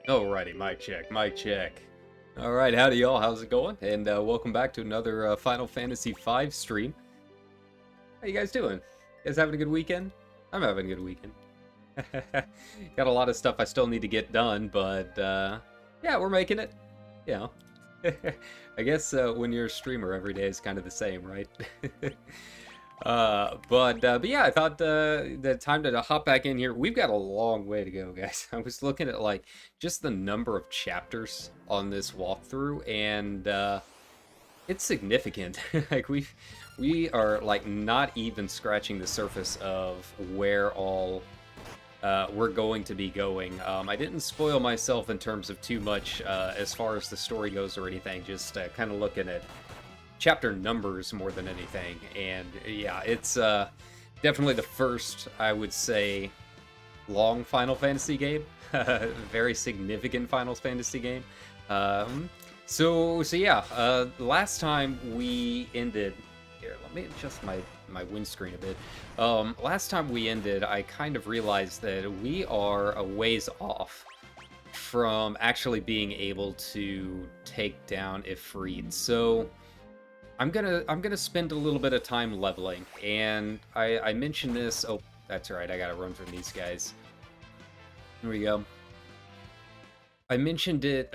Alrighty, mic check, mic check. Alright, howdy y'all, how's it going? And welcome back to another Final Fantasy V stream. How you guys doing? You guys having a good weekend? I'm having a good weekend. Got a lot of stuff I still need to get done, but yeah, we're making it. You know. I guess when you're a streamer, every day is kind of the same, right? But yeah, I thought the time to hop back in here. We've got a long way to go, guys. I was looking at like just the number of chapters on this walkthrough, and it's significant. Like we are like not even scratching the surface of where all we're going to be going. I didn't spoil myself in terms of too much as far as the story goes or anything. Just kind of looking at chapter numbers more than anything, and yeah, it's definitely the first, I would say, long Final Fantasy game. Very significant Final Fantasy game. So yeah, last time we ended here, let me adjust my windscreen a bit. Last time we ended, I kind of realized that we are a ways off from actually being able to take down Ifrit. So I'm gonna spend a little bit of time leveling, and I mentioned this. Oh, that's right. I gotta run from these guys. Here we go. I mentioned it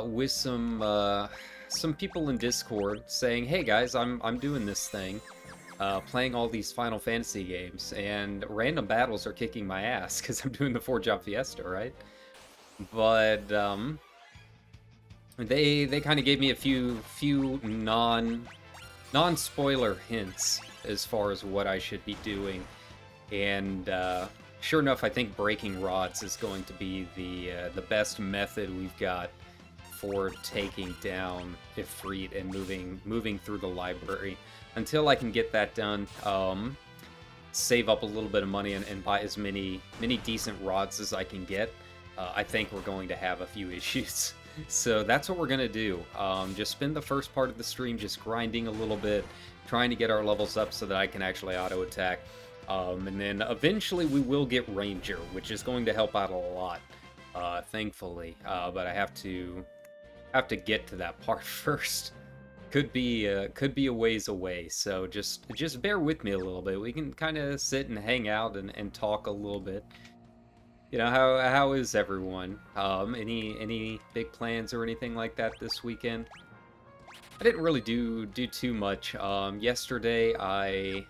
with some people in Discord saying, "Hey guys, I'm doing this thing, playing all these Final Fantasy games, and random battles are kicking my ass because I'm doing the Job Fiesta, right?" But they kind of gave me a few non-spoiler hints as far as what I should be doing, and sure enough, I think breaking rods is going to be the best method we've got for taking down Ifrit and moving through the library. Until I can get that done, save up a little bit of money and buy as many decent rods as I can get, I think we're going to have a few issues. So that's what we're going to do. Just spend the first part of the stream just grinding a little bit, trying to get our levels up so that I can actually auto-attack. And then eventually we will get Ranger, which is going to help out a lot, thankfully. But I have to get to that part first. Could be a ways away, so just bear with me a little bit. We can kind of sit and hang out and talk a little bit. You know, how is everyone? Any big plans or anything like that this weekend? I didn't really do too much. Yesterday I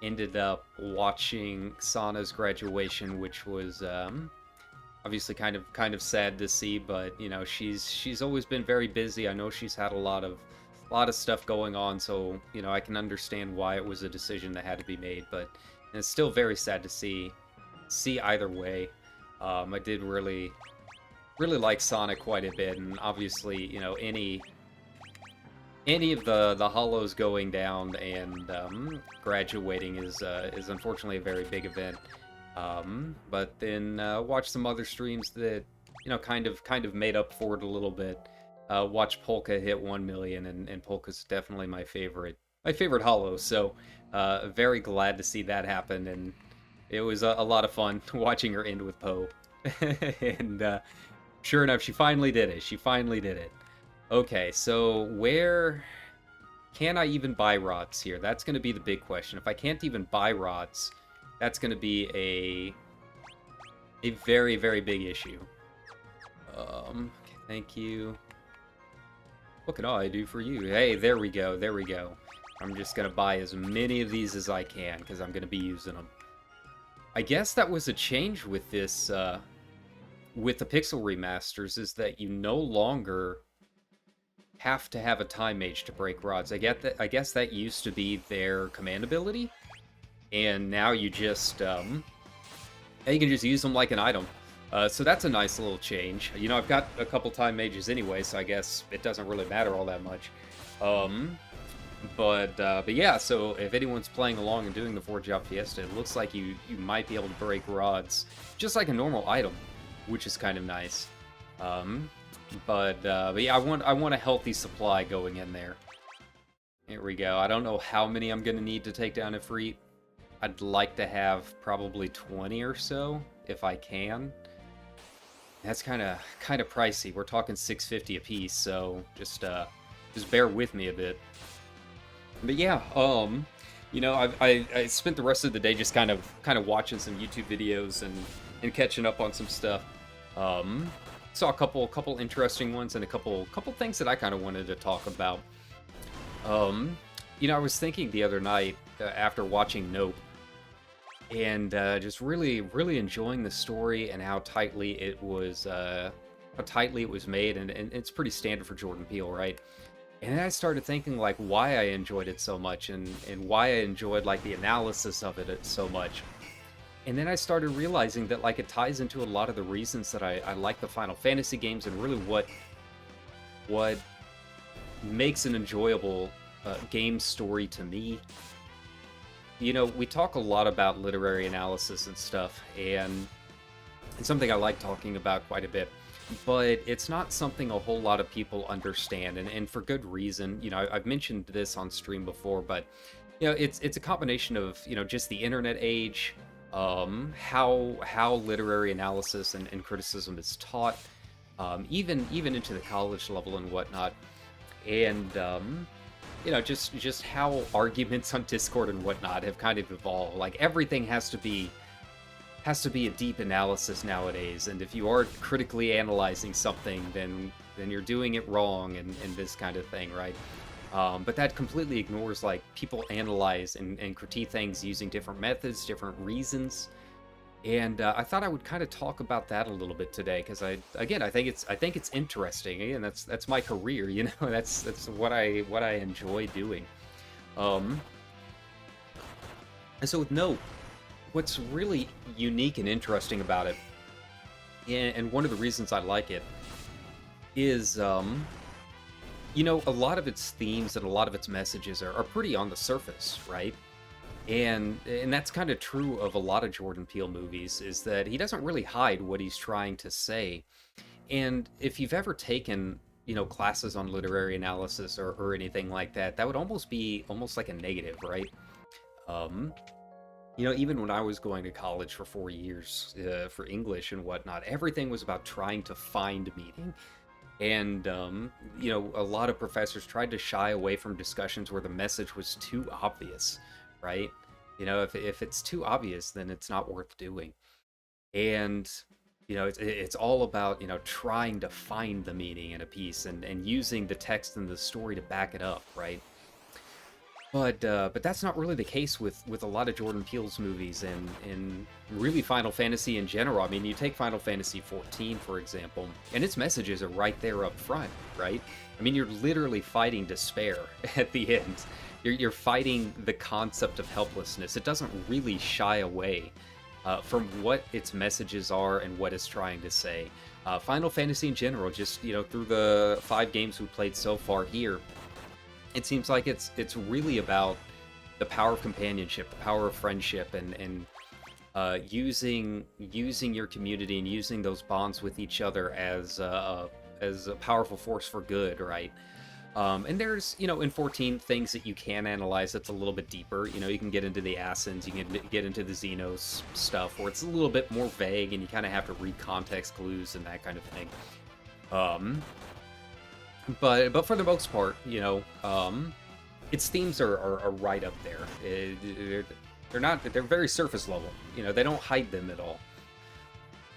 ended up watching Sana's graduation, which was obviously kind of sad to see, but you know, she's always been very busy. I know she's had a lot of stuff going on, so you know, I can understand why it was a decision that had to be made, but it's still very sad to see either way. I did really like Sonic quite a bit, and obviously, you know, any of the hollows going down and graduating is unfortunately a very big event. But then watch some other streams that, you know, kind of made up for it a little bit. Watch Polka hit 1 million, and Polka's definitely my favorite hollow. So very glad to see that happen, and it was a lot of fun watching her end with Poe. And sure enough, she finally did it. Okay, so where can I even buy rods here? That's going to be the big question. If I can't even buy rods, that's going to be a very, very big issue. Okay, thank you. What can I do for you? Hey, there we go. I'm just going to buy as many of these as I can, because I'm going to be using them. I guess that was a change with this, with the Pixel remasters, is that you no longer have to have a time mage to break rods. I guess that used to be their command ability, and now you just you can just use them like an item. So that's a nice little change. You know, I've got a couple time mages anyway, so I guess it doesn't really matter all that much. But yeah, so if anyone's playing along and doing the Job Fiesta, it looks like you might be able to break rods just like a normal item, which is kind of nice. But yeah, I want a healthy supply going in there. Here we go. I don't know how many I'm gonna need to take down Ifrit. I'd like to have probably 20 or so if I can. That's kind of pricey. We're talking 650 a piece, so just bear with me a bit. But yeah, you know, I spent the rest of the day just kind of watching some YouTube videos and catching up on some stuff. Saw a couple interesting ones and a couple things that I kind of wanted to talk about. You know, I was thinking the other night after watching Nope, and just really enjoying the story and how tightly it was made, and it's pretty standard for Jordan Peele, right? And then I started thinking like why I enjoyed it so much, and why I enjoyed like the analysis of it so much. And then I started realizing that like it ties into a lot of the reasons that I like the Final Fantasy games, and really what makes an enjoyable game story to me. You know, we talk a lot about literary analysis and stuff, and it's something I like talking about quite a bit, but it's not something a whole lot of people understand, and for good reason. You know, I've mentioned this on stream before, but you know, it's a combination of, you know, just the internet age, how literary analysis and criticism is taught, even into the college level and whatnot, and you know, just how arguments on Discord and whatnot have kind of evolved. Like everything has to be a deep analysis nowadays, and if you aren't critically analyzing something, then you're doing it wrong, and this kind of thing, right? But that completely ignores like people analyze and critique things using different methods, different reasons. And I thought I would kind of talk about that a little bit today, because I think it's interesting, and that's my career, you know. That's what I enjoy doing. And so with Nope, what's really unique and interesting about it, and one of the reasons I like it, is you know, a lot of its themes and a lot of its messages are pretty on the surface, right? And that's kind of true of a lot of Jordan Peele movies, is that he doesn't really hide what he's trying to say. And if you've ever taken, you know, classes on literary analysis or anything like that, that would almost be like a negative, right? You know, even when I was going to college for 4 years for English and whatnot, everything was about trying to find meaning. And, you know, a lot of professors tried to shy away from discussions where the message was too obvious, right? You know, if it's too obvious, then it's not worth doing. And, you know, it's all about, you know, trying to find the meaning in a piece, and using the text and the story to back it up, right? But that's not really the case with a lot of Jordan Peele's movies, and really Final Fantasy in general. I mean, you take Final Fantasy 14, for example, and its messages are right there up front, right? I mean, you're literally fighting despair at the end. You're fighting the concept of helplessness. It doesn't really shy away from what its messages are and what it's trying to say. Final Fantasy in general, just, you know, through the 5 games we played so far here, it seems like it's really about the power of companionship, the power of friendship, and using your community and using those bonds with each other as a powerful force for good, right? And there's, you know, in 14, things that you can analyze that's a little bit deeper. You know, you can get into the Ascens, you can get into the Xenos stuff, where it's a little bit more vague, and you kind of have to read context clues and that kind of thing. But for the most part, you know, its themes are right up there. They're very surface level. You know, they don't hide them at all.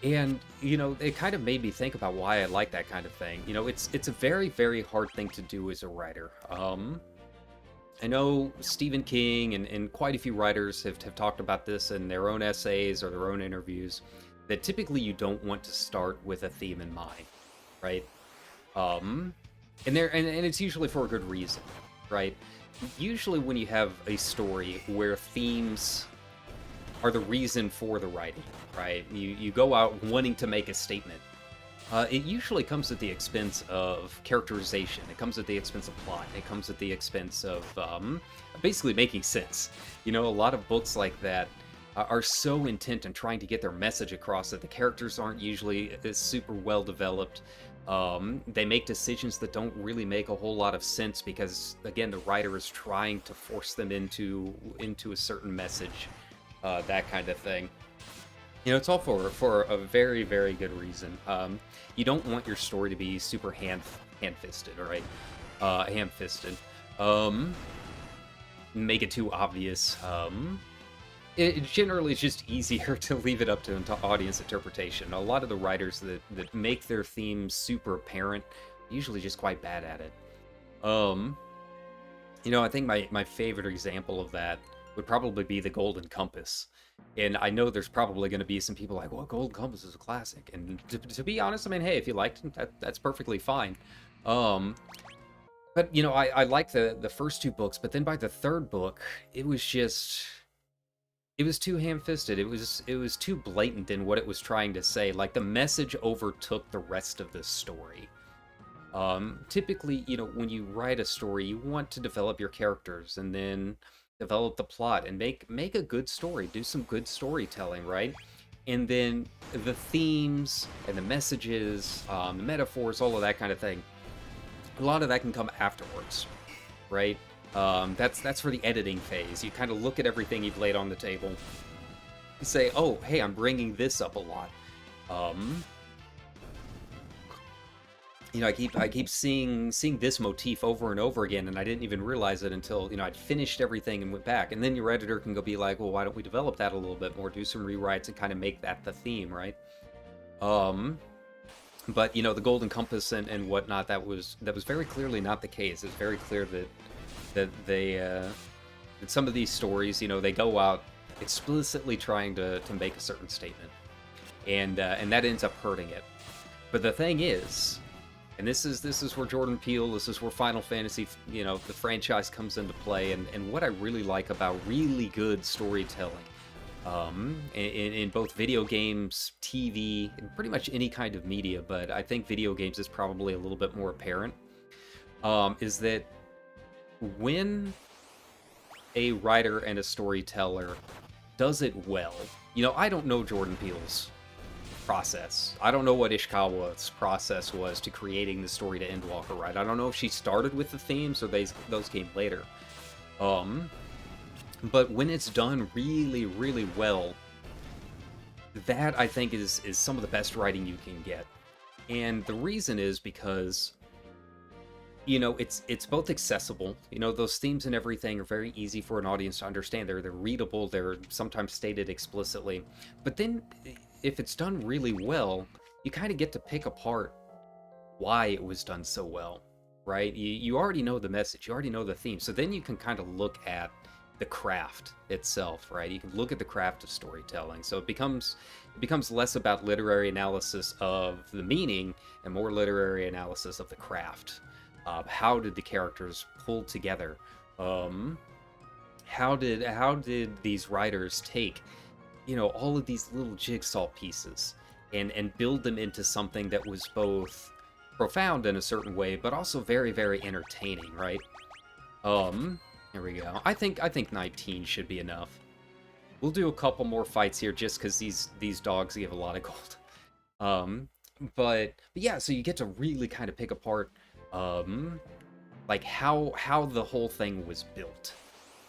And, you know, it kind of made me think about why I like that kind of thing. You know, it's a very, very hard thing to do as a writer. I know Stephen King and quite a few writers have talked about this in their own essays or their own interviews, that typically you don't want to start with a theme in mind, right? And it's usually for a good reason, right? Usually when you have a story where themes are the reason for the writing, right? You go out wanting to make a statement. It usually comes at the expense of characterization. It comes at the expense of plot. It comes at the expense of basically making sense. You know, a lot of books like that are so intent on trying to get their message across that the characters aren't usually super well developed. They make decisions that don't really make a whole lot of sense because, again, the writer is trying to force them into a certain message, that kind of thing. You know, it's all for a very, very good reason. You don't want your story to be super hand-fisted, right? Ham-fisted. Make it too obvious. It generally is just easier to leave it up to audience interpretation. A lot of the writers that make their themes super apparent are usually just quite bad at it. You know, I think my favorite example of that would probably be the Golden Compass. And I know there's probably going to be some people like, well, Golden Compass is a classic. And to be honest, I mean, hey, if you liked it, that's perfectly fine. But, you know, I like the first two books, but then by the third book, it was too ham-fisted. It was too blatant in what it was trying to say. Like, the message overtook the rest of the story. Typically, you know, when you write a story, you want to develop your characters and then develop the plot and make a good story, do some good storytelling, right? And then the themes and the messages, the metaphors, all of that kind of thing. A lot of that can come afterwards, right? That's for the editing phase. You kind of look at everything you've laid on the table and say, oh, hey, I'm bringing this up a lot. You know, I keep seeing this motif over and over again, and I didn't even realize it until, you know, I'd finished everything and went back. And then your editor can go be like, well, why don't we develop that a little bit more, do some rewrites and kind of make that the theme, right? But, you know, the Golden Compass and whatnot, that was very clearly not the case. It's very clear that some of these stories, you know, they go out explicitly trying to make a certain statement, and that ends up hurting it. But the thing is, and this is where Jordan Peele, this is where Final Fantasy, you know, the franchise comes into play, and what I really like about really good storytelling, in both video games, TV, and pretty much any kind of media, but I think video games is probably a little bit more apparent, is that when a writer and a storyteller does it well, you know, I don't know Jordan Peele's process. I don't know what Ishikawa's process was to creating the story to Endwalker, right? I don't know if she started with the themes or those came later. But when it's done really, really well, that I think is some of the best writing you can get. And the reason is because, you know, it's both accessible. You know, those themes and everything are very easy for an audience to understand. They're readable. They're sometimes stated explicitly. But then, if it's done really well, you kind of get to pick apart why it was done so well, right? You already know the message. You already know the theme. So then you can kind of look at the craft itself, right? You can look at the craft of storytelling. So it becomes less about literary analysis of the meaning and more literary analysis of the craft. How did the characters pull together? How did these writers take, you know, all of these little jigsaw pieces and build them into something that was both profound in a certain way, but also very, very entertaining, right? Here we go. I think 19 should be enough. We'll do a couple more fights here just because these dogs give a lot of gold. But yeah, so you get to really kind of pick apart like how the whole thing was built,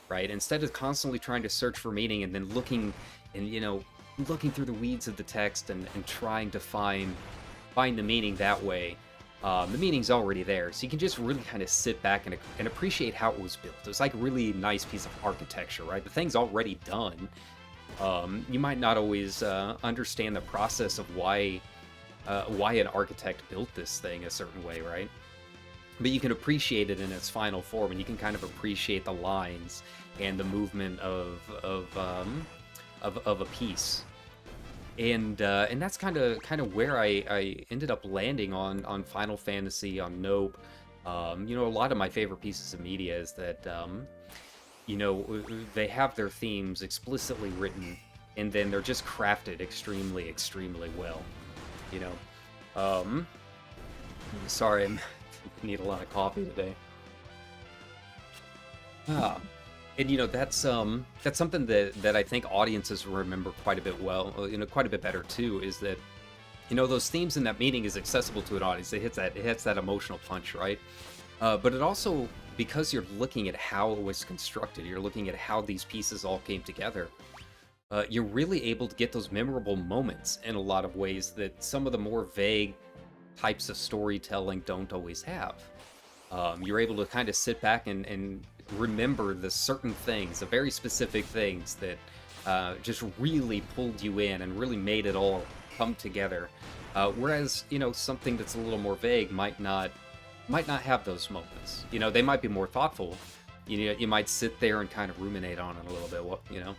right? Instead of constantly trying to search for meaning and then looking through the weeds of the text and trying to find the meaning that way. The meaning's already there, so you can just really kind of sit back and appreciate how it was built. It's like a really nice piece of architecture, right? The thing's already done. You might not always understand the process of why an architect built this thing a certain way, right? But you can appreciate it in its final form, and you can kind of appreciate the lines and the movement of a piece. And that's kind of where I ended up landing on Final Fantasy, on Nope. You know, a lot of my favorite pieces of media is that you know, they have their themes explicitly written, and then they're just crafted extremely, extremely well. You know, sorry, I need a lot of coffee today. And you know, that's something that I think audiences remember quite a bit well, you know, quite a bit better too, is that You know, those themes in that meaning is accessible to an audience. It hits that emotional punch, right? But it also, because you're looking at how it was constructed, you're looking at how these pieces all came together, you're really able to get those memorable moments in a lot of ways that some of the more vague types of storytelling don't always have. You're able to kind of sit back and remember the certain things, the very specific things that just really pulled you in and really made it all come together. Whereas, you know, something that's a little more vague might not have those moments. You know, they might be more thoughtful. You know, you might sit there and kind of ruminate on it a little bit, you know.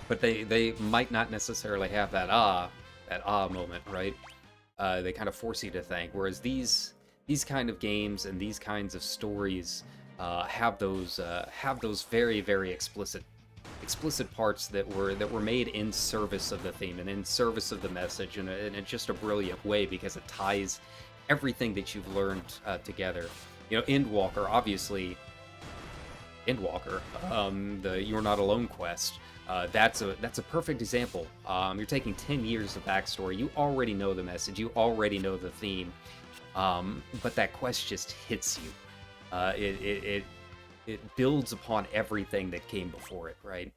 But they might not necessarily have that moment, right? They kind of force you to think. Whereas these kind of games and these kinds of stories have those very, very explicit parts that were made in service of the theme and in service of the message, and in just a brilliant way, because it ties everything that you've learned together. You know, Endwalker, obviously. Endwalker, the You're Not Alone quest. That's a perfect example. You're taking 10 years of backstory. You already know the message. You already know the theme. But that quest just hits you. It builds upon everything that came before it, right?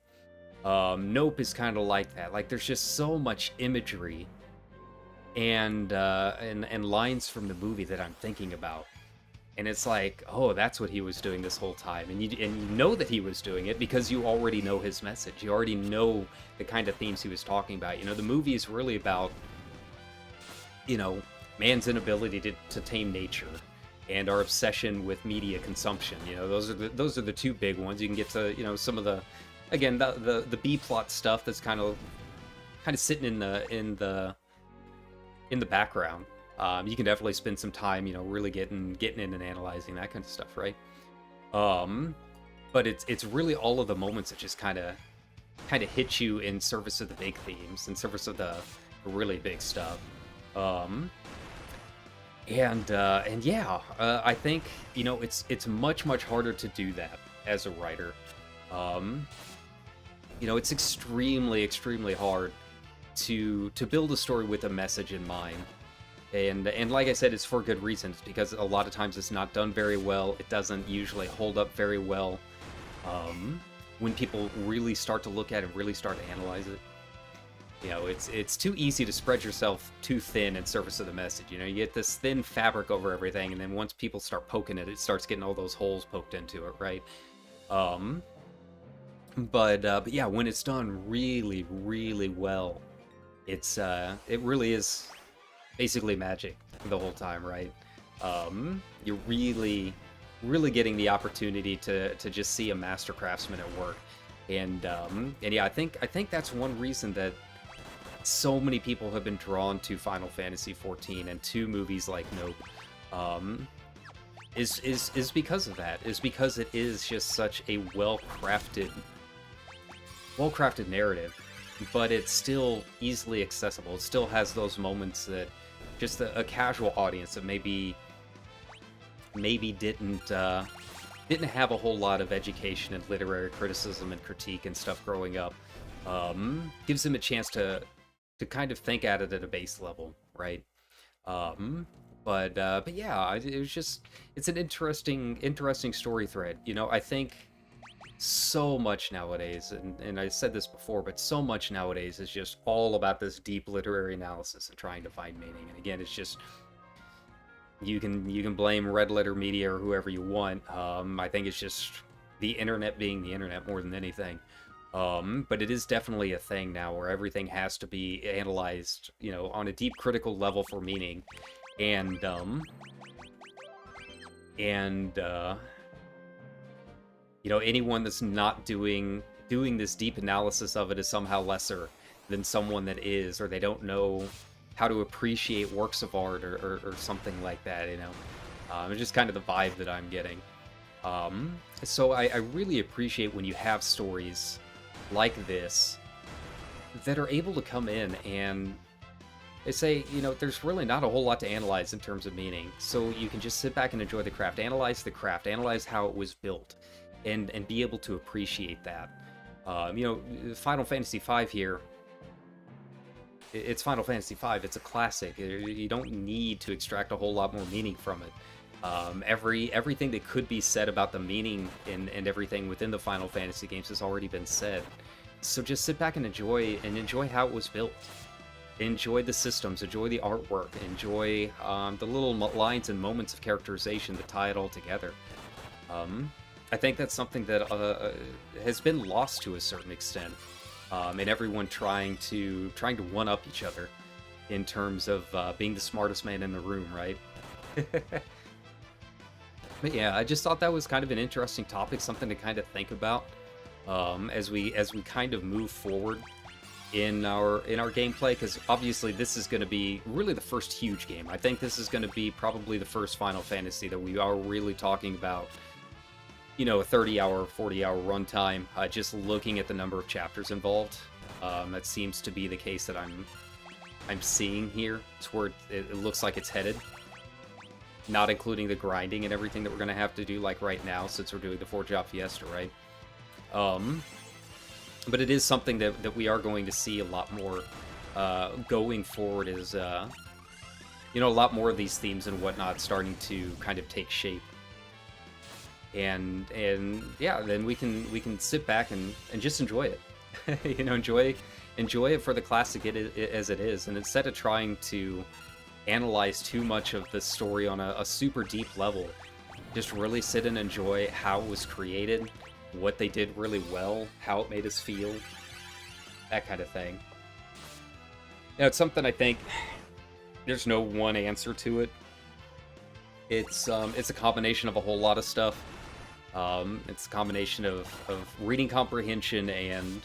Nope is kind of like that. Like, there's just so much imagery and lines from the movie that I'm thinking about. And it's like, oh, that's what he was doing this whole time. And you know that he was doing it because you already know his message. You already know the kind of themes he was talking about. You know, the movie is really about, you know, man's inability to tame nature and our obsession with media consumption. You know, those are the two big ones. You can get to, you know, some of the, again, the B plot stuff that's kind of sitting in the background. You can definitely spend some time, you know, really getting in and analyzing that kind of stuff, right? But it's really all of the moments that just kind of hit you in service of the big themes, in service of the really big stuff. And yeah, I think, you know, it's much harder to do that as a writer. You know, it's extremely hard to build a story with a message in mind. And like I said, it's for good reasons, because a lot of times it's not done very well. It doesn't usually hold up very well when people really start to look at it, really start to analyze it. You know, it's too easy to spread yourself too thin in service of the message. You know, you get this thin fabric over everything, and then once people start poking it, it starts getting all those holes poked into it, right? But yeah, when it's done really well, it really is basically magic the whole time, right? You're really getting the opportunity to just see a master craftsman at work, and yeah, I think that's one reason that so many people have been drawn to Final Fantasy XIV and to movies like Nope, is because of that. Is because it is just such a well-crafted narrative, but it's still easily accessible. It still has those moments that just a casual audience that maybe didn't have a whole lot of education and literary criticism and critique and stuff growing up, gives them a chance to kind of think at it at a base level, right? But yeah, it's an interesting story thread. You know, I think so much nowadays, and I said this before, but so much nowadays is just all about this deep literary analysis and trying to find meaning. And again, it's just, you can blame red letter media or whoever you want. I think it's just the internet being the internet more than anything. But it is definitely a thing now where everything has to be analyzed, you know, on a deep critical level for meaning. And you know, anyone that's not doing this deep analysis of it is somehow lesser than someone that is, or they don't know how to appreciate works of art or something like that, you know? It's just kind of the vibe that I'm getting. So I really appreciate when you have stories like this that are able to come in and they say, you know, there's really not a whole lot to analyze in terms of meaning, so you can just sit back and enjoy the craft, analyze how it was built, and be able to appreciate that. You know, Final Fantasy V here, It's Final Fantasy V. It's a classic. You don't need to extract a whole lot more meaning from it. Everything that could be said about the meaning and everything within the Final Fantasy games has already been said. So just sit back and enjoy how it was built. Enjoy the systems, enjoy the artwork, enjoy the little lines and moments of characterization that tie it all together. I think that's something that has been lost to a certain extent, and everyone trying to one-up each other in terms of being the smartest man in the room, right? But yeah, I just thought that was kind of an interesting topic, something to kind of think about as we kind of move forward in our gameplay, because obviously this is going to be really the first huge game. I think this is going to be probably the first Final Fantasy that we are really talking about, you know, a 30-hour, 40-hour runtime, just looking at the number of chapters involved. That seems to be the case that I'm seeing here. It's where it looks like it's headed. Not including the grinding and everything that we're going to have to do, like right now, since we're doing the Job Fiesta, right? But it is something that we are going to see a lot more going forward, is you know, a lot more of these themes and whatnot starting to kind of take shape. And yeah, then we can sit back and just enjoy it. You know, enjoy it for the classic as it is, and instead of trying to analyze too much of the story on a super deep level, just really sit and enjoy how it was created, what they did really well, how it made us feel, that kind of thing. You know, it's something I think there's no one answer to it. It's a combination of a whole lot of stuff. It's a combination of reading comprehension and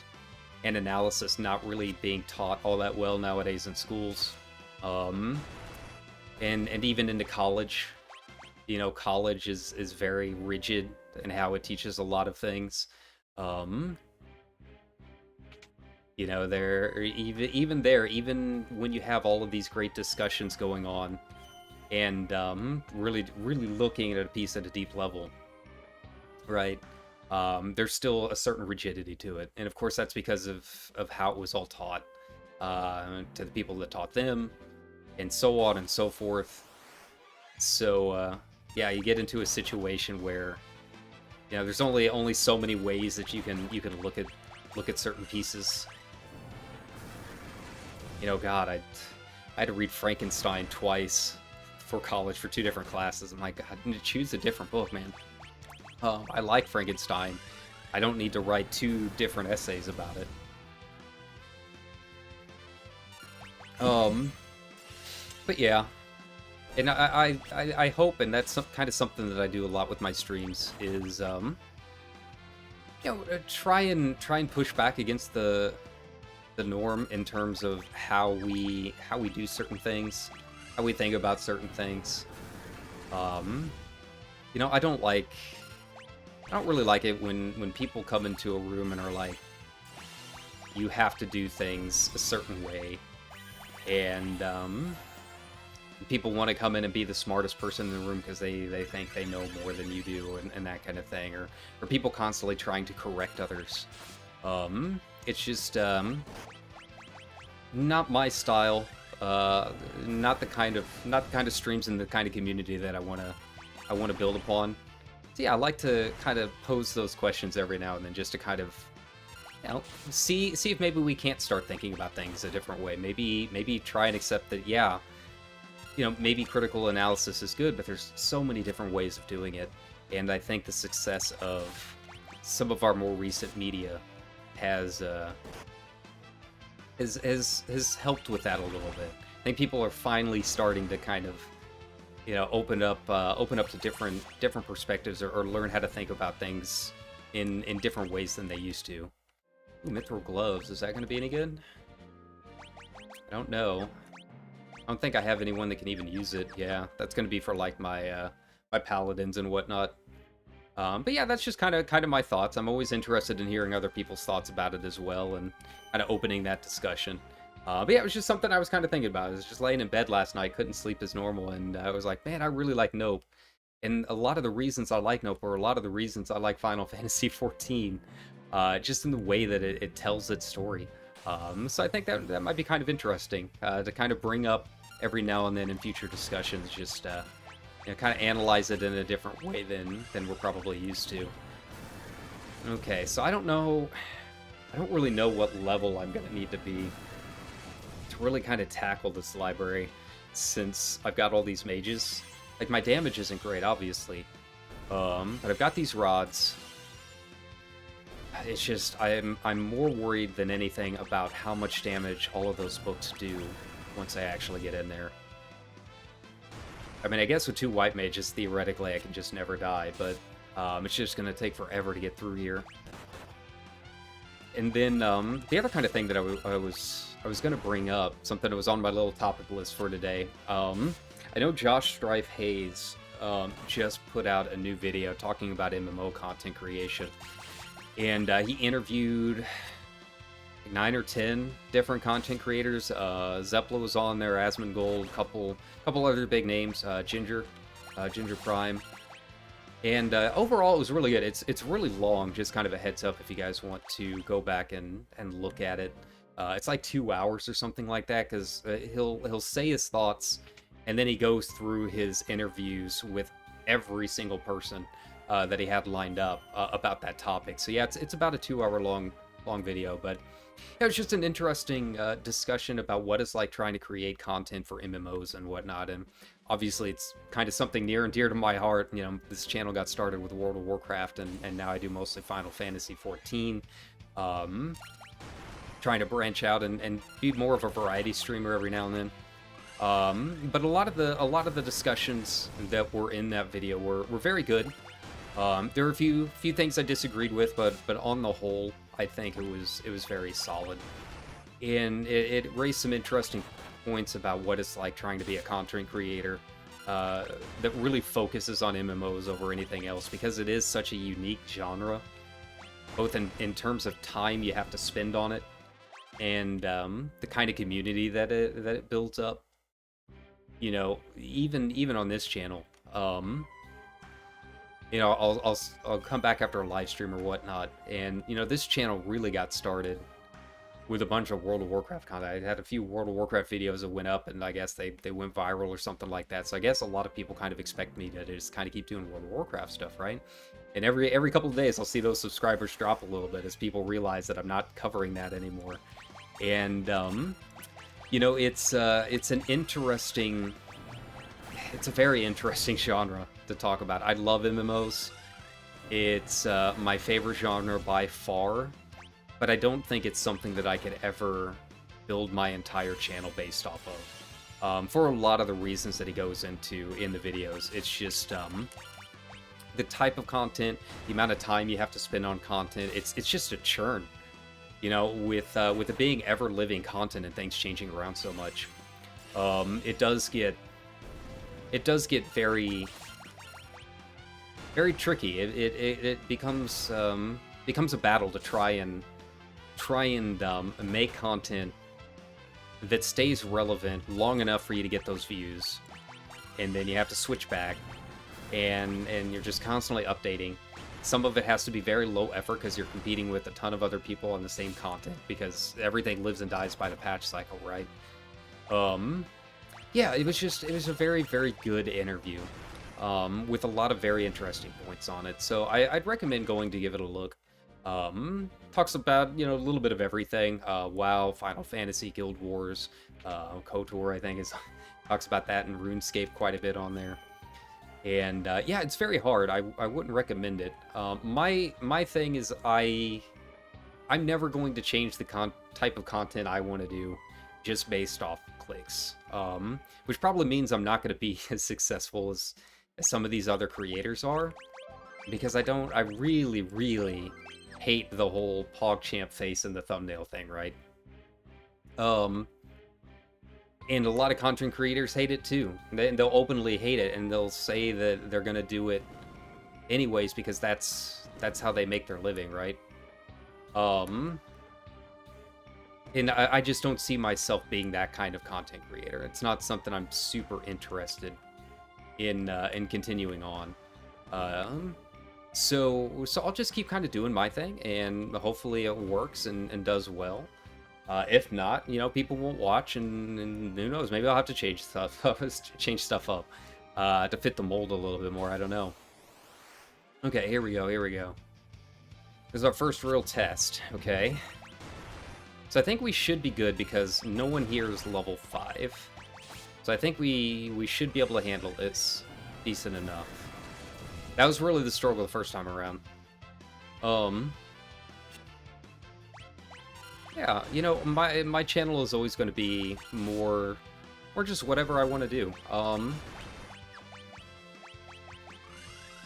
analysis not really being taught all that well nowadays in schools. And even into college. You know, college is very rigid in how it teaches a lot of things. You know, even when you have all of these great discussions going on, and really looking at a piece at a deep level, right? There's still a certain rigidity to it, and of course that's because of how it was all taught to the people that taught them, and so on and so forth. So yeah, you get into a situation where, you know, there's only so many ways that you can look at certain pieces. You know, God, I had to read Frankenstein twice for college for 2 different classes. I'm like, God, I need to choose a different book, man. I like Frankenstein. I don't need to write 2 different essays about it. But yeah. And I hope, and that's kind of something that I do a lot with my streams, is you know, try and push back against the norm in terms of how we do certain things, how we think about certain things. You know, I don't really like it when people come into a room and are like, you have to do things a certain way, and people want to come in and be the smartest person in the room because they think they know more than you do, and that kind of thing, or people constantly trying to correct others. It's just not my style, not the kind of streams and the kind of community that I want to build upon. So yeah, I like to kind of pose those questions every now and then, just to kind of, you know, see if maybe we can't start thinking about things a different way. Maybe try and accept that, yeah, you know, maybe critical analysis is good, but there's so many different ways of doing it. And I think the success of some of our more recent media has helped with that a little bit. I think people are finally starting to kind of, you know, open up to different perspectives, or learn how to think about things in different ways than they used to. Ooh, mithril gloves, is that going to be any good? I don't know. I don't think I have anyone that can even use it. Yeah, that's going to be for like my my paladins and whatnot. But yeah, that's just kind of my thoughts. I'm always interested in hearing other people's thoughts about it as well, and kind of opening that discussion. But yeah, it was just something I was kind of thinking about. I was just laying in bed last night, couldn't sleep as normal, and I was like, man, I really like Nope. And a lot of the reasons I like Nope, or a lot of the reasons I like Final Fantasy XIV, just in the way that it tells its story. So I think that might be kind of interesting to kind of bring up every now and then in future discussions, just kind of analyze it in a different way than we're probably used to. Okay, so I don't really know what level I'm going to need to be to really kind of tackle this library, since I've got all these mages. Like, my damage isn't great, obviously, but I've got these rods. It's just, I'm more worried than anything about how much damage all of those books do once I actually get in there. I mean, I guess with 2 white mages, theoretically, I can just never die, but it's just going to take forever to get through here. And then the other kind of thing that I was going to bring up, something that was on my little topic list for today. I know Josh Strife Hayes just put out a new video talking about MMO content creation. And he interviewed 9 or 10 different content creators. Zeppla was on there, Asmongold, couple other big names, Ginger Prime. And overall, it was really good. It's really long, just kind of a heads up if you guys want to go back and look at it. It's like 2 hours or something like that, because he'll say his thoughts, and then he goes through his interviews with every single person that he had lined up about that topic. So yeah, it's about a 2-hour long video, but yeah, it was just an interesting discussion about what it's like trying to create content for MMOs and whatnot. And obviously, it's kind of something near and dear to my heart. You know, this channel got started with World of Warcraft, and now I do mostly Final Fantasy 14. Trying to branch out and be more of a variety streamer every now and then. But a lot of the discussions that were in that video were very good. There were a few things I disagreed with, but on the whole, I think it was very solid, and it raised some interesting points about what it's like trying to be a content creator that really focuses on MMOs over anything else, because it is such a unique genre, both in terms of time you have to spend on it, and the kind of community that it builds up. You know, even on this channel, you know, I'll come back after a live stream or whatnot, and you know, this channel really got started with a bunch of World of Warcraft content. I had a few World of Warcraft videos that went up, and I guess they went viral or something like that. So I guess a lot of people kind of expect me to just kind of keep doing World of Warcraft stuff, right? And every couple of days, I'll see those subscribers drop a little bit as people realize that I'm not covering that anymore. And you know, it's a very interesting genre to talk about. I love MMOs. It's my favorite genre by far, but I don't think it's something that I could ever build my entire channel based off of. For a lot of the reasons that he goes into in the videos. It's just the type of content, the amount of time you have to spend on content. It's just a churn, you know, with it being ever-living content and things changing around so much. It does get very tricky. It becomes a battle to try and make content that stays relevant long enough for you to get those views, and then you have to switch back, and you're just constantly updating. Some of it has to be very low effort because you're competing with a ton of other people on the same content, because everything lives and dies by the patch cycle, right? Yeah, it was a very, very good interview, with a lot of very interesting points on it. So I'd recommend going to give it a look. Talks about, you know, a little bit of everything. WoW, Final Fantasy, Guild Wars, KOTOR, I think, talks about that, and RuneScape quite a bit on there. And yeah, it's very hard. I wouldn't recommend it. My thing is I'm never going to change the type of content I want to do just based off clicks, which probably means I'm not going to be as successful as some of these other creators are, because I really, really hate the whole PogChamp face in the thumbnail thing, right? And a lot of content creators hate it too. They'll openly hate it, and they'll say that they're gonna do it anyways because that's how they make their living, right? And I just don't see myself being that kind of content creator. It's not something I'm super interested in continuing on. So I'll just keep kind of doing my thing, and hopefully it works and does well. If not, you know, people won't watch, and who knows, maybe I'll have to change stuff up to fit the mold a little bit more. I don't know. Okay, here we go. This is our first real test. Okay. So I think we should be good because no one here is level 5. So I think we should be able to handle this decent enough. That was really the struggle the first time around. Yeah, you know, my channel is always going to be more just whatever I want to do.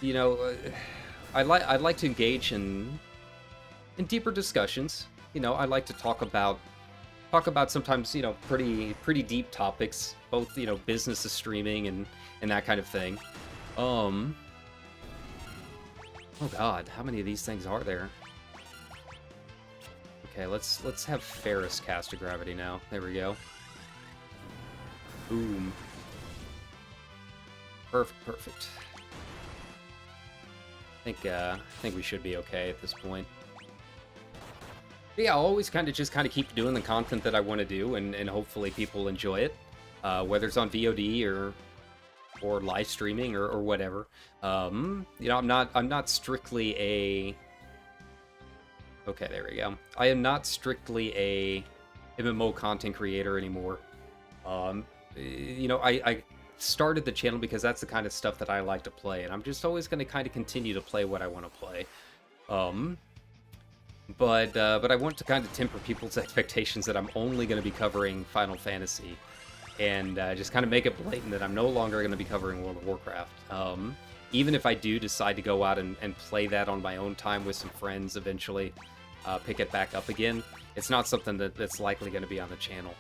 You know, I like to engage in deeper discussions. You know, I like to talk about sometimes, you know, pretty deep topics, both, you know, business of streaming and that kind of thing. Oh God, how many of these things are there? Okay, let's have Ferris cast a gravity now. There we go. Boom. Perfect. I think we should be okay at this point. But yeah, I'll always kind of keep doing the content that I want to do, and hopefully people enjoy it, whether it's on VOD or live streaming or whatever. You know, I'm not strictly a... Okay, there we go. I am not strictly a MMO content creator anymore. You know, I started the channel because that's the kind of stuff that I like to play, and I'm just always going to kind of continue to play what I want to play. But I want to kind of temper people's expectations that I'm only going to be covering Final Fantasy, and just kind of make it blatant that I'm no longer going to be covering World of Warcraft. Even if I do decide to go out and play that on my own time with some friends eventually, pick it back up again, it's not something that's likely going to be on the channel.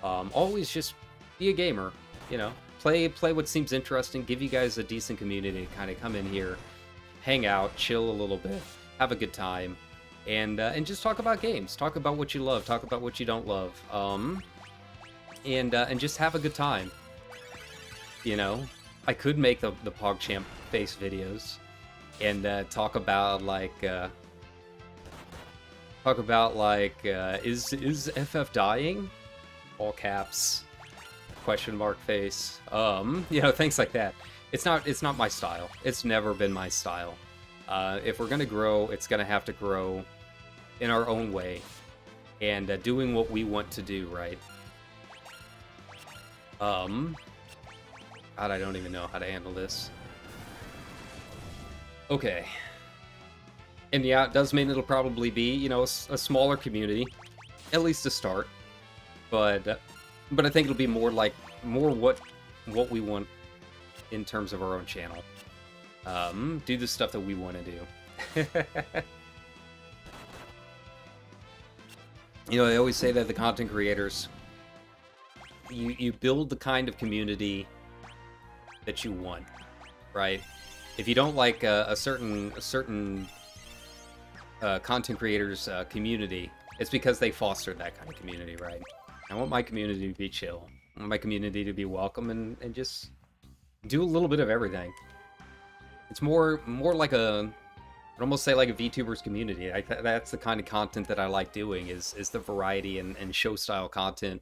Always just be a gamer, you know, play what seems interesting, give you guys a decent community to kind of come in here, hang out, chill a little bit, have a good time, and just talk about games, talk about what you love, talk about what you don't love, and just have a good time. You know, I could make the PogChamp face videos and talk about like is FF dying? All caps, question mark face. You know, things like that. It's not my style. It's never been my style. If we're gonna grow, it's gonna have to grow in our own way, and doing what we want to do, right? God, I don't even know how to handle this. Okay. And yeah, it does mean it'll probably be, you know, a smaller community, at least to start. But I think it'll be more what we want in terms of our own channel. Do the stuff that we want to do. You know, they always say that the content creators, you build the kind of community that you want, right? If you don't like a certain content creators community, it's because they fostered that kind of community, right? I want my community to be chill. I want my community to be welcome and just do a little bit of everything. It's more like I'd almost say like a VTuber's community. That's the kind of content that I like doing, is the variety and show style content.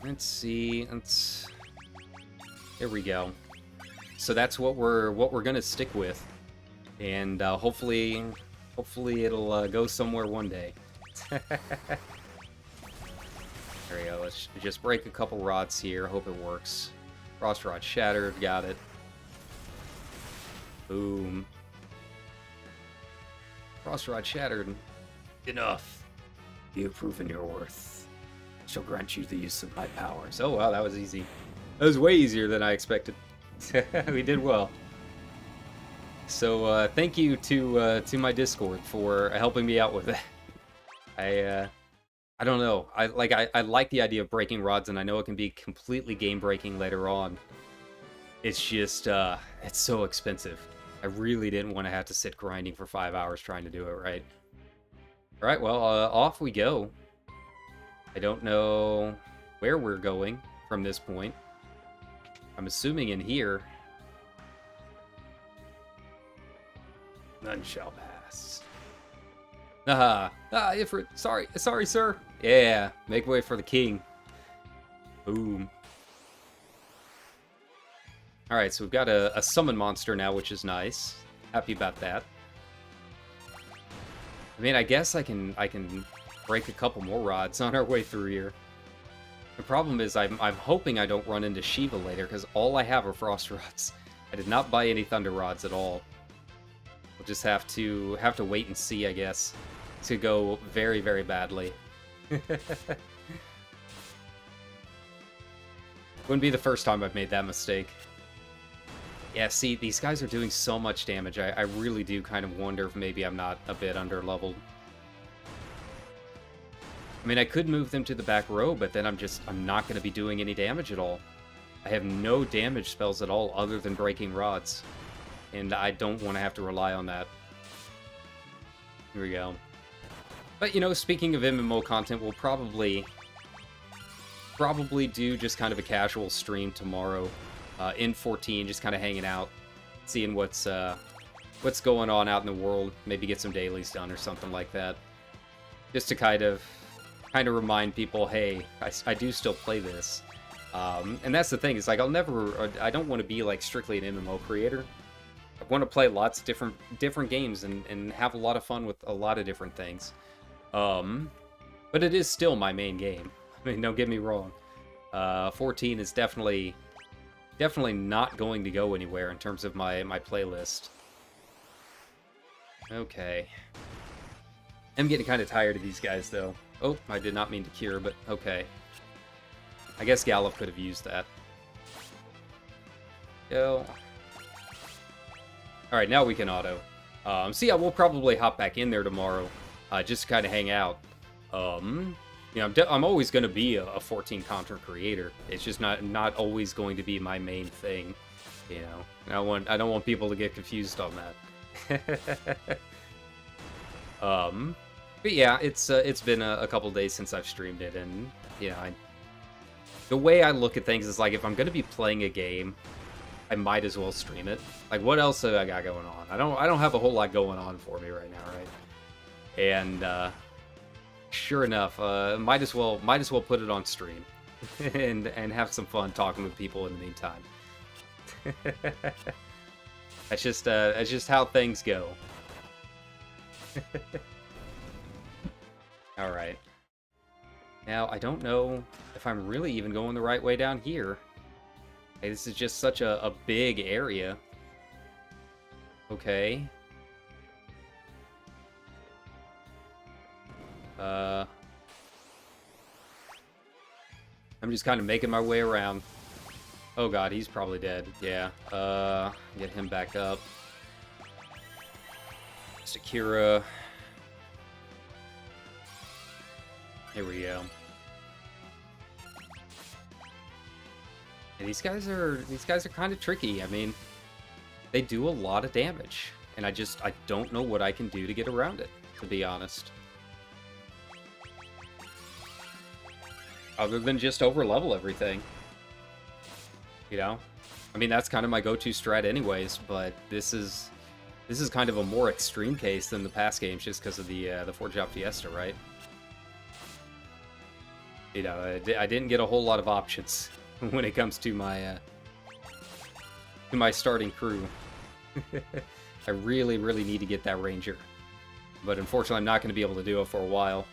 Let's see. There we go. So that's what we're gonna stick with, and hopefully it'll go somewhere one day. There we go. Let's just break a couple rods here. Hope it works. Frost rod shattered. Got it. Boom. Frost rod shattered. Enough. You have proven your worth. I shall grant you the use of my powers. Oh wow, that was easy. That was way easier than I expected. We did well. So thank you to my Discord for helping me out with that. I don't know. I like the idea of breaking rods, and I know it can be completely game breaking later on. It's just it's so expensive. I really didn't want to have to sit grinding for 5 hours trying to do it right. All right, well, off we go. I don't know where we're going from this point. I'm assuming in here. None shall pass. Ifrit, sorry, sir. Yeah, make way for the king. Boom. Alright, so we've got a summon monster now, which is nice. Happy about that. I mean, I guess I can break a couple more rods on our way through here. The problem is I'm hoping I don't run into Shiva later, because all I have are frost rods. I did not buy any thunder rods at all. We'll just have to wait and see, I guess. It's gonna go very, very badly. Wouldn't be the first time I've made that mistake. Yeah, see, these guys are doing so much damage. I really do kind of wonder if maybe I'm not a bit under-leveled. I mean, I could move them to the back row, but then I'm not going to be doing any damage at all. I have no damage spells at all other than breaking rods. And I don't want to have to rely on that. Here we go. But, you know, speaking of MMO content, we'll probably do just kind of a casual stream tomorrow. In 14, just kind of hanging out, seeing what's going on out in the world. Maybe get some dailies done or something like that, just to kind of remind people, hey, I do still play this. And that's the thing, is like I don't want to be like strictly an MMO creator. I want to play lots of different games and have a lot of fun with a lot of different things. But it is still my main game. I mean, don't get me wrong. 14 is definitely not going to go anywhere in terms of my playlist. Okay. I'm getting kind of tired of these guys, though. Oh, I did not mean to cure, but okay. I guess Gallop could have used that. Go. Alright, now we can auto. So yeah, we'll probably hop back in there tomorrow, just to kind of hang out. You know, I'm always going to be a 14 content creator. It's just not always going to be my main thing. You know, I don't want people to get confused on that. But yeah, it's been a couple days since I've streamed it, and you know, the way I look at things is like, if I'm going to be playing a game, I might as well stream it. Like, what else have I got going on? I don't have a whole lot going on for me right now, right? And sure enough, might as well put it on stream and have some fun talking with people in the meantime. That's just how things go. All right. Now, I don't know if I'm really even going the right way down here. Hey, this is just such a big area. Okay. I'm just kind of making my way around. Oh god, he's probably dead. Yeah. Get him back up. Sakura. Here we go. And these guys are kind of tricky. I mean, they do a lot of damage, and I don't know what I can do to get around it, to be honest. Other than just overlevel everything. You know? I mean, that's kind of my go-to strat anyways, but this is kind of a more extreme case than the past games, just because of the Job Fiesta, right? You know, I didn't get a whole lot of options when it comes to my starting crew. I really, really need to get that Ranger. But unfortunately, I'm not going to be able to do it for a while.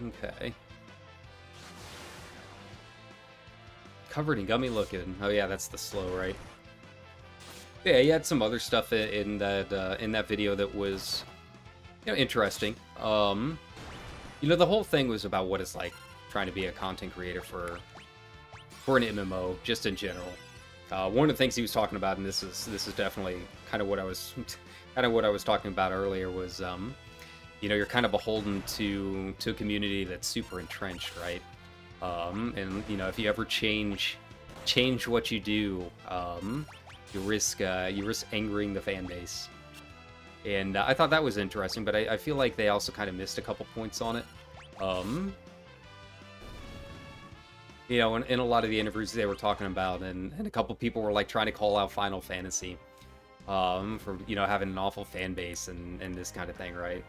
Okay. Covered in gummy looking. Oh yeah, that's the slow, right? Yeah, he had some other stuff in that video that was, you know, interesting. You know, the whole thing was about what it's like trying to be a content creator for an MMO, just in general. One of the things he was talking about, and this is definitely kind of what I was talking about earlier, was you know, you're kind of beholden to a community that's super entrenched, right? And you know, if you ever change what you do, you risk angering the fan base. And I thought that was interesting, but I feel like they also kind of missed a couple points on it. You know, in a lot of the interviews they were talking about, and a couple people were like trying to call out Final Fantasy. for, you know, having an awful fan base and this kind of thing, right?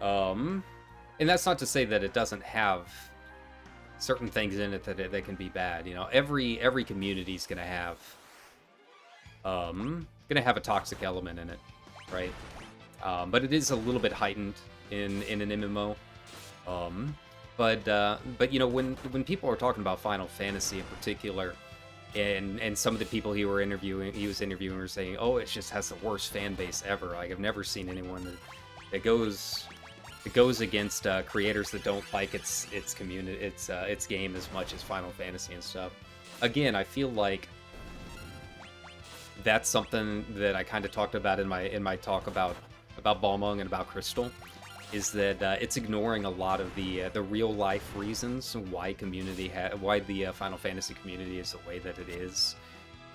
And that's not to say that it doesn't have certain things in it that can be bad. You know, every community is gonna have a toxic element in it, right? But it is a little bit heightened in an MMO. But you know, when people are talking about Final Fantasy in particular, and some of the people he was interviewing were saying, oh, it just has the worst fan base ever. Like, I've never seen anyone that goes against creators that don't like its community, its game as much as Final Fantasy and stuff. Again, I feel like that's something that I kind of talked about in my talk about Balmung and about Crystal, is that it's ignoring a lot of the real life reasons why the Final Fantasy community is the way that it is.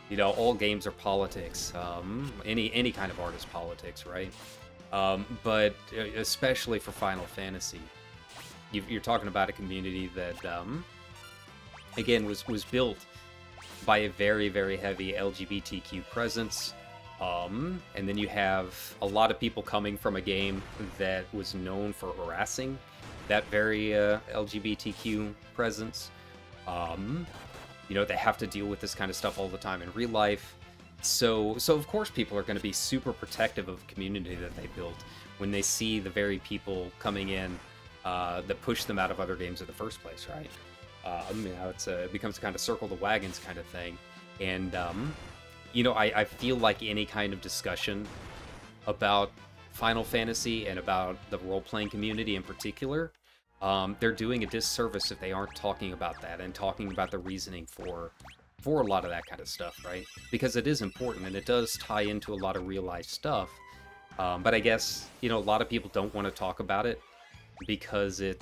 You know, all games are politics. Any kind of art is politics, right? But especially for Final Fantasy, you're talking about a community that, again, was built by a very, very heavy LGBTQ presence. And then you have a lot of people coming from a game that was known for harassing that very LGBTQ presence. You know, they have to deal with this kind of stuff all the time in real life. So of course people are going to be super protective of the community that they built when they see the very people coming in that push them out of other games in the first place, right? You know, it becomes kind of circle the wagons kind of thing. And, you know, I feel like any kind of discussion about Final Fantasy and about the role-playing community in particular, they're doing a disservice if they aren't talking about that and talking about the reasoning for a lot of that kind of stuff, right? Because it is important and it does tie into a lot of real-life stuff. But I guess, you know, a lot of people don't want to talk about it because it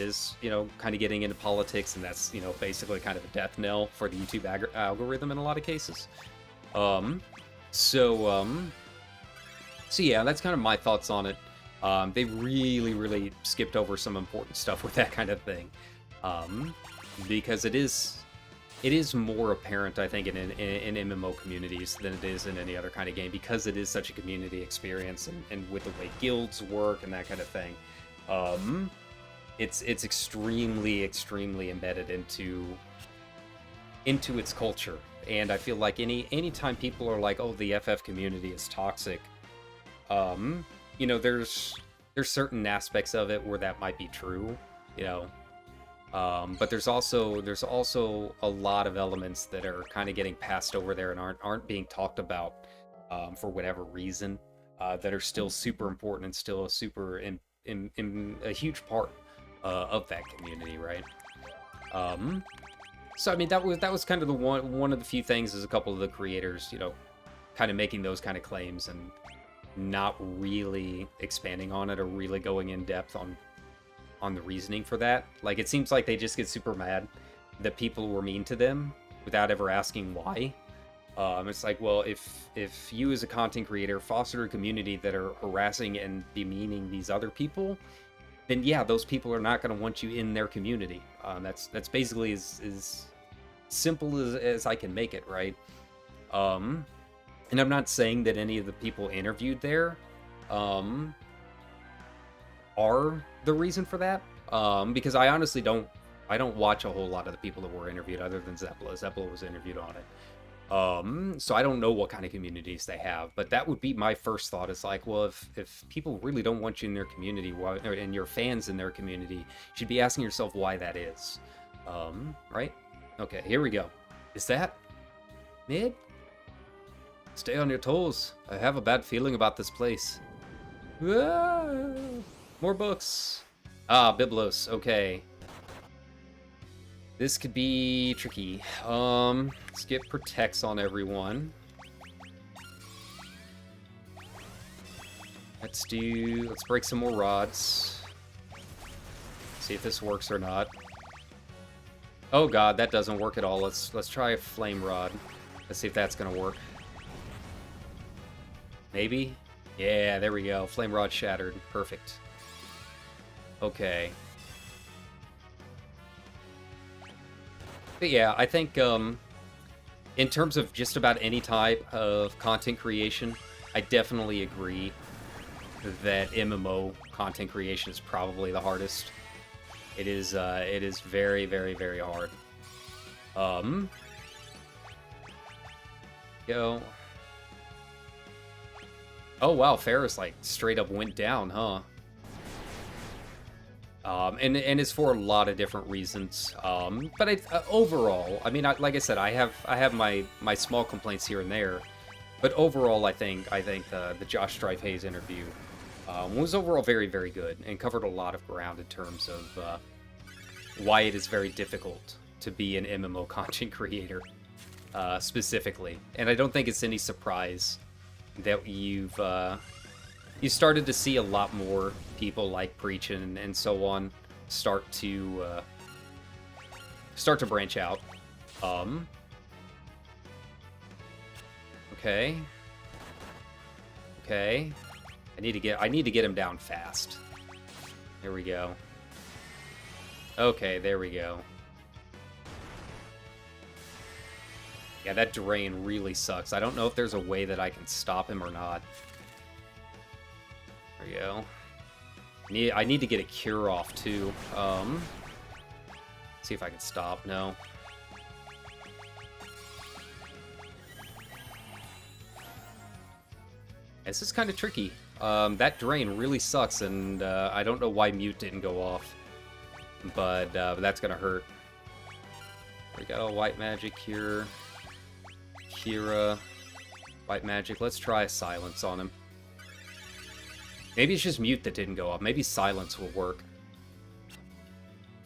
is, you know, kind of getting into politics, and that's, you know, basically kind of a death knell for the YouTube algorithm in a lot of cases. So yeah, that's kind of my thoughts on it. They really skipped over some important stuff with that kind of thing, because it is more apparent, I think, in MMO communities than it is in any other kind of game, because it is such a community experience, and with the way guilds work and that kind of thing. It's extremely embedded into its culture, and I feel like anytime people are like, oh, the FF community is toxic, you know, there's certain aspects of it where that might be true, you know, but there's also a lot of elements that are kind of getting passed over there and aren't being talked about for whatever reason, that are still super important and still a super in a huge part of that community, right? So I mean, that was kind of the one of the few things, is a couple of the creators, you know, kind of making those kind of claims and not really expanding on it or really going in depth on the reasoning for that. Like, it seems like they just get super mad that people were mean to them without ever asking why. It's like, well, if you as a content creator foster a community that are harassing and demeaning these other people, then yeah, those people are not going to want you in their community. That's basically as simple as I can make it, right? And I'm not saying that any of the people interviewed there are the reason for that, because I honestly don't watch a whole lot of the people that were interviewed other than Zeppela. Zeppela was interviewed on it. So I don't know what kind of communities they have, but that would be my first thought. Is like, well, if people really don't want you in their community, and your fans in their community, you should be asking yourself why that is. Right? Okay, here we go. Is that mid? Stay on your toes. I have a bad feeling about this place. Ah, more books. Ah, Biblos. Okay. This could be tricky. Let's get protects on everyone. Let's break some more rods. See if this works or not. Oh god, that doesn't work at all. Let's try a flame rod. Let's see if that's gonna work. Maybe? Yeah, there we go. Flame rod shattered. Perfect. Okay. But yeah, I think in terms of just about any type of content creation, I definitely agree that MMO content creation is probably the hardest. It is very, very, very hard. Go. Oh wow, Ferris like straight up went down, huh? And it's for a lot of different reasons. But overall, I mean, like I said, I have my small complaints here and there, but overall, I think the Josh Strife Hayes interview was overall very, very good and covered a lot of ground in terms of why it is very difficult to be an MMO content creator, specifically. And I don't think it's any surprise that you started to see a lot more people like Preachin and so on start to branch out. Okay. I need to get him down fast. There we go. Okay, there we go. Yeah, that drain really sucks. I don't know if there's a way that I can stop him or not. There we go. I need to get a cure off too. See if I can stop. No. This is kind of tricky. That drain really sucks, and I don't know why mute didn't go off. But that's gonna hurt. We got a white magic cure. Kira. White magic. Let's try silence on him. Maybe it's just mute that didn't go off. Maybe silence will work.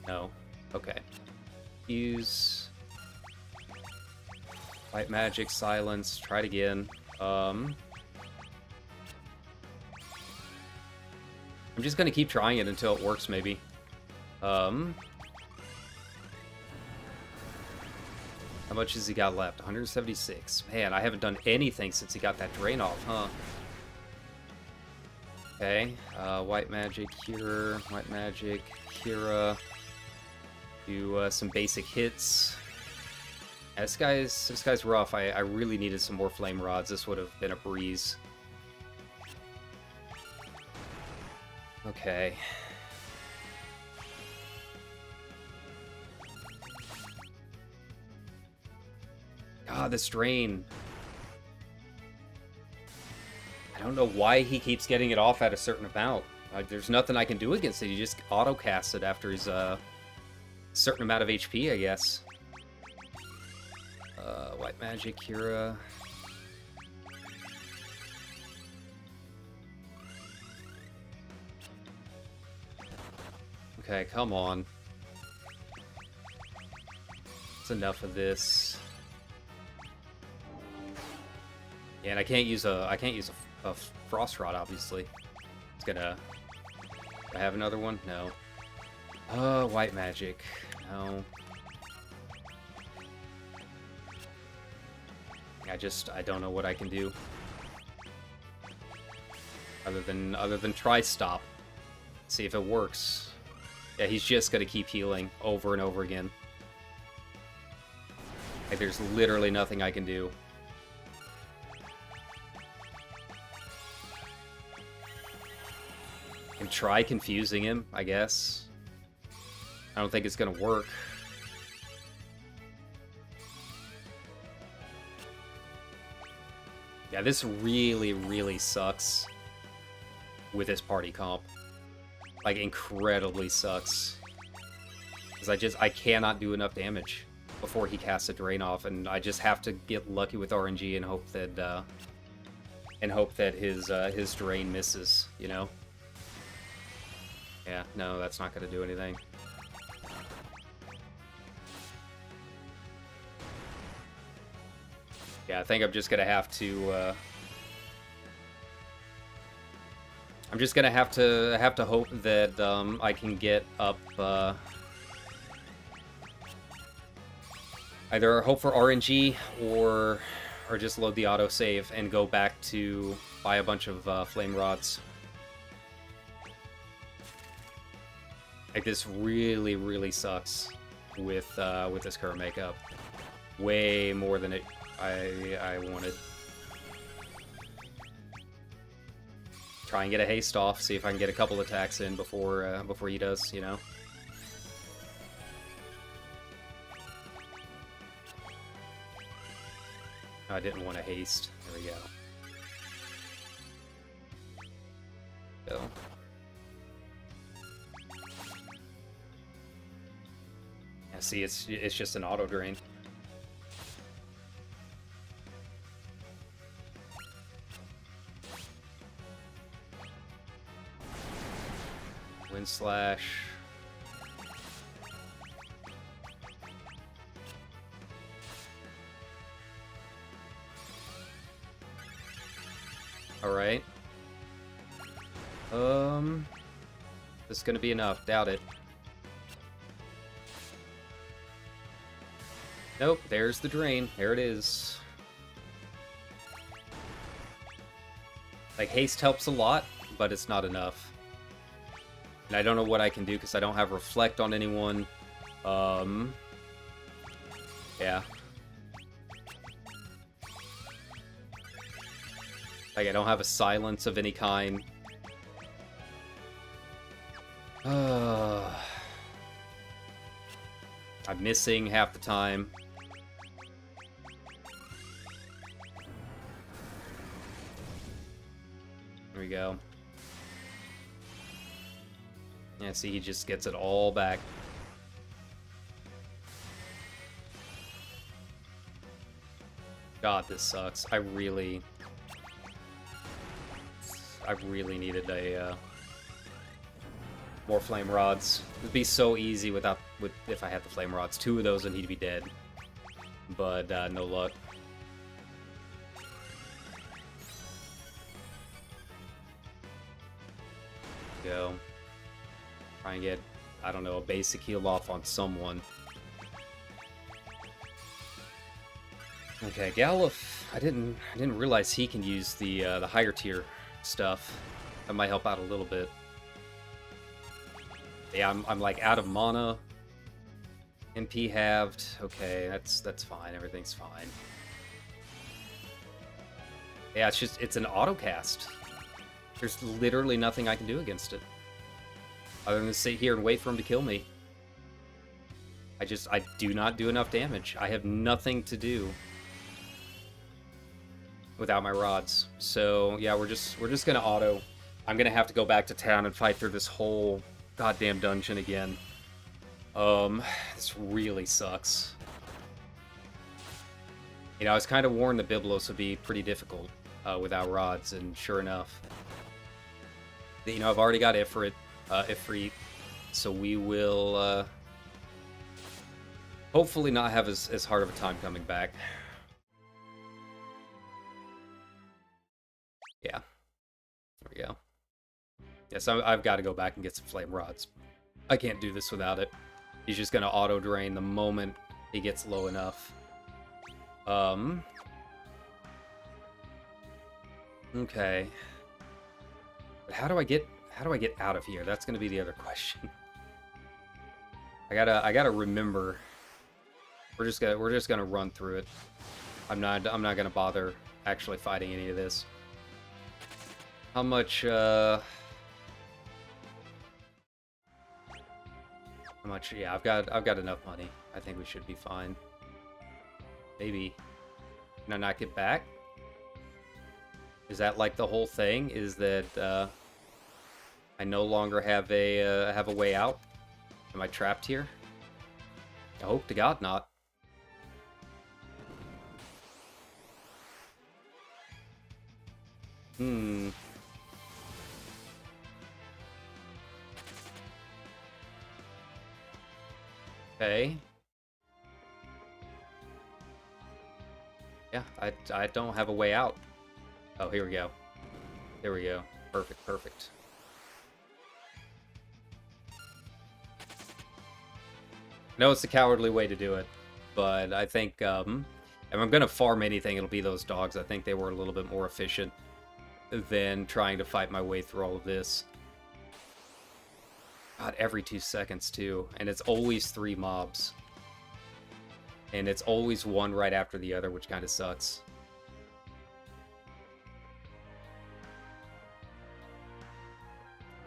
No. Okay. Use white magic, silence. Try it again. I'm just gonna keep trying it until it works, maybe. How much has he got left? 176. Man, I haven't done anything since he got that drain off, huh? Okay, white magic, cure, white magic, Kira. Do some basic hits. Yeah, this guy's rough. I really needed some more flame rods. This would have been a breeze. Okay. God, this drain. I don't know why he keeps getting it off at a certain amount. There's nothing I can do against it. He just auto-casts it after his certain amount of HP, I guess. White magic, Kira. Okay, come on. It's enough of this. Yeah, and I can't use a frost rod, obviously. It's gonna. Do I have another one? No. White magic. No. I don't know what I can do. Other than try stop. See if it works. Yeah, he's just gonna keep healing over and over again. Like, there's literally nothing I can do. And try confusing him, I guess. I don't think it's gonna work. Yeah, this really, really sucks with this party comp. Like, incredibly sucks. Because I cannot do enough damage before he casts a drain off, and I just have to get lucky with RNG and hope that his drain misses, you know? Yeah, no, that's not gonna do anything. Yeah, I think I'm just gonna have to. I'm just gonna have to hope that I can get up. Either hope for RNG or just load the autosave and go back to buy a bunch of flame rods. Like, this really, really sucks with this current makeup. Way more than it I wanted... Try and get a haste off, see if I can get a couple attacks in before he does, you know? I didn't want to haste. There we go. Go. Yeah, see, it's just an auto drain. Wind slash. All right. This is gonna be enough. Doubt it. Nope. There's the drain. There it is. Like, haste helps a lot, but it's not enough. And I don't know what I can do because I don't have reflect on anyone. Yeah. Like, I don't have a silence of any kind. I'm missing half the time. There we go. Yeah, see, he just gets it all back. God, this sucks. I really needed a more flame rods. It'd be so easy if I had the flame rods. 2 of those and he'd be dead. But no luck. Go. Try and get, I don't know, a basic heal off on someone. Okay, Galuf. I didn't realize he can use the higher tier stuff. That might help out a little bit. Yeah, I'm like out of mana. MP halved. Okay, that's fine. Everything's fine. Yeah, it's an auto cast. There's literally nothing I can do against it. Other than sit here and wait for him to kill me. I do not do enough damage. I have nothing to do without my rods. So yeah, we're just gonna auto. I'm gonna have to go back to town and fight through this whole goddamn dungeon again. This really sucks. You know, I was kind of warned that Byblos would be pretty difficult without rods, and sure enough. You know, I've already got Ifrit, so we will hopefully not have as hard of a time coming back. Yeah, there we go. Yes, I've got to go back and get some flame rods. I can't do this without it. He's just going to auto-drain the moment he gets low enough. Okay. But how do I get out of here? That's going to be the other question. I gotta remember. We're just gonna run through it. I'm not gonna bother actually fighting any of this. How much? How much? Yeah, I've got enough money. I think we should be fine. Maybe. Can I not get back? Is that like the whole thing? Is that I no longer have a way out? Am I trapped here? I hope to God not. Okay. Yeah, I don't have a way out. Oh, here we go. There we go. Perfect, perfect. No, it's the cowardly way to do it, but I think if I'm gonna farm anything, it'll be those dogs. I think they were a little bit more efficient than trying to fight my way through all of this. God, every 2 seconds too, and it's always 3 mobs. And it's always one right after the other, which kind of sucks.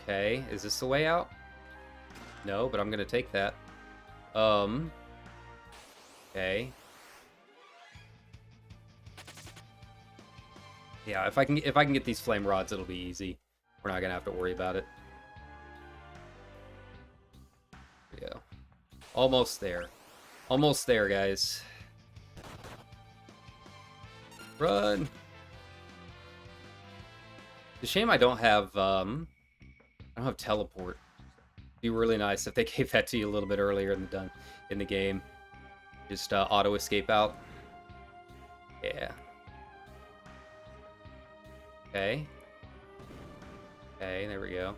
Okay, is this the way out? No, but I'm gonna take that. Okay. Yeah, if I can get these flame rods, it'll be easy. We're not gonna have to worry about it. There we go. Almost there. Almost there, guys. Run! It's a shame I don't have teleport. It'd be really nice if they gave that to you a little bit earlier in the game. Just auto escape out. Yeah. Okay. Okay, there we go.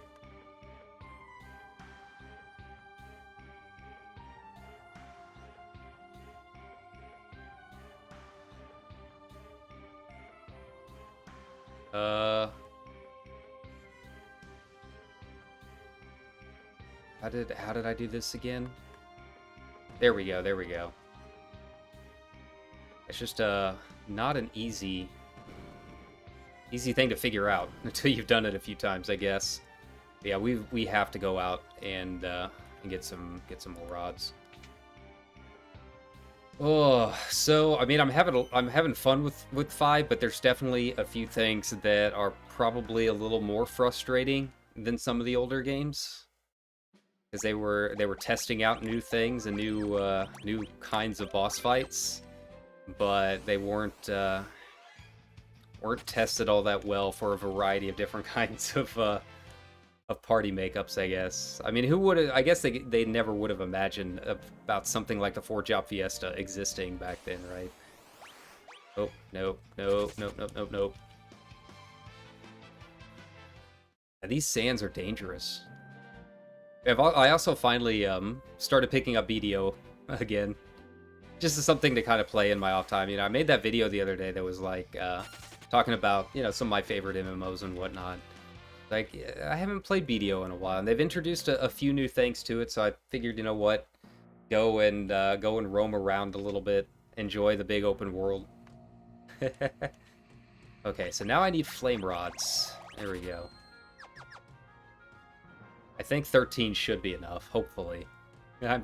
How did I do this again? There we go, there we go. It's just not an easy thing to figure out until you've done it a few times, I guess. Yeah, we have to go out and get some more rods. Oh, so I mean, I'm having fun with 5, but there's definitely a few things that are probably a little more frustrating than some of the older games, because they were testing out new things and new kinds of boss fights, but they weren't tested all that well for a variety of different kinds of party makeups, I guess. I mean, who would have... I guess they never would have imagined about something like the 4 Job Fiesta existing back then, right? Oh, nope, nope, nope, nope, nope, nope. And these sands are dangerous. I also finally started picking up BDO again. Just as something to kind of play in my off time. You know, I made that video the other day that was like talking about, you know, some of my favorite MMOs and whatnot. Like, I haven't played BDO in a while, and they've introduced a few new things to it, so I figured, you know what, go and roam around a little bit, enjoy the big open world. Okay, so now I need flame rods. There we go. I think 13 should be enough, hopefully. I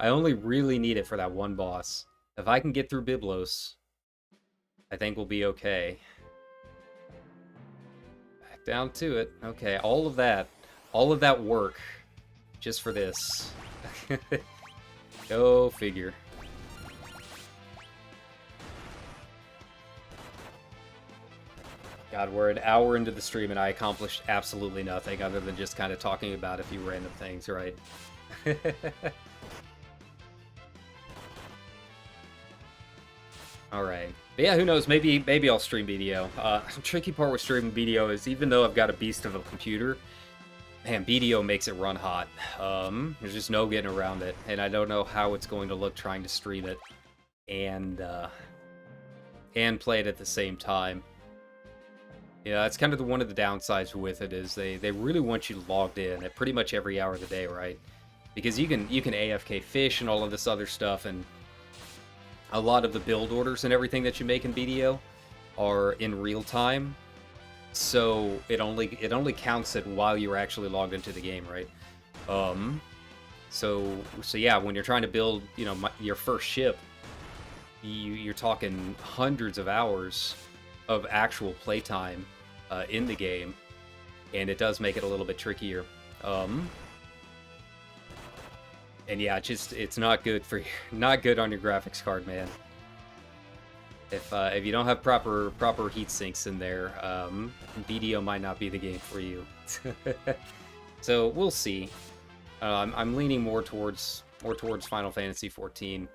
only really need it for that one boss. If I can get through Byblos, I think we'll be okay. Back down to it. Okay, all of that work just for this. Go figure. God, we're an hour into the stream and I accomplished absolutely nothing other than just kind of talking about a few random things, right? Alright. But yeah, who knows? Maybe I'll stream BDO. The tricky part with streaming BDO is even though I've got a beast of a computer, man, BDO makes it run hot. There's just no getting around it. And I don't know how it's going to look trying to stream it and play it at the same time. Yeah, that's kind of one of the downsides with it is they really want you logged in at pretty much every hour of the day, right? Because you can AFK fish and all of this other stuff, and a lot of the build orders and everything that you make in BDO are in real time, so it only counts it while you're actually logged into the game, right? So yeah, when you're trying to build, you know, your first ship, you're talking hundreds of hours of actual playtime in the game, and it does make it a little bit trickier. And yeah, it's not good not good on your graphics card, man. If you don't have proper heat sinks in there, BDO might not be the game for you. So we'll see. I'm leaning more towards Final Fantasy 14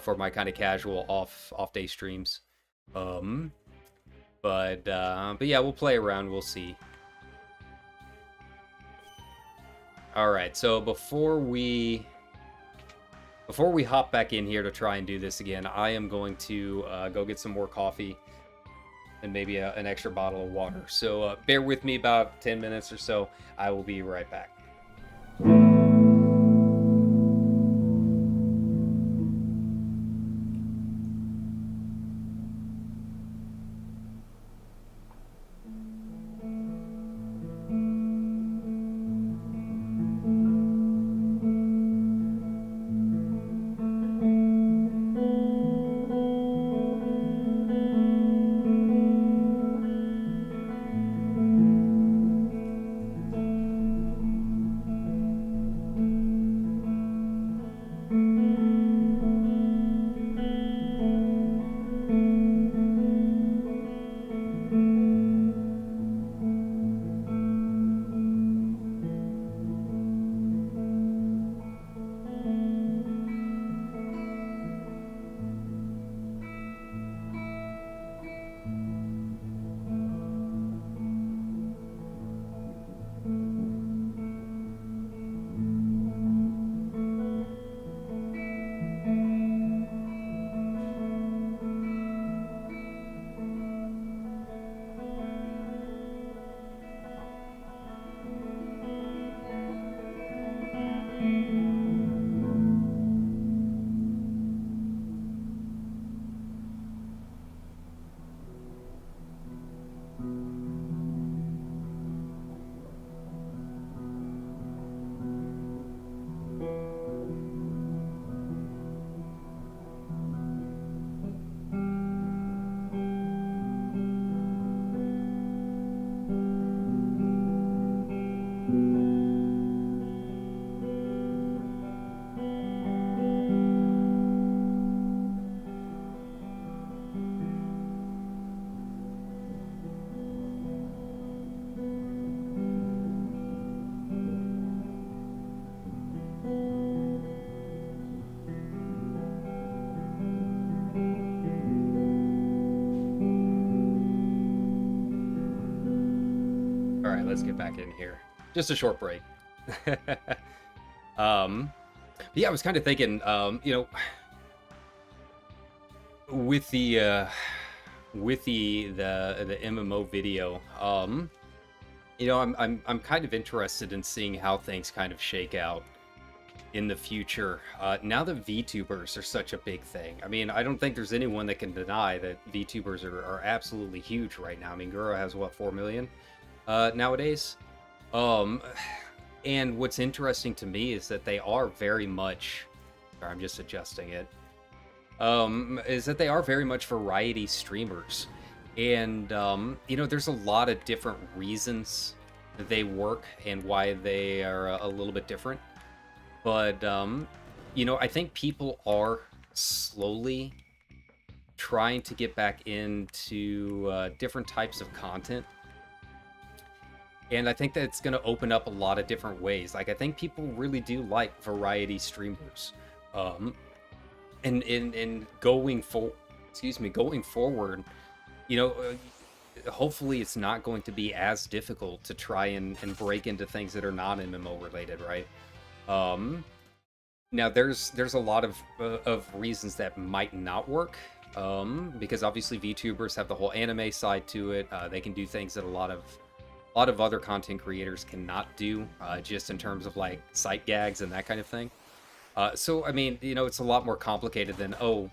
for my kind of casual off day streams. But yeah, we'll play around. We'll see. All right, so before we hop back in here to try and do this again, I am going to go get some more coffee and maybe an extra bottle of water. So bear with me about 10 minutes or so. I will be right back. let's get back in here. Just a short break. Yeah, I was kind of thinking, you know, with the MMO video, you know, I'm kind of interested in seeing how things kind of shake out in the future. Now that VTubers are such a big thing. I mean, I don't think there's anyone that can deny that VTubers are absolutely huge right now. I mean, Gura has what, 4 million nowadays? And what's interesting to me is that they are very much, sorry, I'm just adjusting it, is that they are very much variety streamers. And, you know, there's a lot of different reasons that they work and why they are a little bit different. But, you know, I think people are slowly trying to get back into different types of content. And I think that it's going to open up a lot of different ways. Like, I think people really do like variety streamers. And going forward, you know, hopefully it's not going to be as difficult to try and break into things that are not MMO related, right? Now there's a lot of reasons that might not work, because obviously VTubers have the whole anime side to it. They can do things that a lot of other content creators cannot do, just in terms of like sight gags and that kind of thing. So I mean, you know, it's a lot more complicated than, oh,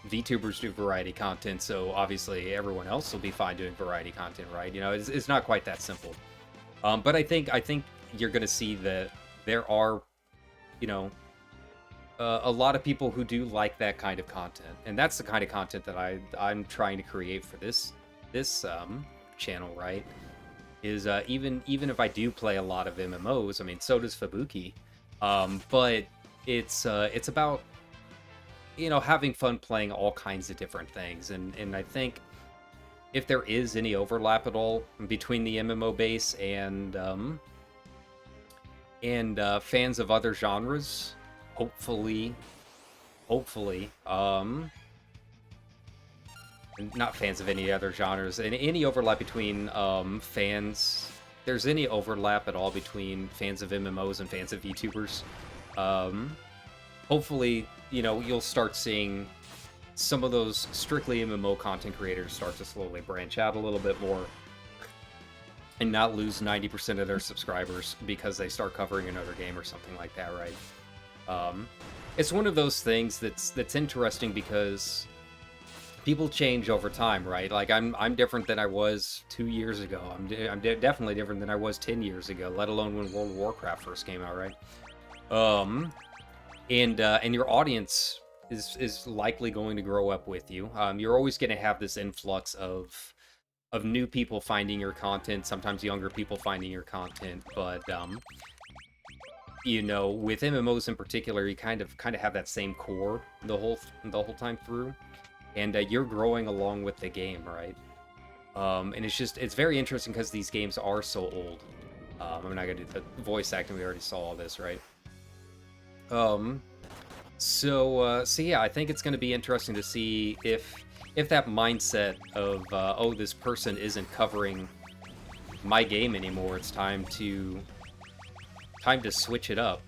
VTubers do variety content, so obviously everyone else will be fine doing variety content, right? You know, it's not quite that simple. But I think you're going to see that there are, you know, a lot of people who do like that kind of content, and that's the kind of content that I'm trying to create for this channel, right? Is even if I do play a lot of MMOs, I mean, so does Fabuki, but it's about, you know, having fun playing all kinds of different things, and I think if there is any overlap at all between the MMO base and fans of other genres, hopefully, not fans of any other genres, and any overlap between fans, there's any overlap at all between fans of MMOs and fans of VTubers, hopefully, you know, you'll start seeing some of those strictly MMO content creators start to slowly branch out a little bit more and not lose 90% of their subscribers because they start covering another game or something like that, right? It's one of those things that's interesting because people change over time, right? Like, I'm different than I was 2 years ago. I'm definitely different than I was 10 years ago, let alone when World of Warcraft first came out, right? And your audience is likely going to grow up with you. You're always going to have this influx of new people finding your content, sometimes younger people finding your content, but you know, with MMOs in particular, you kind of have that same core the whole time through, and you're growing along with the game, right? And it's very interesting because these games are so old. I'm not gonna do the voice acting, we already saw all this, right? So yeah, I think it's going to be interesting to see if that mindset of, oh, this person isn't covering my game anymore, it's time to switch it up.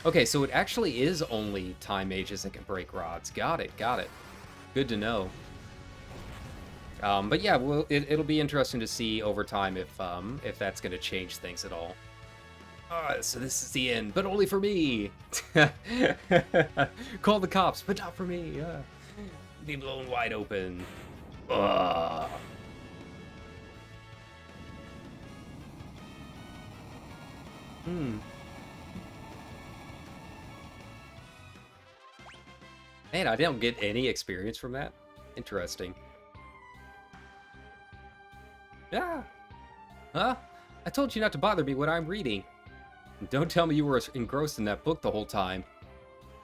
Okay, so it actually is only time mages that can break rods. Got it. Good to know. But yeah, well, it'll be interesting to see over time if that's going to change things at all. So this is the end, but only for me. Call the cops, but not for me. Be blown wide open. Man, I don't get any experience from that. Interesting. Yeah. Huh? I told you not to bother me when I'm reading. Don't tell me you were engrossed in that book the whole time.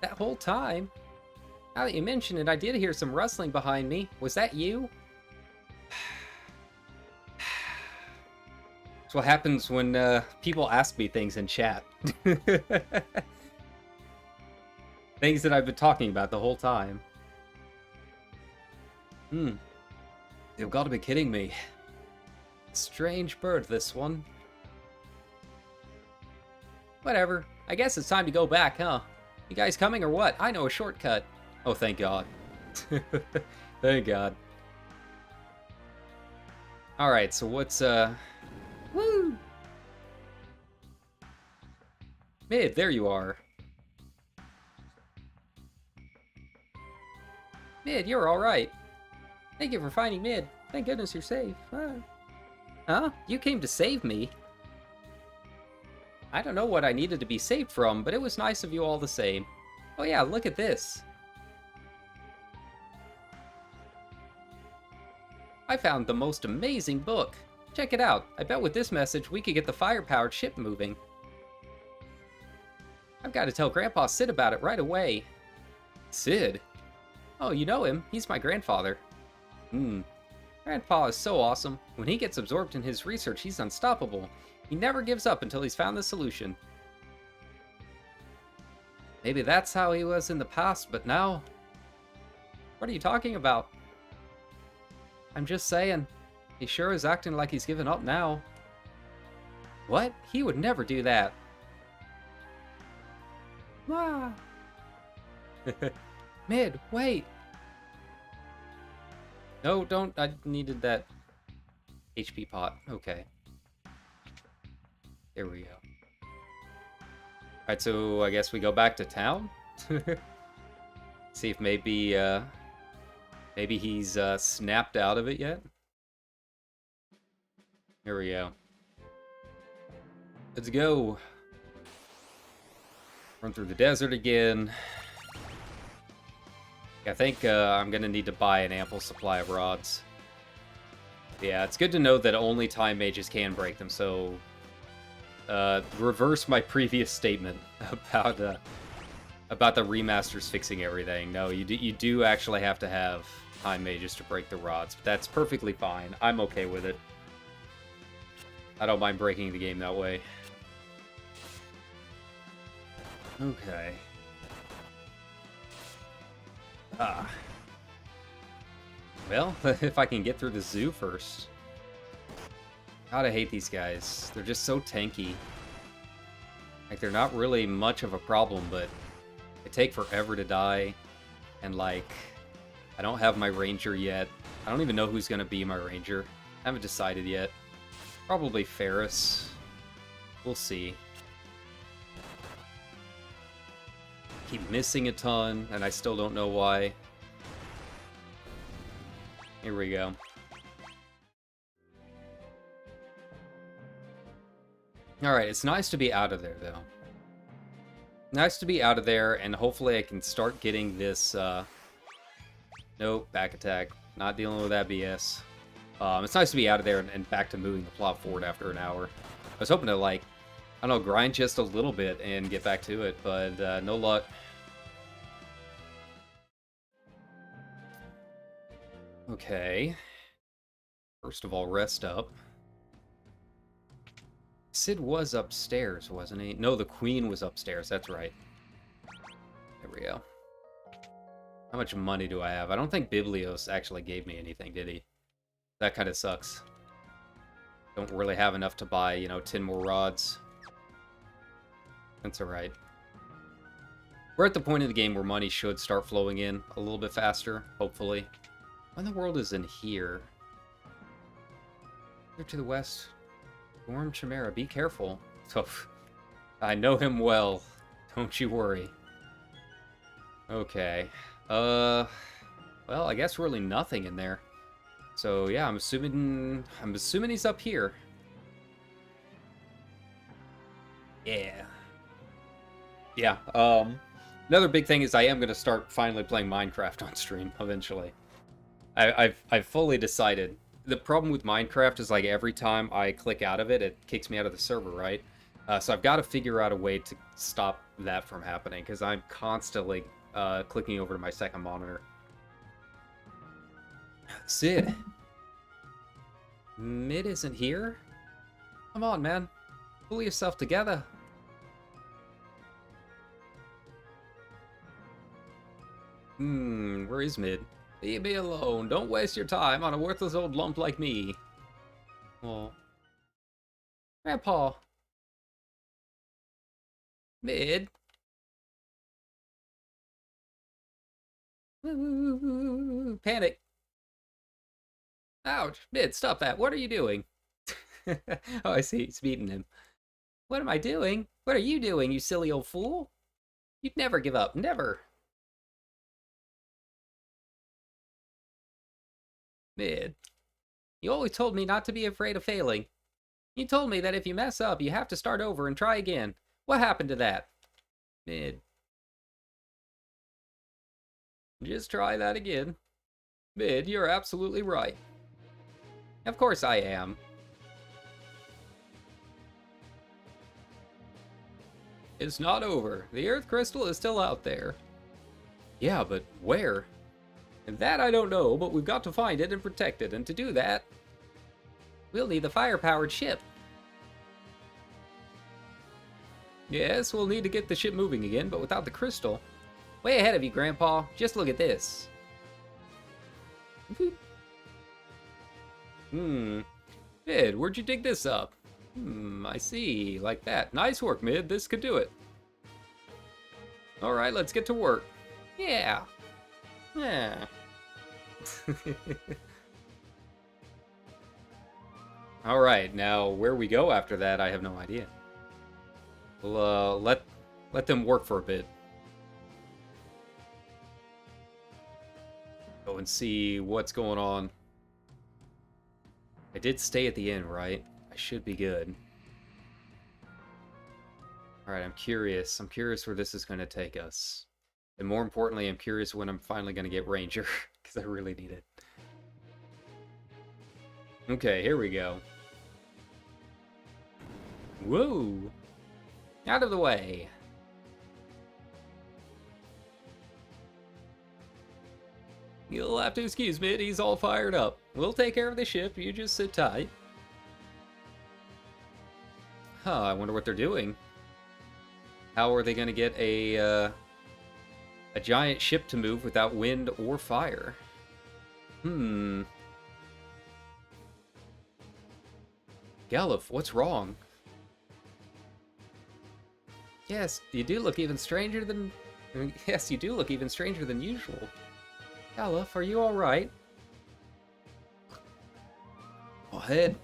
That whole time? Now that you mention it, I did hear some rustling behind me. Was that you? That's what happens when people ask me things in chat. Things that I've been talking about the whole time. You've got to be kidding me. Strange bird, this one. Whatever. I guess it's time to go back, huh? You guys coming or what? I know a shortcut. Oh, thank God. Thank God. Alright, so what's, Woo! Mid, there you are. Mid, you're alright. Thank you for finding Mid. Thank goodness you're safe. Huh? You came to save me? I don't know what I needed to be saved from, but it was nice of you all the same. Oh yeah, look at this. I found the most amazing book. Check it out. I bet with this message we could get the fire-powered ship moving. I've got to tell Grandpa Sid about it right away. Sid? Oh, you know him. He's my grandfather. Grandpa is so awesome. When he gets absorbed in his research, he's unstoppable. He never gives up until he's found the solution. Maybe that's how he was in the past, but now... What are you talking about? I'm just saying. He sure is acting like he's given up now. What? He would never do that. Ah. Mid, wait. No, don't. I needed that HP pot. Okay. There we go. Alright, so I guess we go back to town? See if maybe, maybe he's, snapped out of it yet? Here we go. Let's go. Run through the desert again. I think, I'm gonna need to buy an ample supply of rods. Yeah, it's good to know that only time mages can break them, so... reverse my previous statement about the remasters fixing everything. No, you do actually have to have time mages to break the rods, but that's perfectly fine. I'm okay with it. I don't mind breaking the game that way. Okay. Well, if I can get through the zoo first. God, I hate these guys. They're just so tanky. Like, they're not really much of a problem, but they take forever to die. And, like, I don't have my ranger yet. I don't even know who's gonna be my ranger. I haven't decided yet. Probably Ferris. We'll see. Keep missing a ton, and I still don't know why. Here we go. Alright, it's nice to be out of there, though. Nice to be out of there, and hopefully I can start getting this, Nope, back attack. Not dealing with that BS. It's nice to be out of there and back to moving the plot forward after an hour. I was hoping to, like, I don't know, grind just a little bit and get back to it, but no luck. Okay. First of all, rest up. Sid was upstairs, wasn't he? No, the queen was upstairs, that's right. There we go. How much money do I have? I don't think Biblios actually gave me anything, did he? That kind of sucks. Don't really have enough to buy, you know, 10 more rods. That's alright. We're at the point in the game where money should start flowing in a little bit faster, hopefully. What in the world is in here? Here to the west. Storm Chimera, be careful. Oh, I know him well. Don't you worry. Okay. Well, I guess really nothing in there. So yeah, I'm assuming he's up here. Yeah. Yeah. Another big thing is I am gonna start finally playing Minecraft on stream eventually. I've fully decided. The problem with Minecraft is, like, every time I click out of it, it kicks me out of the server, right? So I've got to figure out a way to stop that from happening, because I'm constantly clicking over to my second monitor. Sid. Mid isn't here? Come on, man. Pull yourself together. Where is Mid? Leave me alone. Don't waste your time on a worthless old lump like me. Oh. Grandpa. Mid. Panic. Ouch. Mid, stop that. What are you doing? Oh, I see. He's beating him. What am I doing? What are you doing, you silly old fool? You'd never give up. Never. Mid. You always told me not to be afraid of failing. You told me that if you mess up, you have to start over and try again. What happened to that? Mid. Just try that again. Mid, you're absolutely right. Of course I am. It's not over. The Earth Crystal is still out there. Yeah, but where? And that I don't know, but we've got to find it and protect it, and to do that, we'll need the fire-powered ship. Yes, we'll need to get the ship moving again, but without the crystal. Way ahead of you, Grandpa. Just look at this. Mid, where'd you dig this up? I see. Like that. Nice work, Mid. This could do it. Alright, let's get to work. Yeah. Yeah. Alright, now where we go after that, I have no idea. We'll let them work for a bit. Go and see what's going on. I did stay at the inn, right? I should be good. Alright, I'm curious. I'm curious where this is going to take us. And more importantly, I'm curious when I'm finally going to get Ranger, because I really need it. Okay, here we go. Whoa! Out of the way! You'll have to excuse me, he's all fired up. We'll take care of the ship, you just sit tight. Huh, I wonder what they're doing. How are they going to get a giant ship to move without wind or fire? Galuf, what's wrong? Yes, you do look even stranger than... Yes, you do look even stranger than usual. Galuf, are you alright? Oh, head.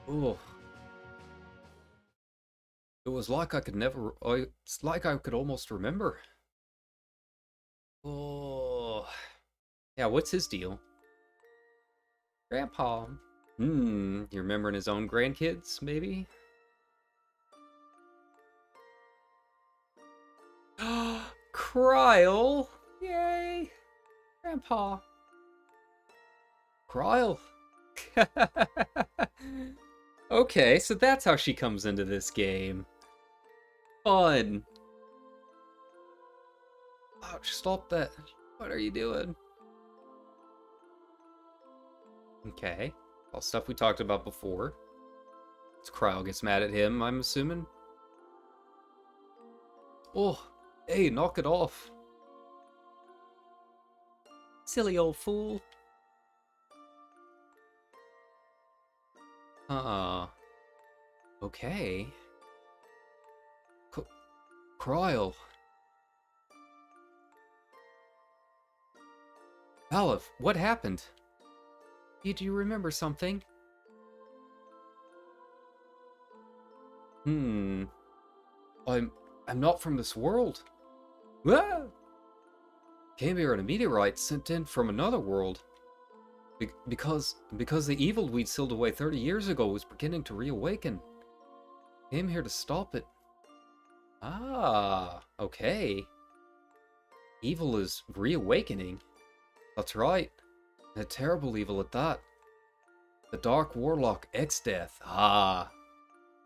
Oh. It was like I could never... It's like I could almost remember. Oh. Yeah, what's his deal? Grandpa. You remembering his own grandkids, maybe? Kryle! Yay! Grandpa. Kryle. Okay, so that's how she comes into this game. Fun. Ouch, stop that. What are you doing? Okay. All stuff we talked about before. Kryle gets mad at him, I'm assuming. Oh, hey, knock it off. Silly old fool. Okay. Kryle. Galuf, what happened? Did you remember something? I'm not from this world. Ah! Came here on a meteorite sent in from another world. Because the evil we'd sealed away 30 years ago was beginning to reawaken. Came here to stop it. Ah, okay. Evil is reawakening. That's right. A terrible evil at that. The Dark Warlock Exdeath. Ah,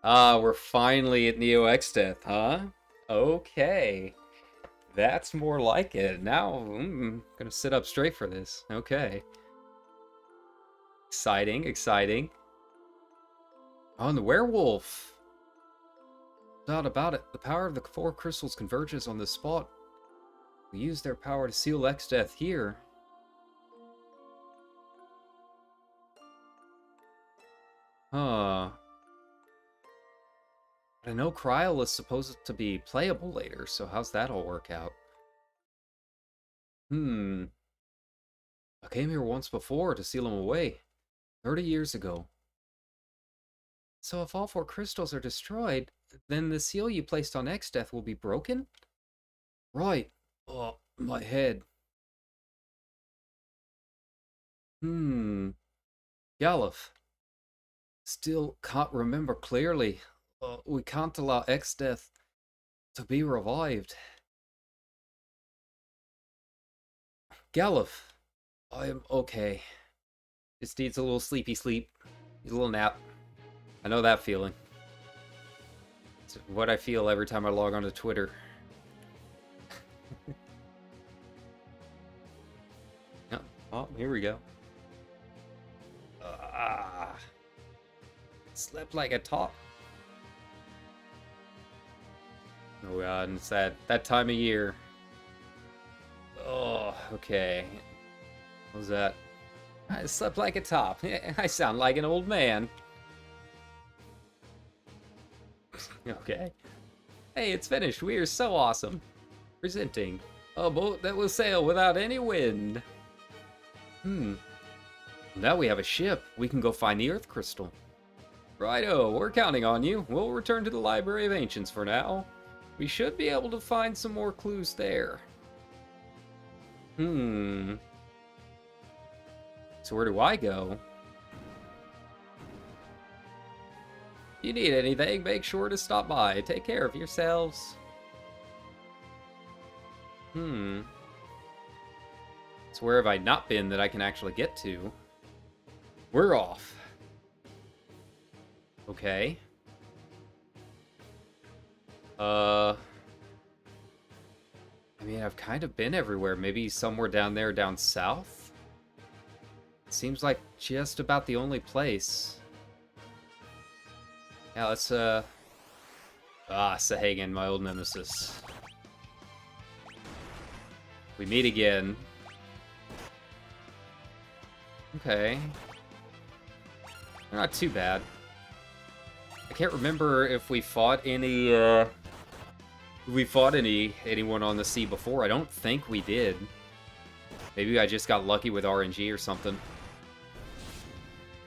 we're finally at Neo Exdeath, huh? Okay. That's more like it. Now, I'm gonna sit up straight for this. Okay. Exciting, exciting. Oh, and the werewolf. No doubt about it. The power of the 4 crystals converges on this spot. We use their power to seal Exdeath here. Huh. I know Kryl is supposed to be playable later, so how's that all work out? Hmm. I came here once before to seal him away. 30 years ago. So if all 4 crystals are destroyed, then the seal you placed on Exdeath will be broken? Right. Oh, my head. Galuf. Still can't remember clearly. We can't allow Exdeath to be revived. Galuf. I am okay. Just needs a little sleepy sleep. Needs a little nap. I know that feeling. It's what I feel every time I log onto Twitter. Oh, here we go. Slept like a top. Oh god, and it's that time of year. Oh, okay. What was that? I slept like a top. I sound like an old man. Okay. Hey, it's finished. We are so awesome. Presenting a boat that will sail without any wind. Now we have a ship. We can go find the Earth Crystal. Righto, we're counting on you. We'll return to the Library of Ancients for now. We should be able to find some more clues there. So where do I go? If you need anything, make sure to stop by. Take care of yourselves. So where have I not been that I can actually get to? We're off. Okay. I mean, I've kind of been everywhere. Maybe somewhere down there, down south? It seems like just about the only place. Yeah, let's, Sahagan, my old nemesis. We meet again. Okay. They're not too bad. I can't remember if we fought anyone on the sea before. I don't think we did. Maybe I just got lucky with RNG or something.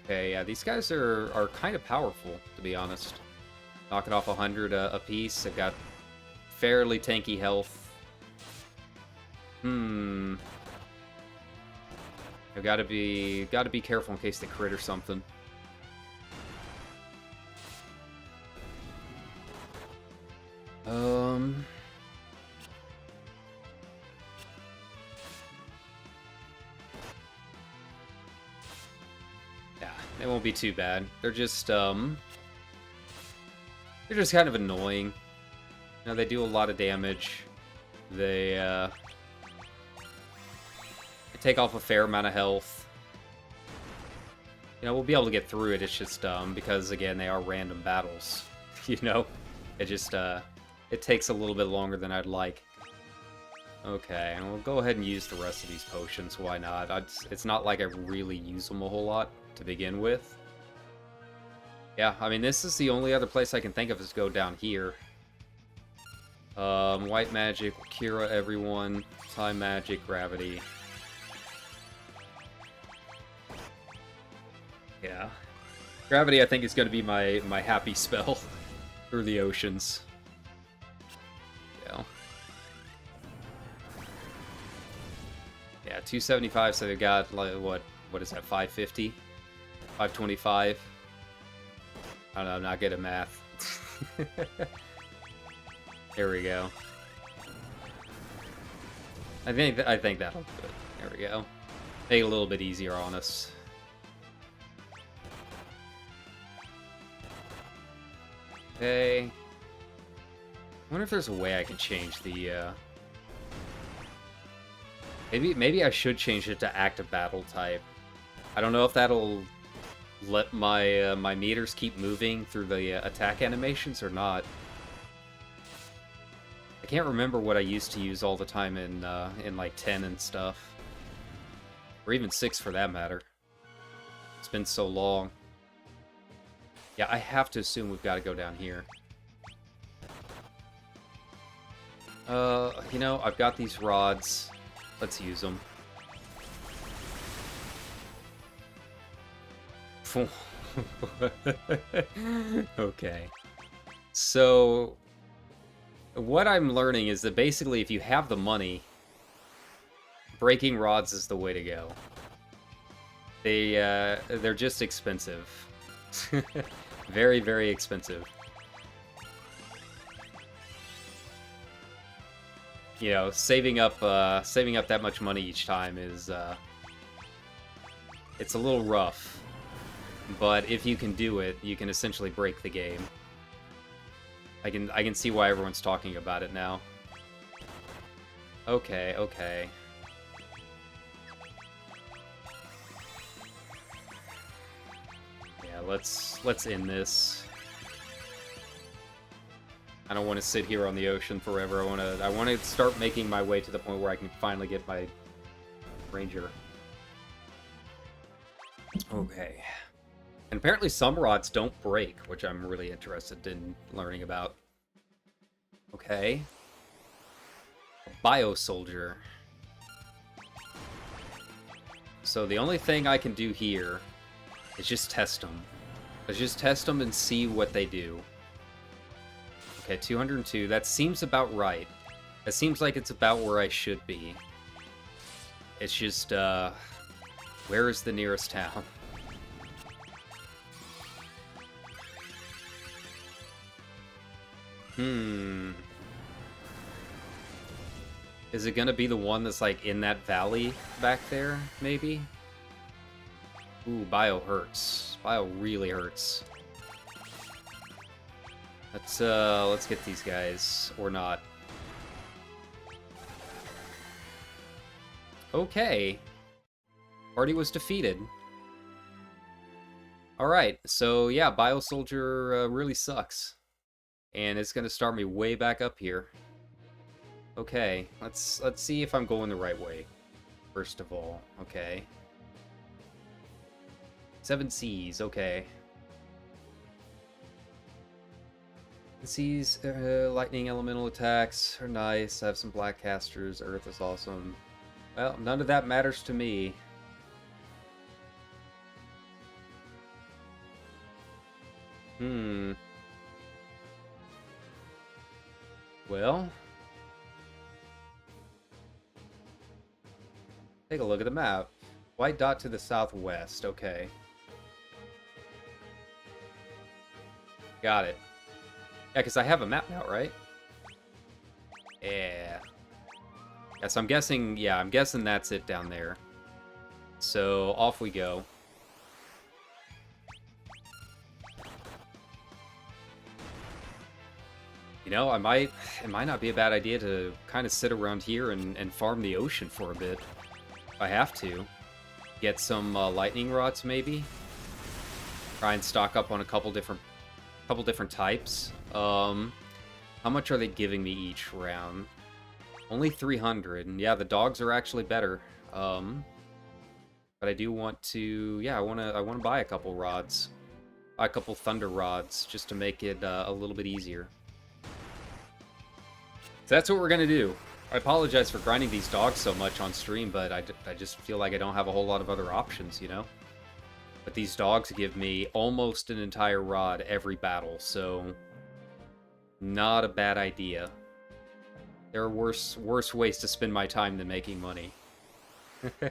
Okay, yeah, these guys are kind of powerful, to be honest. Knocking off 100 a piece. They've got fairly tanky health. I've gotta be careful in case they crit or something. Yeah, it won't be too bad. They're just kind of annoying. You know, they do a lot of damage. They take off a fair amount of health. You know, we'll be able to get through it. It's just because again, they are random battles. You know, it just it takes a little bit longer than I'd like. Okay, and we'll go ahead and use the rest of these potions. Why not? It's not like I really use them a whole lot to begin with. Yeah, I mean, this is the only other place I can think of is go down here. White magic, Kira everyone, time magic, gravity. Yeah. Gravity, I think, is going to be my happy spell through the oceans. Yeah. Yeah, 275, so they've got, like, what is that, 550? 525? I don't know, I'm not good at math. There we go. I think that'll do it. There we go. Make it a little bit easier on us. Okay. I wonder if there's a way I can change the, Maybe I should change it to active battle type. I don't know if that'll let my my meters keep moving through the attack animations or not. I can't remember what I used to use all the time in like 10 and stuff. Or even 6 for that matter. It's been so long. Yeah, I have to assume we've got to go down here. You know, I've got these rods. Let's use them. Okay. So, what I'm learning is that basically if you have the money, breaking rods is the way to go. They're just expensive. Very, very expensive. You know, saving up that much money each time is, it's a little rough. But if you can do it, you can essentially break the game. I can see why everyone's talking about it now. Okay, okay. Yeah, let's end this. I don't want to sit here on the ocean forever. I want to start making my way to the point where I can finally get my ranger. Okay. And apparently some rods don't break, which I'm really interested in learning about. Okay. Bio soldier. So the only thing I can do here is just test them. Let's just test them and see what they do. Okay, 202. That seems about right. That seems like it's about where I should be. It's just, where is the nearest town? Is it gonna be the one that's, like, in that valley back there, maybe? Ooh, bio hurts. Bio really hurts. Let's get these guys, or not. Okay. Party was defeated. Alright, so yeah, Bio Soldier really sucks. And it's gonna start me way back up here. Okay, let's see if I'm going the right way. First of all, okay. 7 Seas, okay. Seas, lightning elemental attacks are nice. I have some black casters. Earth is awesome. Well, none of that matters to me. Well, take a look at the map. White dot to the southwest. Okay. Got it. Yeah, because I have a map now, right? Yeah. Yeah, so I'm guessing, yeah, I'm guessing that's it down there. So, off we go. You know, it might not be a bad idea to kind of sit around here and farm the ocean for a bit. If I have to. Get some lightning rods, maybe. Try and stock up on a couple different types. How much are they giving me each round? Only 300, and yeah, the dogs are actually better. But I do want to, yeah, I want to buy a couple rods, buy a couple thunder rods, just to make it a little bit easier. So that's what we're gonna do. I apologize for grinding these dogs so much on stream, but I just feel like I don't have a whole lot of other options, you know? But these dogs give me almost an entire rod every battle, so not a bad idea. There are worse ways to spend my time than making money. Here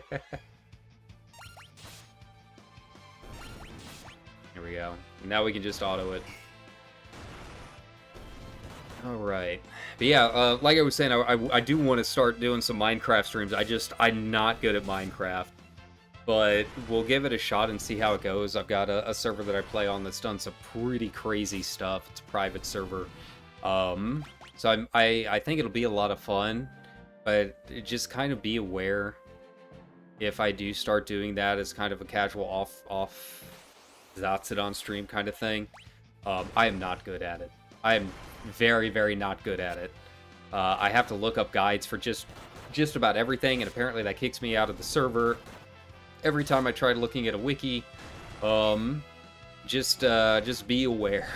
we go. Now we can just auto it. Alright. But yeah, like I was saying, I do want to start doing some Minecraft streams. I'm not good at Minecraft. But we'll give it a shot and see how it goes. I've got a server that I play on that's done some pretty crazy stuff. It's a private server. So I think it'll be a lot of fun. But just kind of be aware if I do start doing that as kind of a casual off that's it on stream kind of thing. I am not good at it. I am very, very not good at it. I have to look up guides for just about everything, and apparently that kicks me out of the server every time I try looking at a wiki. just be aware.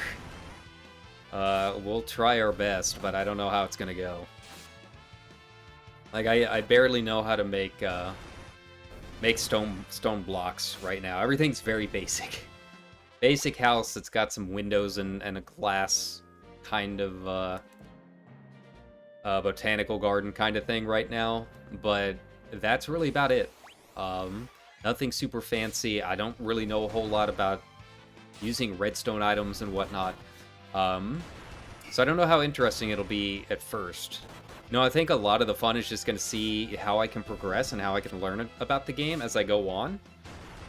We'll try our best, but I don't know how it's gonna go. Like, I barely know how to make stone blocks right now. Everything's very basic. Basic house that's got some windows and a glass kind of botanical garden kind of thing right now, but that's really about it. Nothing super fancy. I don't really know a whole lot about using redstone items and whatnot. So I don't know how interesting it'll be at first. No, I think a lot of the fun is just going to see how I can progress and how I can learn about the game as I go on.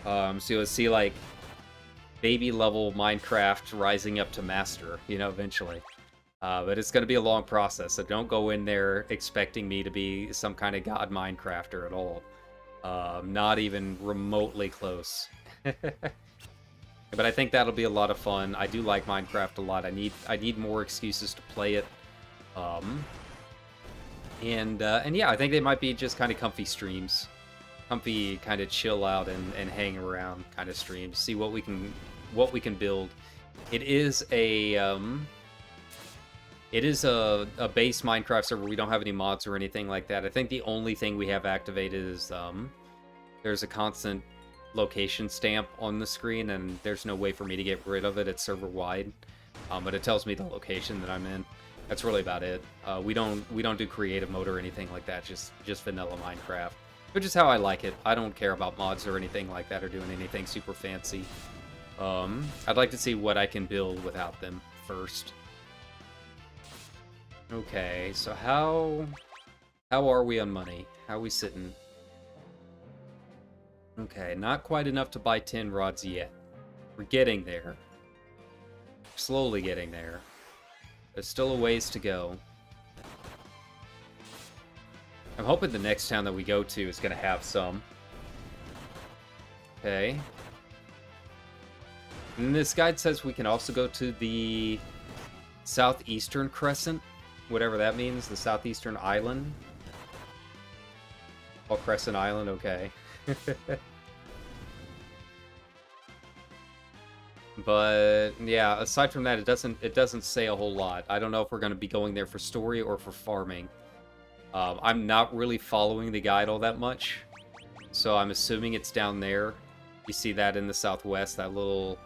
So you'll see, like, baby level Minecraft rising up to master, you know, eventually. But it's going to be a long process, so don't go in there expecting me to be some kind of god Minecrafter at all. Not even remotely close. But I think that'll be a lot of fun. I do like Minecraft a lot. I need more excuses to play it. And yeah, I think they might be just kind of comfy streams. Comfy kind of chill out and hang around kind of streams. See what we can build. It is a base Minecraft server. We don't have any mods or anything like that. I think the only thing we have activated is there's a constant location stamp on the screen, and there's no way for me to get rid of it. It's server wide, but it tells me the location that I'm in. That's really about it. We don't do creative mode or anything like that. Just vanilla Minecraft, which is how I like it. I don't care about mods or anything like that or doing anything super fancy. I'd like to see what I can build without them first. Okay, so how are we on money? How are we sitting? Okay, not quite enough to buy 10 rods yet. We're getting there. Slowly getting there. There's still a ways to go. I'm hoping the next town that we go to is going to have some. Okay. And this guide says we can also go to the southeastern crescent, whatever that means, the southeastern island. Oh, Crescent Island, okay. But yeah, aside from that, it doesn't say a whole lot. I don't know if we're going to be going there for story or for farming. I'm not really following the guide all that much, so I'm assuming it's down there. You see that in the southwest, that little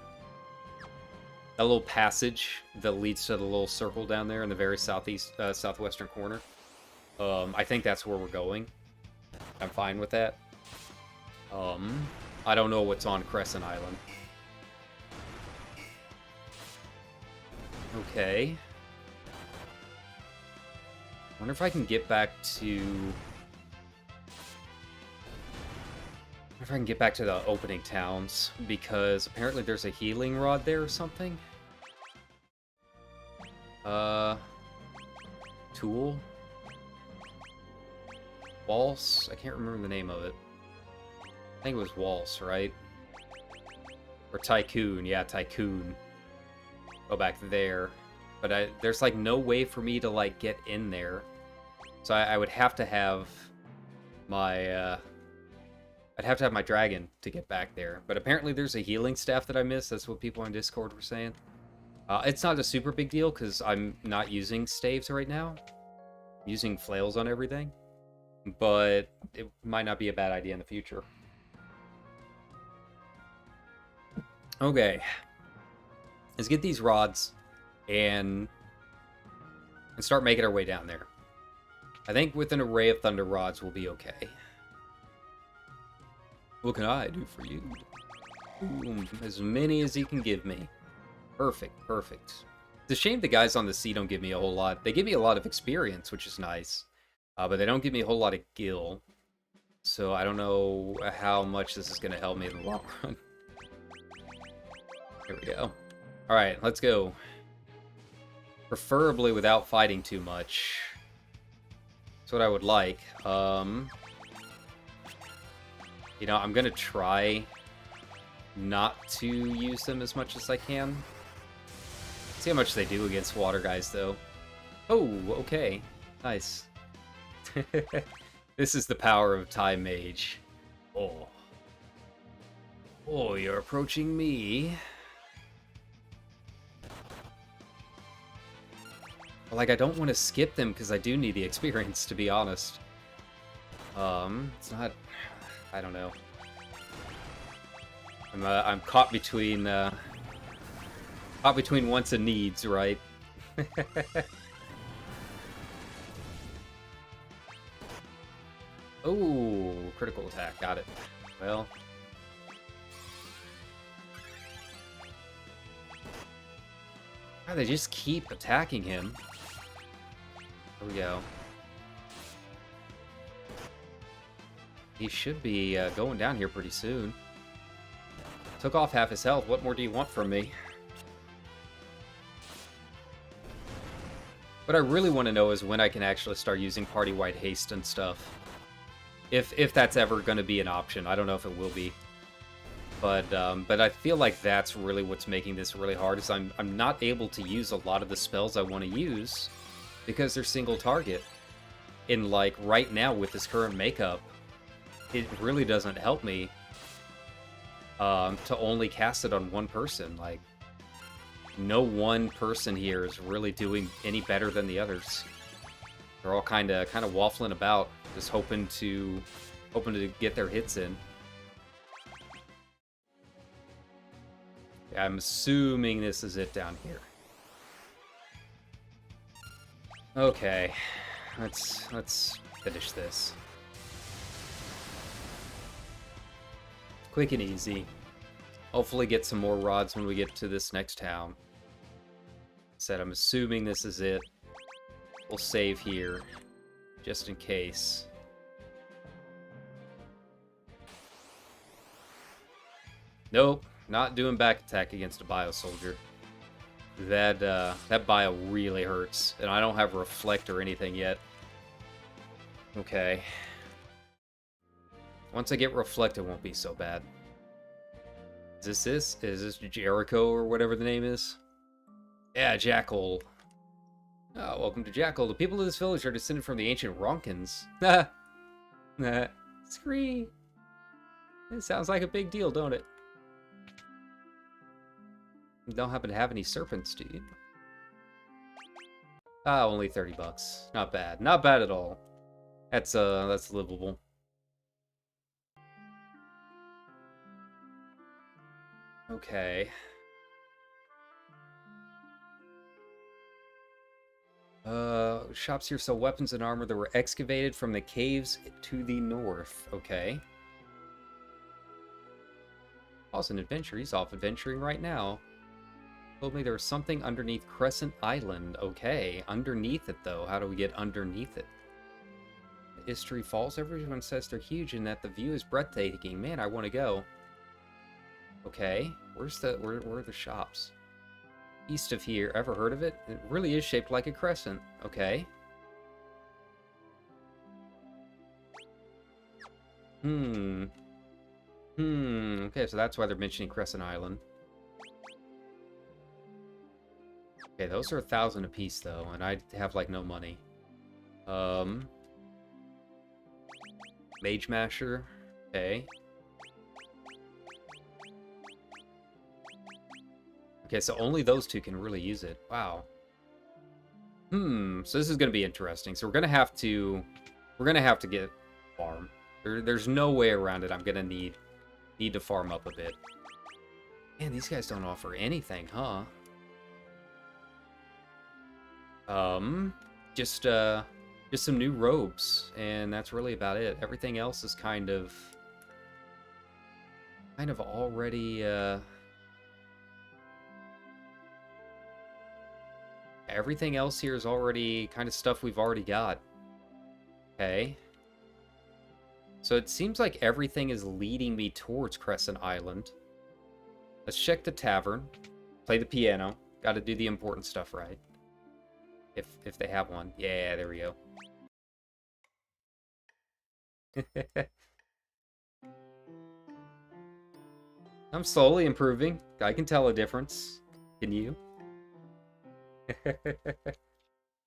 passage that leads to the little circle down there in the very southwestern corner. I think that's where we're going. I'm fine with that. I don't know what's on Crescent Island. Okay. Wonder if I can get back to... Wonder if I can get back to the opening towns, because apparently there's a healing rod there or something. Tool? Waltz? I can't remember the name of it. I think it was Waltz, right? Or Tycoon, yeah, Tycoon. Go back there. But there's like no way for me to like get in there. So I would have to have my I'd have to have my dragon to get back there. But apparently there's a healing staff that I missed. That's what people on Discord were saying. It's not a super big deal because I'm not using staves right now. I'm using flails on everything. But it might not be a bad idea in the future. Okay. Let's get these rods and start making our way down there. I think with an array of thunder rods we'll be okay. What can I do for you? Ooh, as many as you can give me. Perfect, perfect. It's a shame the guys on the sea don't give me a whole lot. They give me a lot of experience, which is nice. But they don't give me a whole lot of gil. So I don't know how much this is going to help me in the long run. Here we go. Alright, let's go. Preferably without fighting too much. That's what I would like. You know, I'm gonna try not to use them as much as I can. See how much they do against water guys, though. Oh, okay. Nice. This is the power of Time Mage. Oh. Oh, you're approaching me. But, like, I don't want to skip them because I do need the experience, to be honest. It's not... I don't know. I'm caught between wants and needs, right? Oh, critical attack, got it. Well... God, they just keep attacking him. There we go. He should be going down here pretty soon. Took off half his health. What more do you want from me? What I really want to know is when I can actually start using party-wide haste and stuff. If that's ever going to be an option. I don't know if it will be. But I feel like that's really what's making this really hard, is I'm not able to use a lot of the spells I want to use because they're single target. And, like, right now with this current makeup, it really doesn't help me to only cast it on one person. Like, no one person here is really doing any better than the others. They're all kind of waffling about, just hoping to get their hits in. Yeah, I'm assuming this is it down here. Okay, let's finish this. Quick and easy. Hopefully get some more rods when we get to this next town. Said I'm assuming this is it. We'll save here, just in case. Nope, not doing back attack against a bio soldier. That bio really hurts, and I don't have reflect or anything yet. Okay. Once I get reflect, it won't be so bad. Is this? Is this Jericho or whatever the name is? Yeah, Jackal. Oh, welcome to Jackal. The people of this village are descended from the ancient Ronkins. Scree. It sounds like a big deal, don't it? You don't happen to have any serpents, do you? Ah, only 30 bucks. Not bad. Not bad at all. That's livable. Okay. Shops here sell weapons and armor that were excavated from the caves to the north. Okay. Paul's an adventurer. He's off adventuring right now. Told me there was something underneath Crescent Island. Okay. Underneath it, though. How do we get underneath it? History Falls. Everyone says they're huge and that the view is breathtaking. Man, I want to go. Okay. Where are the shops? East of here. Ever heard of it? It really is shaped like a crescent. Okay. Okay, so that's why they're mentioning Crescent Island. Okay, those are 1,000 apiece, though, and I have, like, no money. Mage Masher. Okay. Okay, so only those two can really use it. Wow. So this is going to be interesting. So we're going to have to get farm. There's no way around it. I'm going to need to farm up a bit. Man, these guys don't offer anything, huh? Just some new robes, and that's really about it. Everything else is kind of already everything else here is already kind of stuff we've already got. Okay. So it seems like everything is leading me towards Crescent Island. Let's check the tavern. Play the piano. Got to do the important stuff right. If they have one. Yeah, there we go. I'm slowly improving. I can tell a difference. Can you? I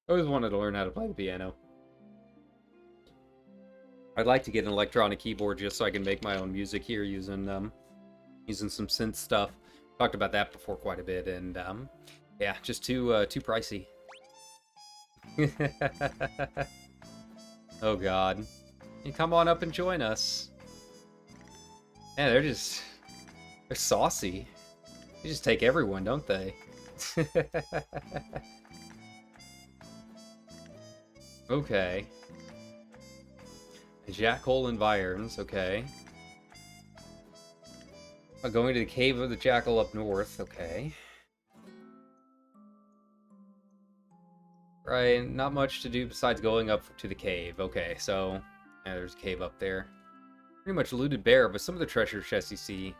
always wanted to learn how to play the piano. I'd like to get an electronic keyboard just so I can make my own music here using some synth stuff. Talked about that before quite a bit, and yeah, just too pricey. Oh god. You come on up and join us. Yeah, they're saucy. They just take everyone, don't they? Okay. A Jackhole environs, okay. Going to the Cave of the Jackal up north, okay. Right, not much to do besides going up to the cave. Okay, so yeah, there's a cave up there. Pretty much looted bare, but some of the treasure chests you see,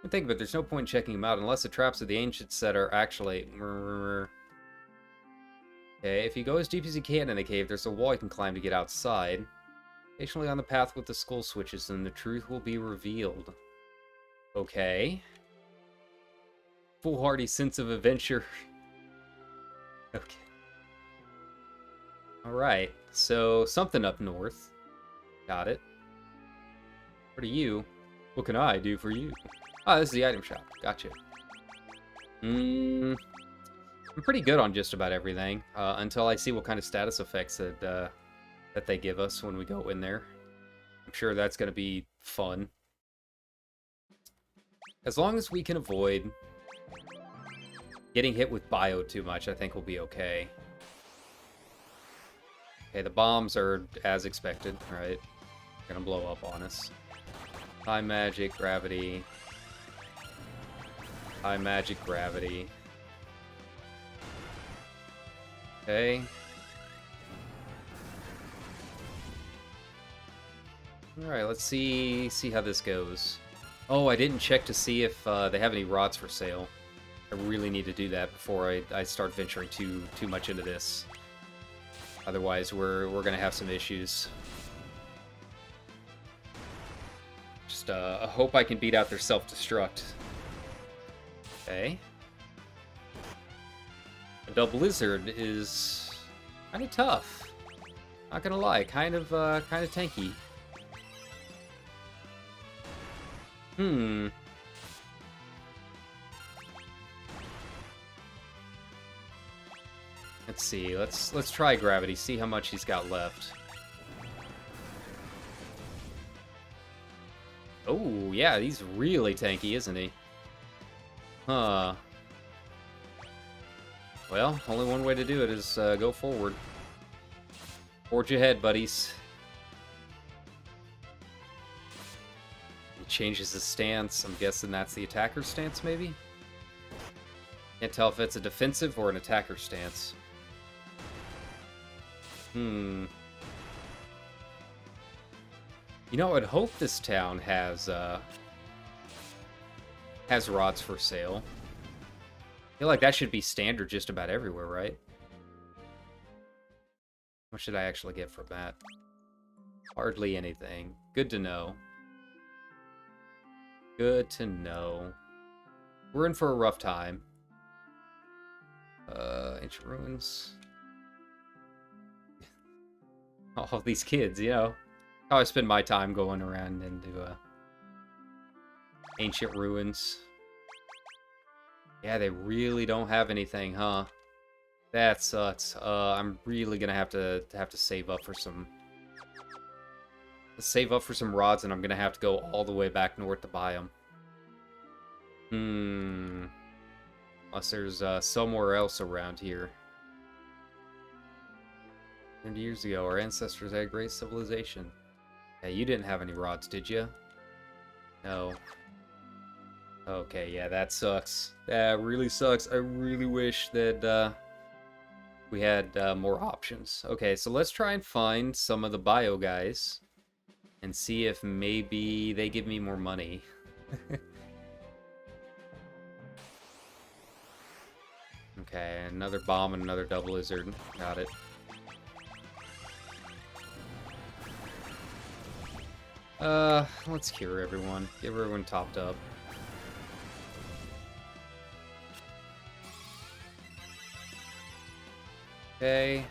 I think, but there's no point in checking them out unless the traps of the ancient set are actually... Okay, if you go as deep as you can in the cave, there's a wall you can climb to get outside. Patiently on the path with the skull switches, and the truth will be revealed. Okay. Foolhardy sense of adventure. Okay. Alright, so something up north. Got it. What are you? What can I do for you? Ah, this is the item shop. Gotcha. I'm pretty good on just about everything, until I see what kind of status effects that they give us when we go in there. I'm sure that's going to be fun. As long as we can avoid getting hit with bio too much, I think we'll be okay. Okay, the bombs are as expected, right? Gonna blow up on us. High magic, gravity. High magic, gravity. Okay. Alright, let's see how this goes. Oh, I didn't check to see if they have any rods for sale. I really need to do that before I start venturing too much into this. Otherwise, we're gonna have some issues. Just I hope I can beat out their self-destruct. Okay. A double lizard is kind of tough. Not gonna lie, kind of tanky. Let's see. Let's try gravity. See how much he's got left. Oh yeah, he's really tanky, isn't he? Huh. Well, only one way to do it is go forward. Forge ahead, buddies. He changes his stance. I'm guessing that's the attacker's stance, maybe? Can't tell if it's a defensive or an attacker stance. You know, I'd hope this town has rods for sale. I feel like that should be standard just about everywhere, right? What should I actually get from that? Hardly anything. Good to know. Good to know. We're in for a rough time. Ancient ruins. All these kids, you know. How I spend my time going around into ancient ruins. Yeah, they really don't have anything, huh? That sucks. I'm really gonna have to save up for some rods, and I'm gonna have to go all the way back north to buy them. Unless there's somewhere else around here. 100 years ago, our ancestors had a great civilization. Yeah, you didn't have any rods, did you? No. Okay, yeah, that sucks. That really sucks. I really wish that we had more options. Okay, so let's try and find some of the bio guys and see if maybe they give me more money. Okay, another bomb and another double lizard. Got it. Let's cure everyone. Get everyone topped up. Okay.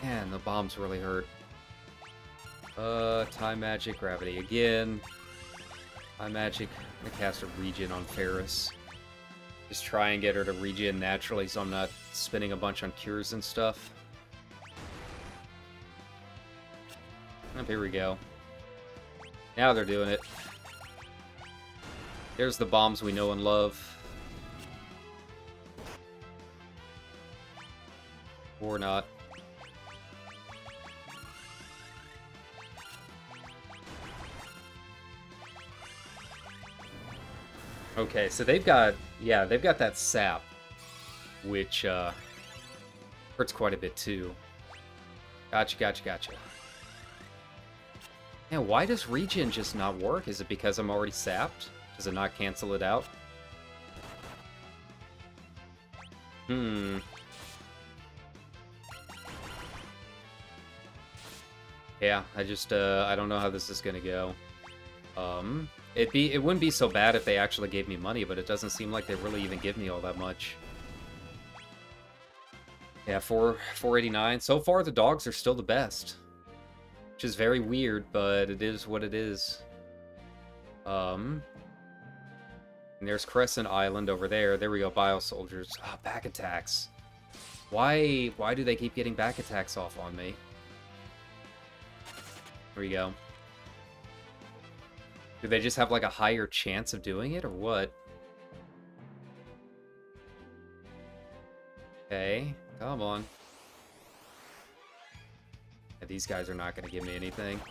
Man, the bombs really hurt. Time magic, gravity again. Time magic, I cast a regen on Ferris. Just try and get her to regen naturally so I'm not spending a bunch on cures and stuff. Oh, here we go. Now they're doing it. There's the bombs we know and love. Or not. Okay, so they've got, yeah, they've got that sap, which hurts quite a bit too. Gotcha, gotcha, gotcha. Yeah, why does regen just not work? Is it because I'm already sapped? Does it not cancel it out? Yeah, I don't know how this is gonna go. It wouldn't be so bad if they actually gave me money, but it doesn't seem like they really even give me all that much. Yeah, 489. So far, the dogs are still the best, which is very weird, but it is what it is. And there's Crescent Island over there. There we go, Bio Soldiers. Ah, back attacks. Why do they keep getting back attacks off on me? Here we go. Do they just have like a higher chance of doing it, or what? Okay, come on. Yeah, these guys are not going to give me anything.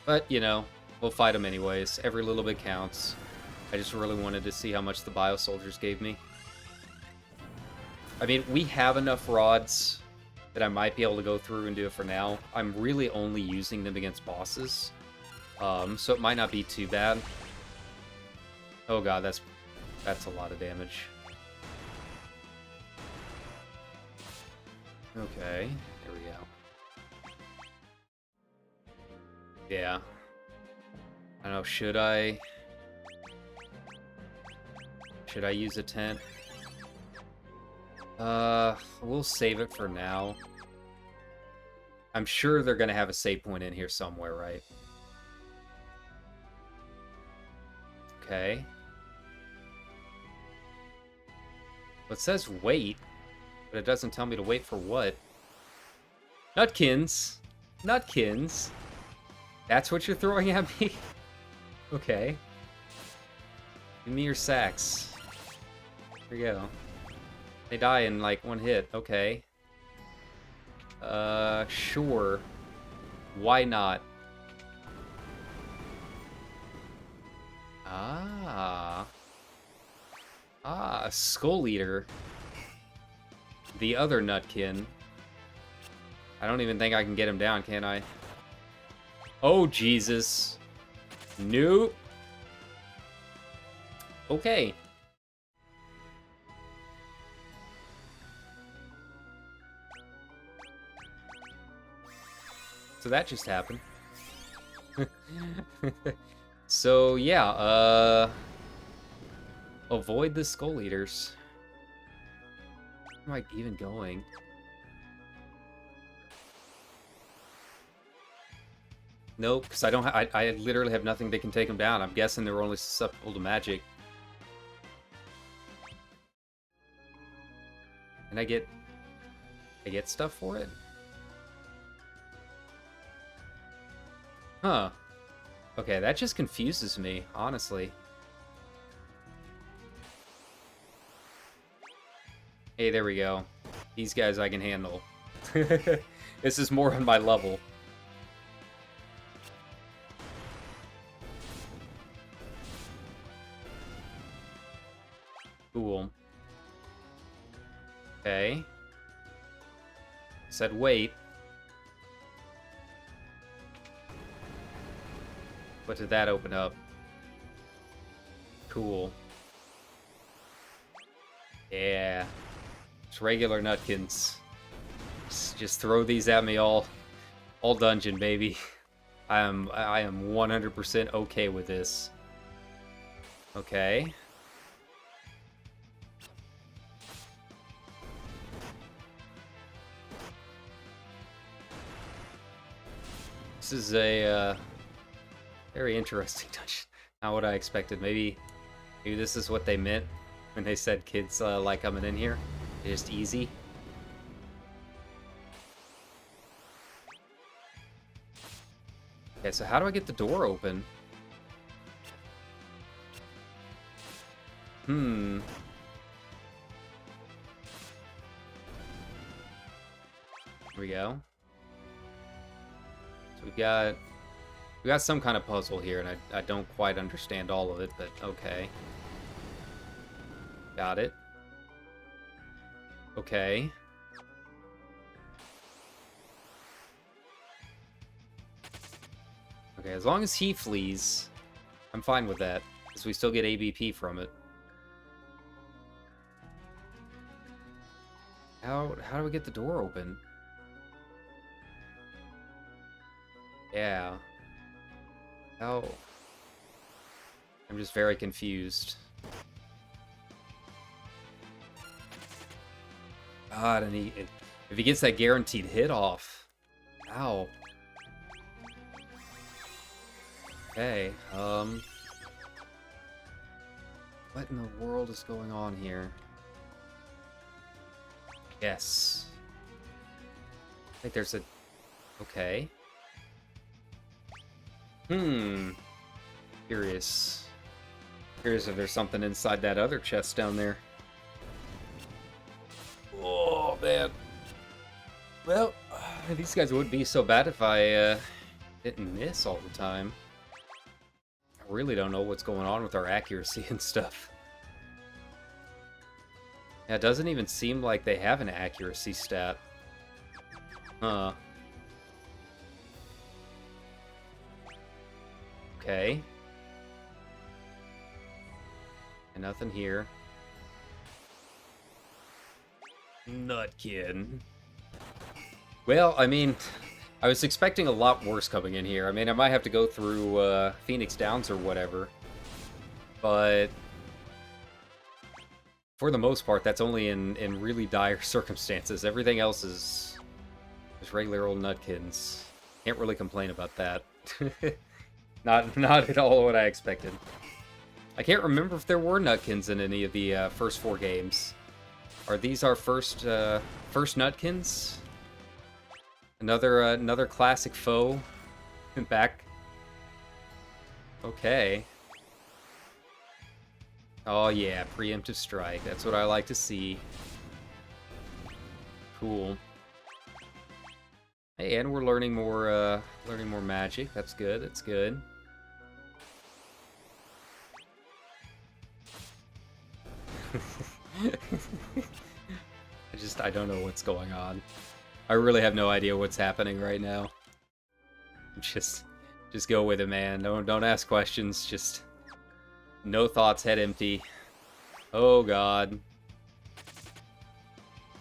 But, you know, we'll fight them anyways. Every little bit counts. I just really wanted to see how much the Bio Soldiers gave me. I mean, we have enough rods that I might be able to go through and do it for now. I'm really only using them against bosses. So it might not be too bad. Oh god, that's a lot of damage. Okay, here we go. Yeah. I don't know, should I use a tent? We'll save it for now. I'm sure they're gonna have a save point in here somewhere, right? Okay. Well, it says wait, but it doesn't tell me to wait for what. Nutkins! Nutkins! That's what you're throwing at me? Okay. Give me your sacks. Here we go. They die in, like, one hit. Okay. Sure. Why not? Ah. Ah, a Skull Eater. The other Nutkin. I don't even think I can get him down, can I? Oh, Jesus. Nope. Okay. So that just happened. So, yeah, avoid the Skull Eaters. Where am I even going? Nope, because I literally have nothing that can take them down. I'm guessing they're only susceptible to magic. And I get stuff for it? Huh. Okay, that just confuses me, honestly. Hey, there we go. These guys I can handle. This is more on my level. Cool. Okay. Said wait. What did that open up? Cool. Yeah. It's regular Nutkins. Just throw these at me all dungeon, baby. I am 100% okay with this. Okay. This is a Very interesting touch. Not what I expected. Maybe this is what they meant when they said kids like coming in here. Just easy. Okay, so how do I get the door open? Here we go. So we got some kind of puzzle here, and I don't quite understand all of it, but okay. Got it. Okay. Okay, as long as he flees, I'm fine with that, because we still get ABP from it. How do we get the door open? Yeah. How? I'm just very confused. God, and if he gets that guaranteed hit off. Ow. Okay, what in the world is going on here? Yes. I think there's a... Okay. Curious. Curious if there's something inside that other chest down there. Oh, man. Well, these guys wouldn't be so bad if I didn't miss all the time. I really don't know what's going on with our accuracy and stuff. Yeah, it doesn't even seem like they have an accuracy stat. Huh. Okay. And nothing here. Nutkin. Well, I mean, I was expecting a lot worse coming in here. I mean, I might have to go through Phoenix Downs or whatever. But for the most part, that's only in really dire circumstances. Everything else is just regular old nutkins. Can't really complain about that. Not at all what I expected. I can't remember if there were nutkins in any of the first 4 games. Are these our first nutkins? Another classic foe back. Okay. Oh yeah, preemptive strike. That's what I like to see. Cool. Hey, and we're learning more magic. That's good. That's good. I don't know what's going on. I really have no idea what's happening right now. Just go with it, man. Don't ask questions. Just no thoughts, head empty. Oh god.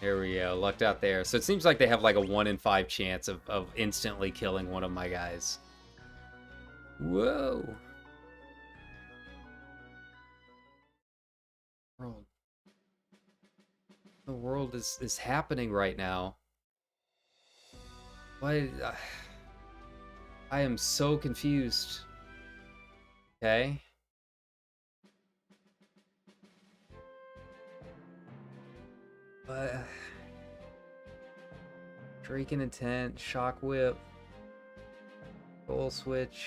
There we go. Lucked out there. So it seems like they have like a 1 in 5 chance of instantly killing one of my guys. Whoa. World. The world is happening right now. Why? I am so confused. Okay. Drake and Intent, Shock Whip, Goal Switch.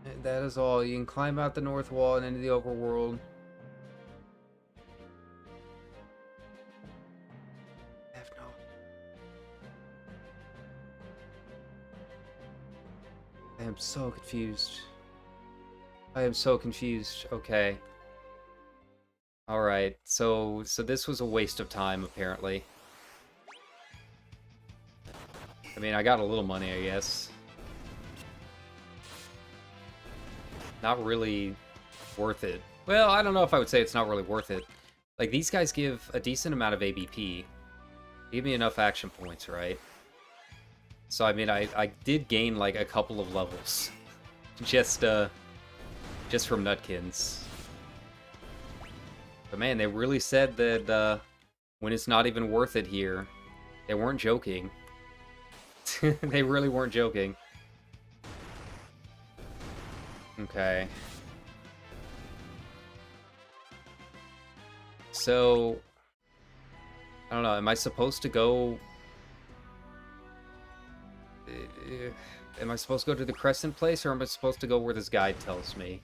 And that is all. You can climb out the north wall and into the overworld. I am so confused. I am so confused. Okay. Alright, so this was a waste of time, apparently. I mean, I got a little money, I guess. Not really worth it. Well, I don't know if I would say it's not really worth it. Like, these guys give a decent amount of ABP. They give me enough action points, right? So, I mean, I did gain, like, a couple of levels. Just from Nutkins. But man, they really said that when it's not even worth it here, They weren't joking. They really weren't joking. Okay. So, I don't know, am I supposed to go... Am I supposed to go to the Crescent place, or am I supposed to go where this guide tells me?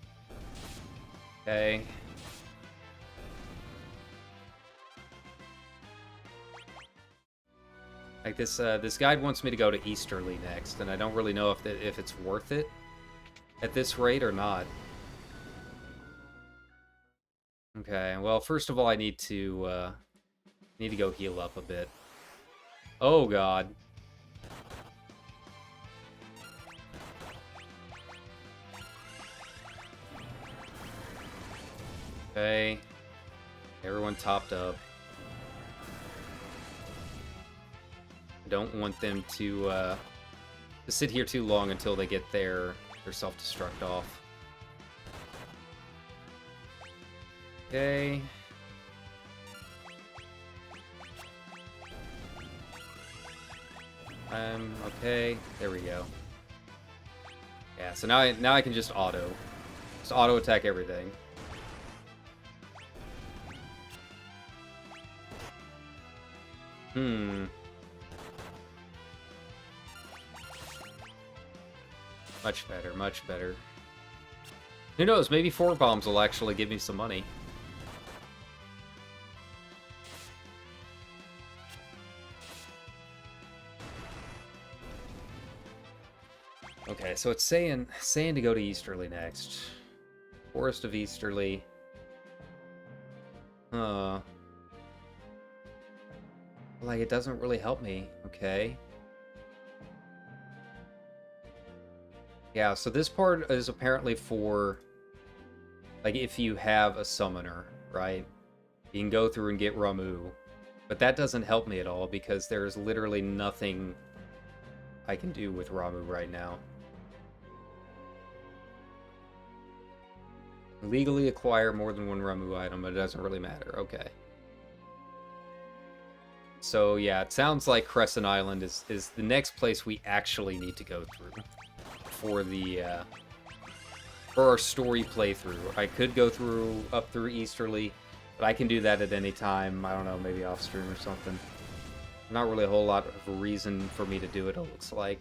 Okay. Like this guide wants me to go to Easterly next, and I don't really know if it's worth it at this rate or not. Okay, well, first of all, I need to go heal up a bit. Oh God. Okay. Everyone topped up. I don't want them to sit here too long until they get their self-destruct off. Okay. Okay. There we go. Yeah, so now I can just auto attack everything. Much better, much better. Who knows, maybe 4 bombs will actually give me some money. Okay, so it's saying to go to Easterly next. Forest of Easterly. Like, it doesn't really help me. Okay. Yeah, so this part is apparently for, like, if you have a summoner, right? You can go through and get Ramu. But that doesn't help me at all, because there's literally nothing I can do with Ramu right now. Legally acquire more than 1 Ramu item, but it doesn't really matter. Okay. So, yeah, it sounds like Crescent Island is the next place we actually need to go through for our story playthrough. I could go up through Easterly, but I can do that at any time. I don't know, maybe off stream or something. Not really a whole lot of a reason for me to do it looks like.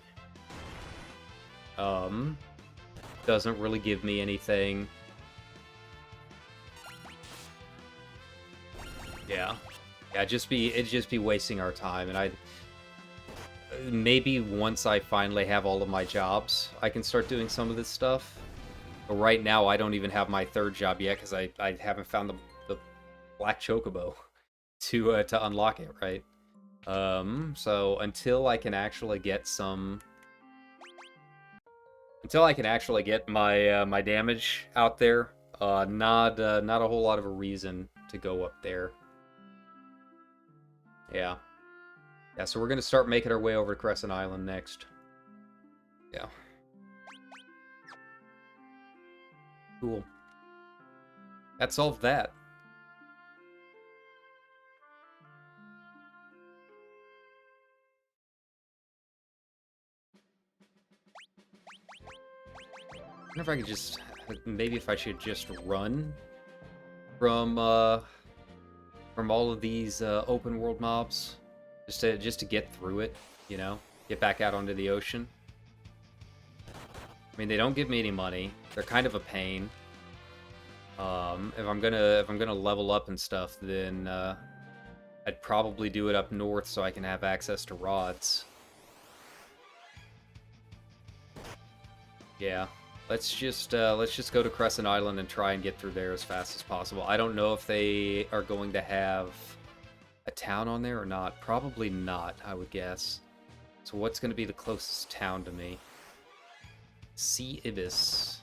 Doesn't really give me anything. Yeah. Yeah, it'd just be wasting our time, and maybe once I finally have all of my jobs, I can start doing some of this stuff. But right now, I don't even have my 3rd job yet, because I haven't found the Black Chocobo to unlock it, right? So until I can actually get my my damage out there, not a whole lot of a reason to go up there. Yeah. Yeah, so we're gonna start making our way over to Crescent Island next. Yeah. Cool. That solved that. I wonder if I could just... Maybe if I should just run from all of these open world mobs. Just to get through it, you know? Get back out onto the ocean. I mean, they don't give me any money. They're kind of a pain. If I'm gonna level up and stuff, then I'd probably do it up north so I can have access to rods. Yeah, let's just go to Crescent Island and try and get through there as fast as possible. I don't know if they are going to have a town on there or not. Probably not, I would guess. So what's going to be the closest town to me? Sea Ibis.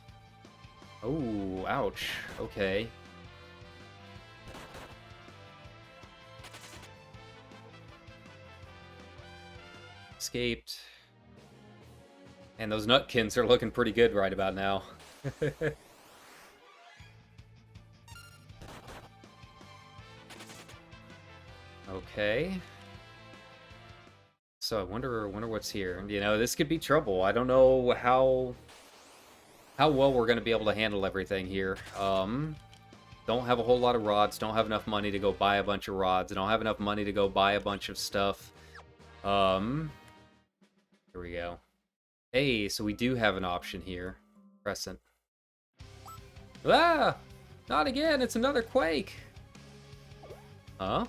Oh, ouch. Okay. Escaped. And those nutkins are looking pretty good right about now. Okay. So I wonder what's here. You know, this could be trouble. I don't know how well we're going to be able to handle everything here. Don't have a whole lot of rods. Don't have enough money to go buy a bunch of rods. Don't have enough money to go buy a bunch of stuff. Here we go. Hey, so we do have an option here. Crescent. Ah! Not again! It's another quake! Huh?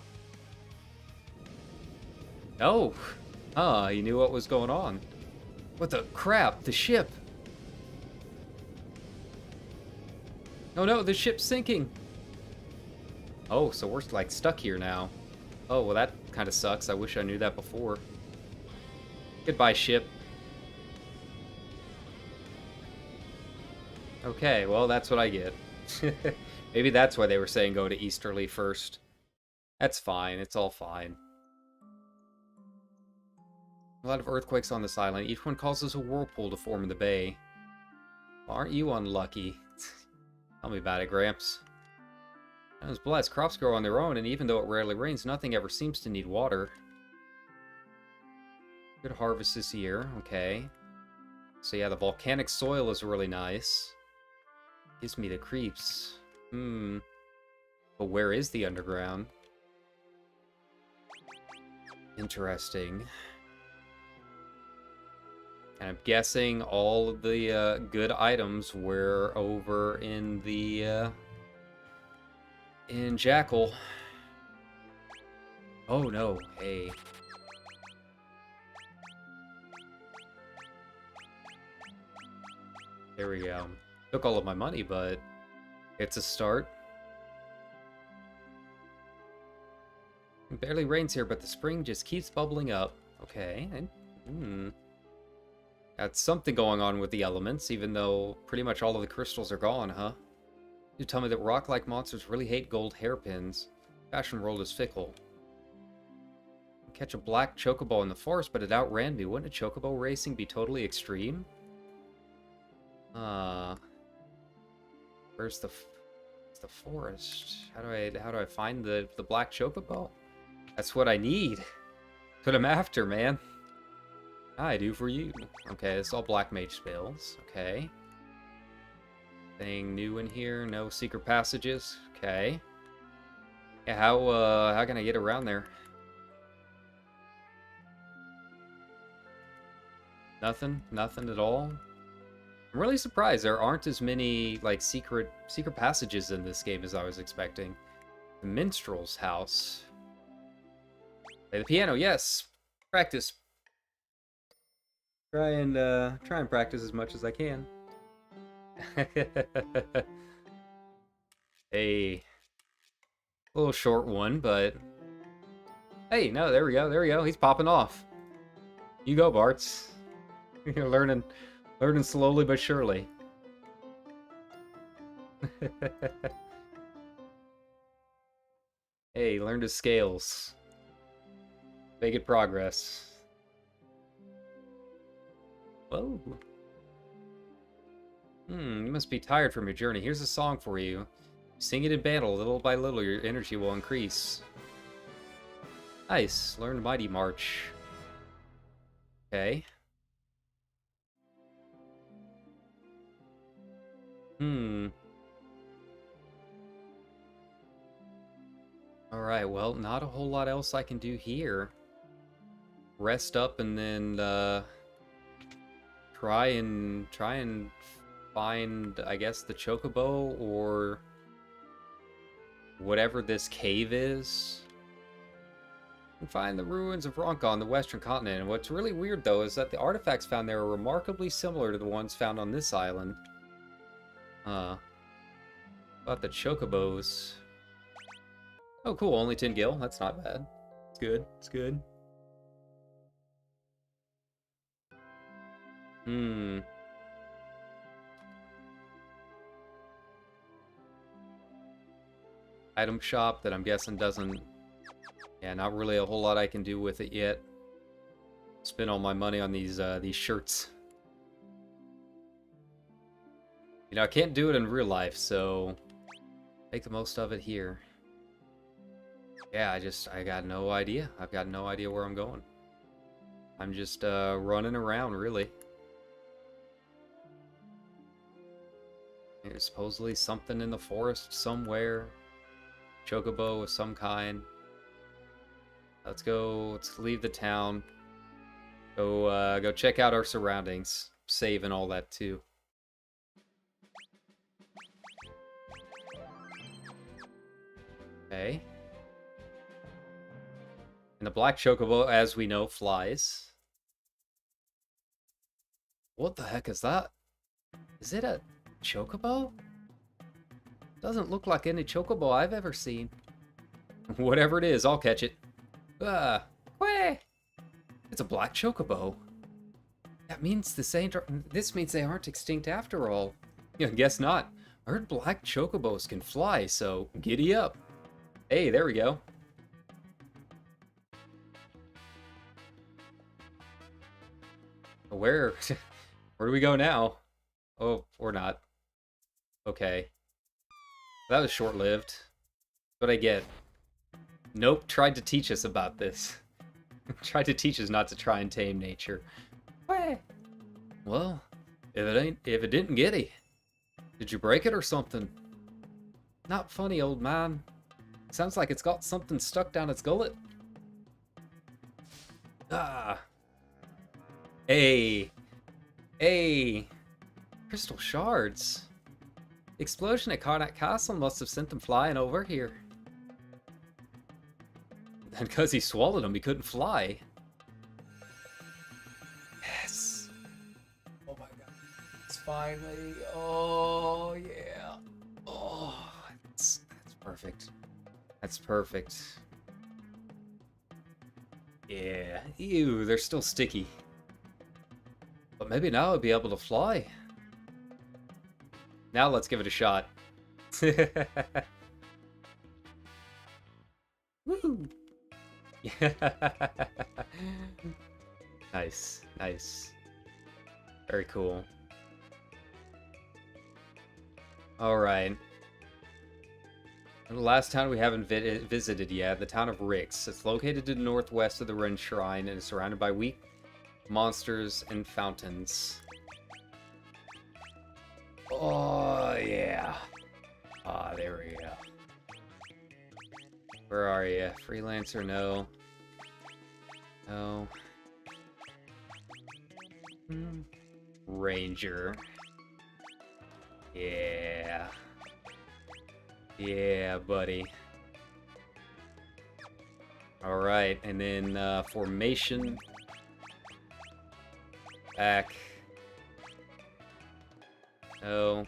Oh! Huh, he knew what was going on. What the crap? The ship! Oh no, the ship's sinking! Oh, so we're like stuck here now. Oh, well that kind of sucks. I wish I knew that before. Goodbye, ship. Okay, well that's what I get. Maybe that's why they were saying go to Easterly first. That's fine, it's all fine. A lot of earthquakes on this island. Each one causes a whirlpool to form in the bay. Well, aren't you unlucky? Tell me about it, Gramps. I was blessed. Crops grow on their own, and even though it rarely rains, nothing ever seems to need water. Good harvest this year. Okay. So yeah, the volcanic soil is really nice. Gives me the creeps. But where is the underground? Interesting. And I'm guessing all of the good items were over in the in Jackal. Oh no, hey. There we go. Took all of my money, but it's a start. It barely rains here, but the spring just keeps bubbling up. Okay. Got something going on with the elements, even though pretty much all of the crystals are gone, huh? You tell me that rock-like monsters really hate gold hairpins. Fashion world is fickle. Catch a black chocobo in the forest, but it outran me. Wouldn't a chocobo racing be totally extreme? Where's the forest? How do I find the black chocobo? That's what I need. That's what I'm after, man. I do for you. Okay, it's all black mage spells. Okay. Thing new in here? No secret passages. Okay. Yeah, how can I get around there? Nothing at all. I'm really surprised there aren't as many like secret passages in this game as I was expecting. The minstrel's house. Play the piano, yes. Practice. Try and practice as much as I can. Hey, a little short one, but hey, no, there we go. He's popping off. You go, Bartz. You're learning slowly but surely. Hey, learn his scales. Make it progress. Whoa. You must be tired from your journey. Here's a song for you. Sing it in battle. Little by little, your energy will increase. Nice. Learn Mighty March. Okay. Alright, well, not a whole lot else I can do here. Rest up and then, try and find, I guess, the chocobo or whatever this cave is. And find the ruins of Ronka on the western continent. And what's really weird, though, is that the artifacts found there are remarkably similar to the ones found on this island. About the chocobos. Oh, cool, only 10 gil. That's not bad. It's good. It's good. Item shop that I'm guessing doesn't... Yeah, not really a whole lot I can do with it yet. Spend all my money on these shirts. You know, I can't do it in real life, so... make the most of it here. Yeah, I got no idea. I've got no idea where I'm going. I'm just running around, really. There's supposedly something in the forest somewhere. Chocobo of some kind. Let's go. Let's leave the town. Go check out our surroundings. Save and all that too. Okay. And the black chocobo, as we know, flies. What the heck is that? Is it a chocobo? Doesn't look like any chocobo I've ever seen. Whatever it is, I'll catch it. Wah! It's a black chocobo. That means this means they aren't extinct after all. Yeah, guess not. I heard black chocobos can fly, so giddy up. Hey, there we go. Where do we go now? Oh, or not. Okay. That was short-lived. What I get. Nope, tried to teach us about this. Tried to teach us not to try and tame nature. Well, if it didn't get it, did you break it or something? Not funny, old man. Sounds like it's got something stuck down its gullet. Ah. Hey. Crystal shards. The explosion at Karnak Castle must have sent them flying over here. And because he swallowed them, he couldn't fly. Yes. Oh my god. It's finally. Oh, yeah. Oh, that's perfect. That's perfect. Yeah. Ew, they're still sticky. But maybe now I'll be able to fly. Now let's give it a shot. Woo! Nice, nice. Very cool. Alright. The last town we haven't visited yet, the town of Rix. It's located to the northwest of the Ren Shrine and is surrounded by weak monsters and fountains. Oh, yeah. Ah, there we go. Where are you? Freelancer? No. No. Ranger. Yeah. Yeah, buddy. Alright, and then formation. Back. No.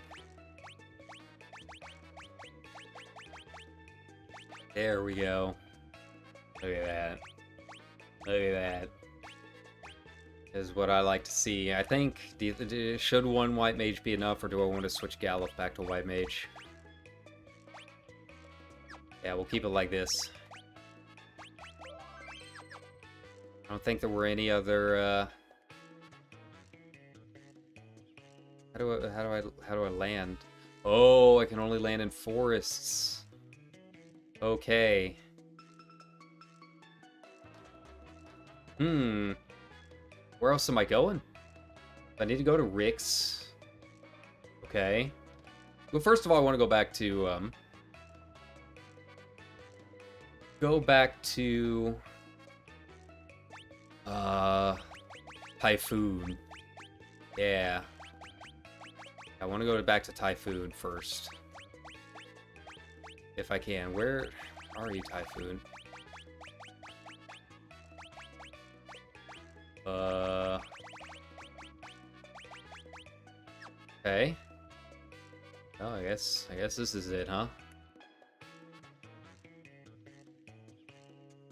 There we go. Look at that. Look at that. Is what I like to see. I think, should one white mage be enough, or do I want to switch Gallup back to white mage? Yeah, we'll keep it like this. I don't think there were any other, How do I land? Oh, I can only land in forests. Okay. Where else am I going? I need to go to Rix. Okay. Well, first of all, I want to go back to, Typhoon. Yeah. I want to go back to Typhoon first. If I can. Where are you, Typhoon? Okay. Oh, I guess this is it, huh?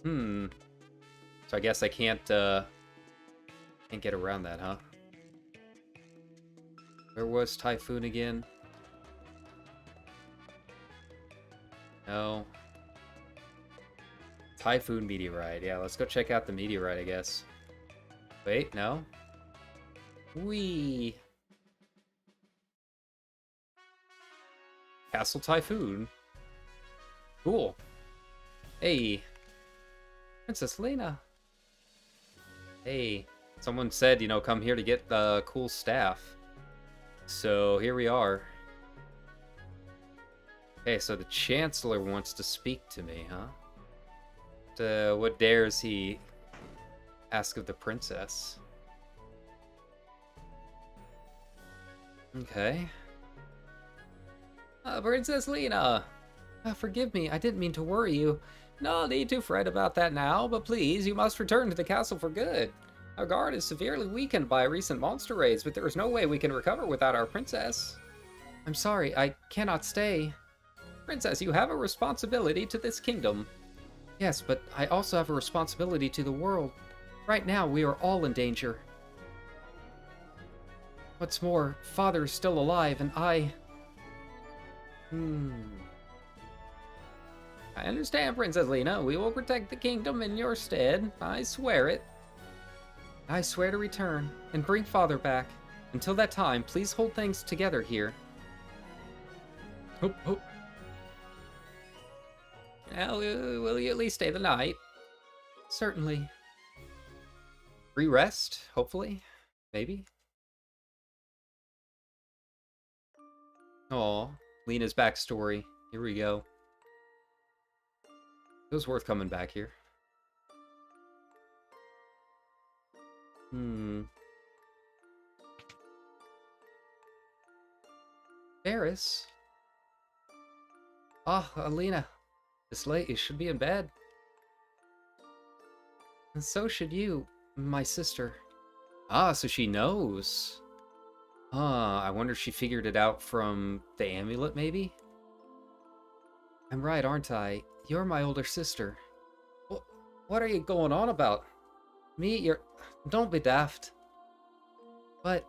So I guess I can't get around that, huh? Where was Typhoon again? No. Typhoon meteorite. Yeah, let's go check out the meteorite, I guess. Wait, no. Whee! Castle Typhoon. Cool. Hey. Princess Lena. Hey, someone said, you know, come here to get the cool staff. So here we are. Okay, so the Chancellor wants to speak to me, huh? What dares he ask of the princess? Okay. Princess Lena! Forgive me, I didn't mean to worry you. No need to fret about that now, but please, you must return to the castle for good. Our guard is severely weakened by recent monster raids, but there is no way we can recover without our princess. I'm sorry, I cannot stay. Princess, you have a responsibility to this kingdom. Yes, but I also have a responsibility to the world. Right now, we are all in danger. What's more, Father is still alive, and I understand, Princess Lena. We will protect the kingdom in your stead. I swear it. I swear to return and bring Father back. Until that time, please hold things together here. Hope, hope. Well, will you at least stay the night? Certainly. Free rest, hopefully. Maybe. Aw, Lena's backstory. Here we go. It was worth coming back here. Varys? Ah, Alina. It's late, you should be in bed. And so should you, my sister. Ah, so she knows. I wonder if she figured it out from the amulet, maybe? I'm right, aren't I? You're my older sister. What are you going on about? Me? You're... Don't be daft. But...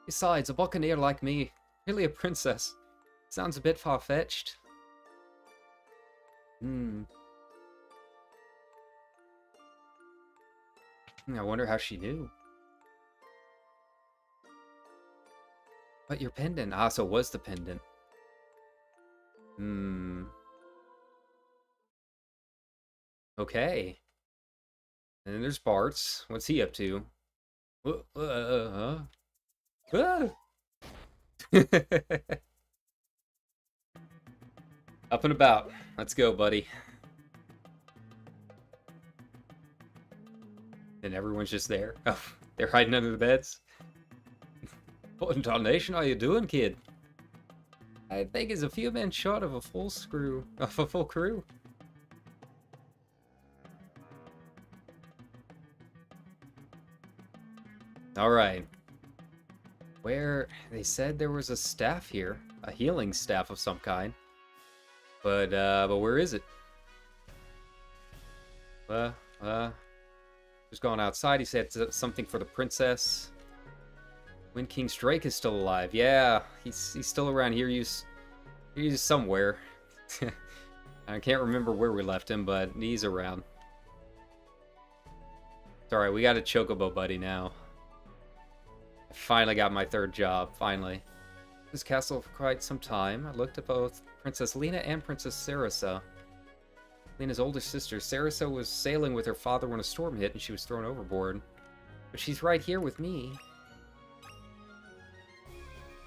Besides, a buccaneer like me, really a princess, sounds a bit far-fetched. I wonder how she knew. But your pendant. Ah, so it was the pendant. Okay. And then there's Bart's. What's he up to? Up and about. Let's go, buddy. And everyone's just there. Oh, they're hiding under the beds. What in tarnation are you doing, kid? I think it's a few men short of a full crew. Alright. Where... They said there was a staff here. A healing staff of some kind. But where is it? Just going outside. He said something for the princess. Wind King's Drake is still alive. Yeah, he's still around here. He's somewhere. I can't remember where we left him, but he's around. It's alright, we got a Chocobo buddy now. I finally got my third job, finally. This castle for quite some time. I looked at both Princess Lena and Princess Sarasa. Lena's older sister, Sarasa, was sailing with her father when a storm hit and she was thrown overboard. But she's right here with me.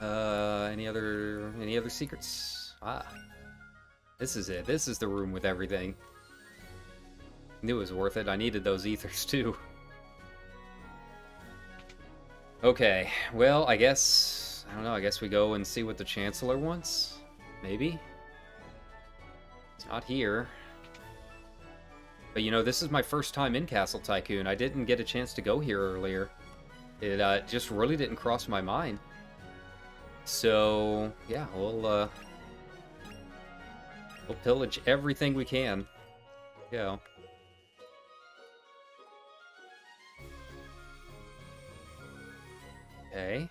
Any other secrets? Ah. This is it. This is the room with everything. Knew it was worth it. I needed those ethers too. Okay, well, I guess... I don't know, I guess we go and see what the Chancellor wants? Maybe? It's not here. But you know, this is my first time in Castle Tycoon. I didn't get a chance to go here earlier. It just really didn't cross my mind. So, yeah, we'll pillage everything we can. Yeah. Okay.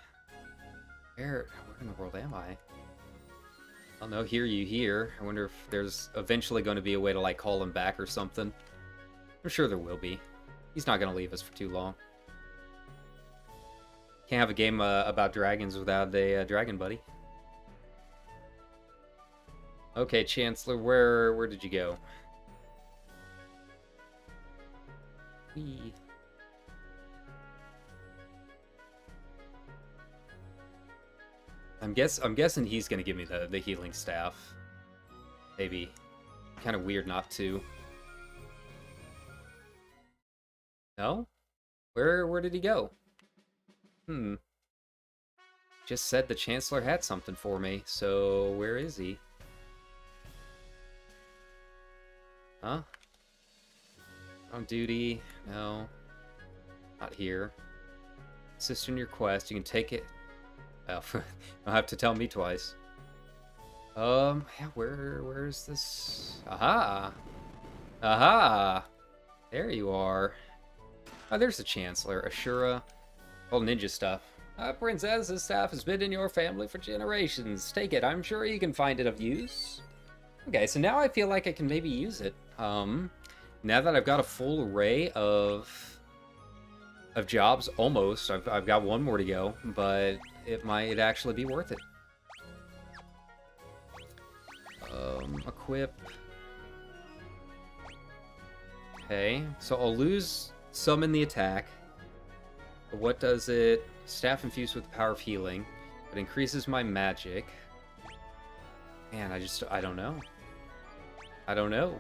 Where in the world am I? I'll know, hear you here. I wonder if there's eventually going to be a way to, like, call him back or something. I'm sure there will be. He's not going to leave us for too long. Can't have a game about dragons without a dragon buddy. Okay, Chancellor, where did you go? Whee. I'm guessing he's gonna give me the healing staff. Maybe. Kind of weird not to. No? Where did he go? Just said the Chancellor had something for me, so where is he? Huh? On duty? No. Not here. Assist in your quest. You can take it. Oh, you'll have to tell me twice. Yeah, where is this? Aha! Aha! There you are. Oh, there's the Chancellor. Ashura. All ninja stuff. Princess, this staff has been in your family for generations. Take it. I'm sure you can find it of use. Okay, so now I feel like I can maybe use it. Now that I've got a full array of jobs, almost. I've got one more to go, but it might actually be worth it. Equip. Okay, so I'll lose some in the attack. But what does it? Staff infused with the power of healing. It increases my magic. Man, I don't know. I don't know.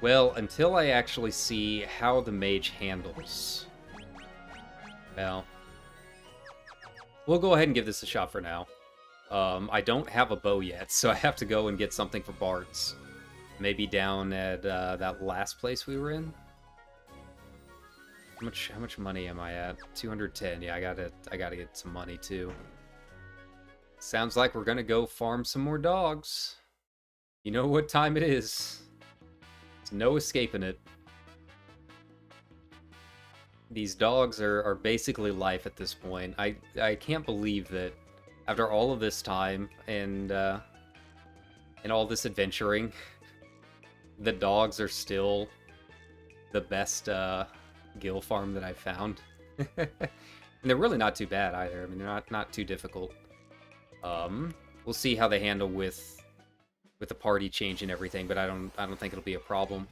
Well, until I actually see how the mage handles. Well, we'll go ahead and give this a shot for now. I don't have a bow yet, so I have to go and get something for Bart's. Maybe down at that last place we were in. How much money am I at? 210. Yeah, I gotta get some money too. Sounds like we're gonna go farm some more dogs. You know what time it is. There's no escaping it. These dogs are basically life at this point. I can't believe that after all of this time and all this adventuring, the dogs are still the best gill farm that I've found. And they're really not too bad either. I mean, they're not too difficult. We'll see how they handle with the party change and everything, but I don't think it'll be a problem.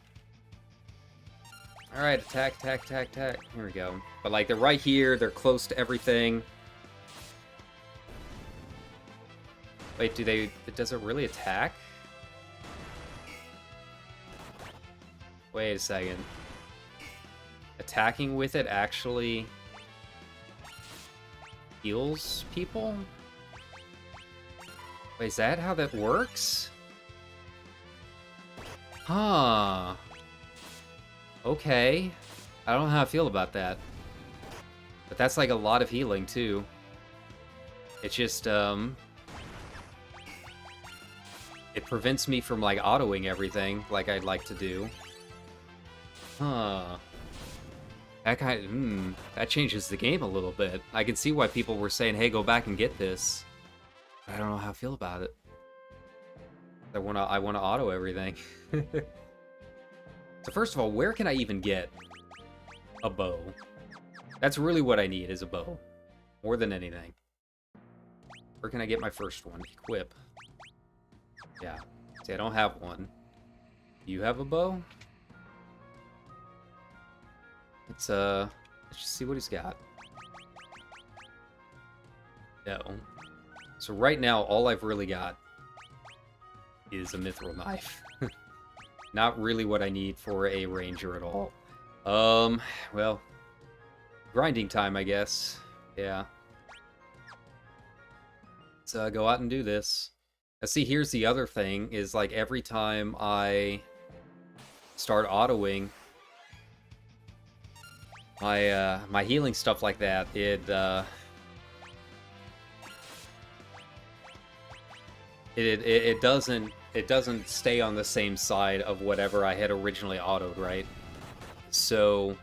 All right, attack. Here we go. But like they're right here, they're close to everything. Wait, does it really attack? Wait a second. Attacking with it actually heals people? Wait, is that how that works? Huh. Okay. I don't know how I feel about that. But that's like a lot of healing too. It's just, it prevents me from like autoing everything like I'd like to do. Huh. That changes the game a little bit. I can see why people were saying, hey, go back and get this. But I don't know how I feel about it. I wanna auto everything. So first of all, where can I even get a bow? That's really what I need, is a bow. More than anything. Where can I get my first one? Equip. Yeah. See, I don't have one. You have a bow? Let's just see what he's got. No. So right now, all I've really got is a mithril knife. Not really what I need for a ranger at all. Well, grinding time, I guess. Yeah. Let's go out and do this. Now, see, here's the other thing, is like every time I start autoing my healing stuff like that, it doesn't stay on the same side of whatever I had originally autoed, right? So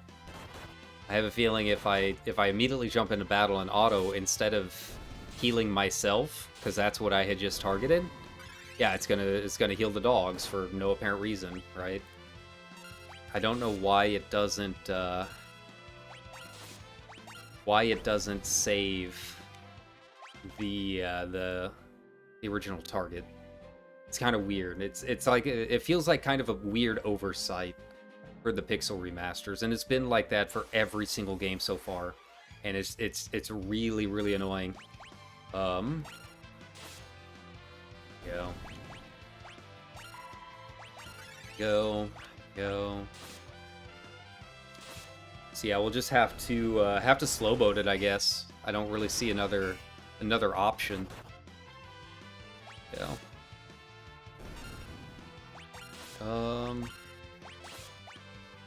I have a feeling if I immediately jump into battle and auto instead of healing myself, because that's what I had just targeted, yeah, it's gonna heal the dogs for no apparent reason, right? I don't know why it doesn't save the original target. It's kind of weird. It's like it feels like kind of a weird oversight for the Pixel remasters, and it's been like that for every single game so far, and it's really really annoying. Go. So yeah, we'll just have to slow boat it, I guess. I don't really see another option.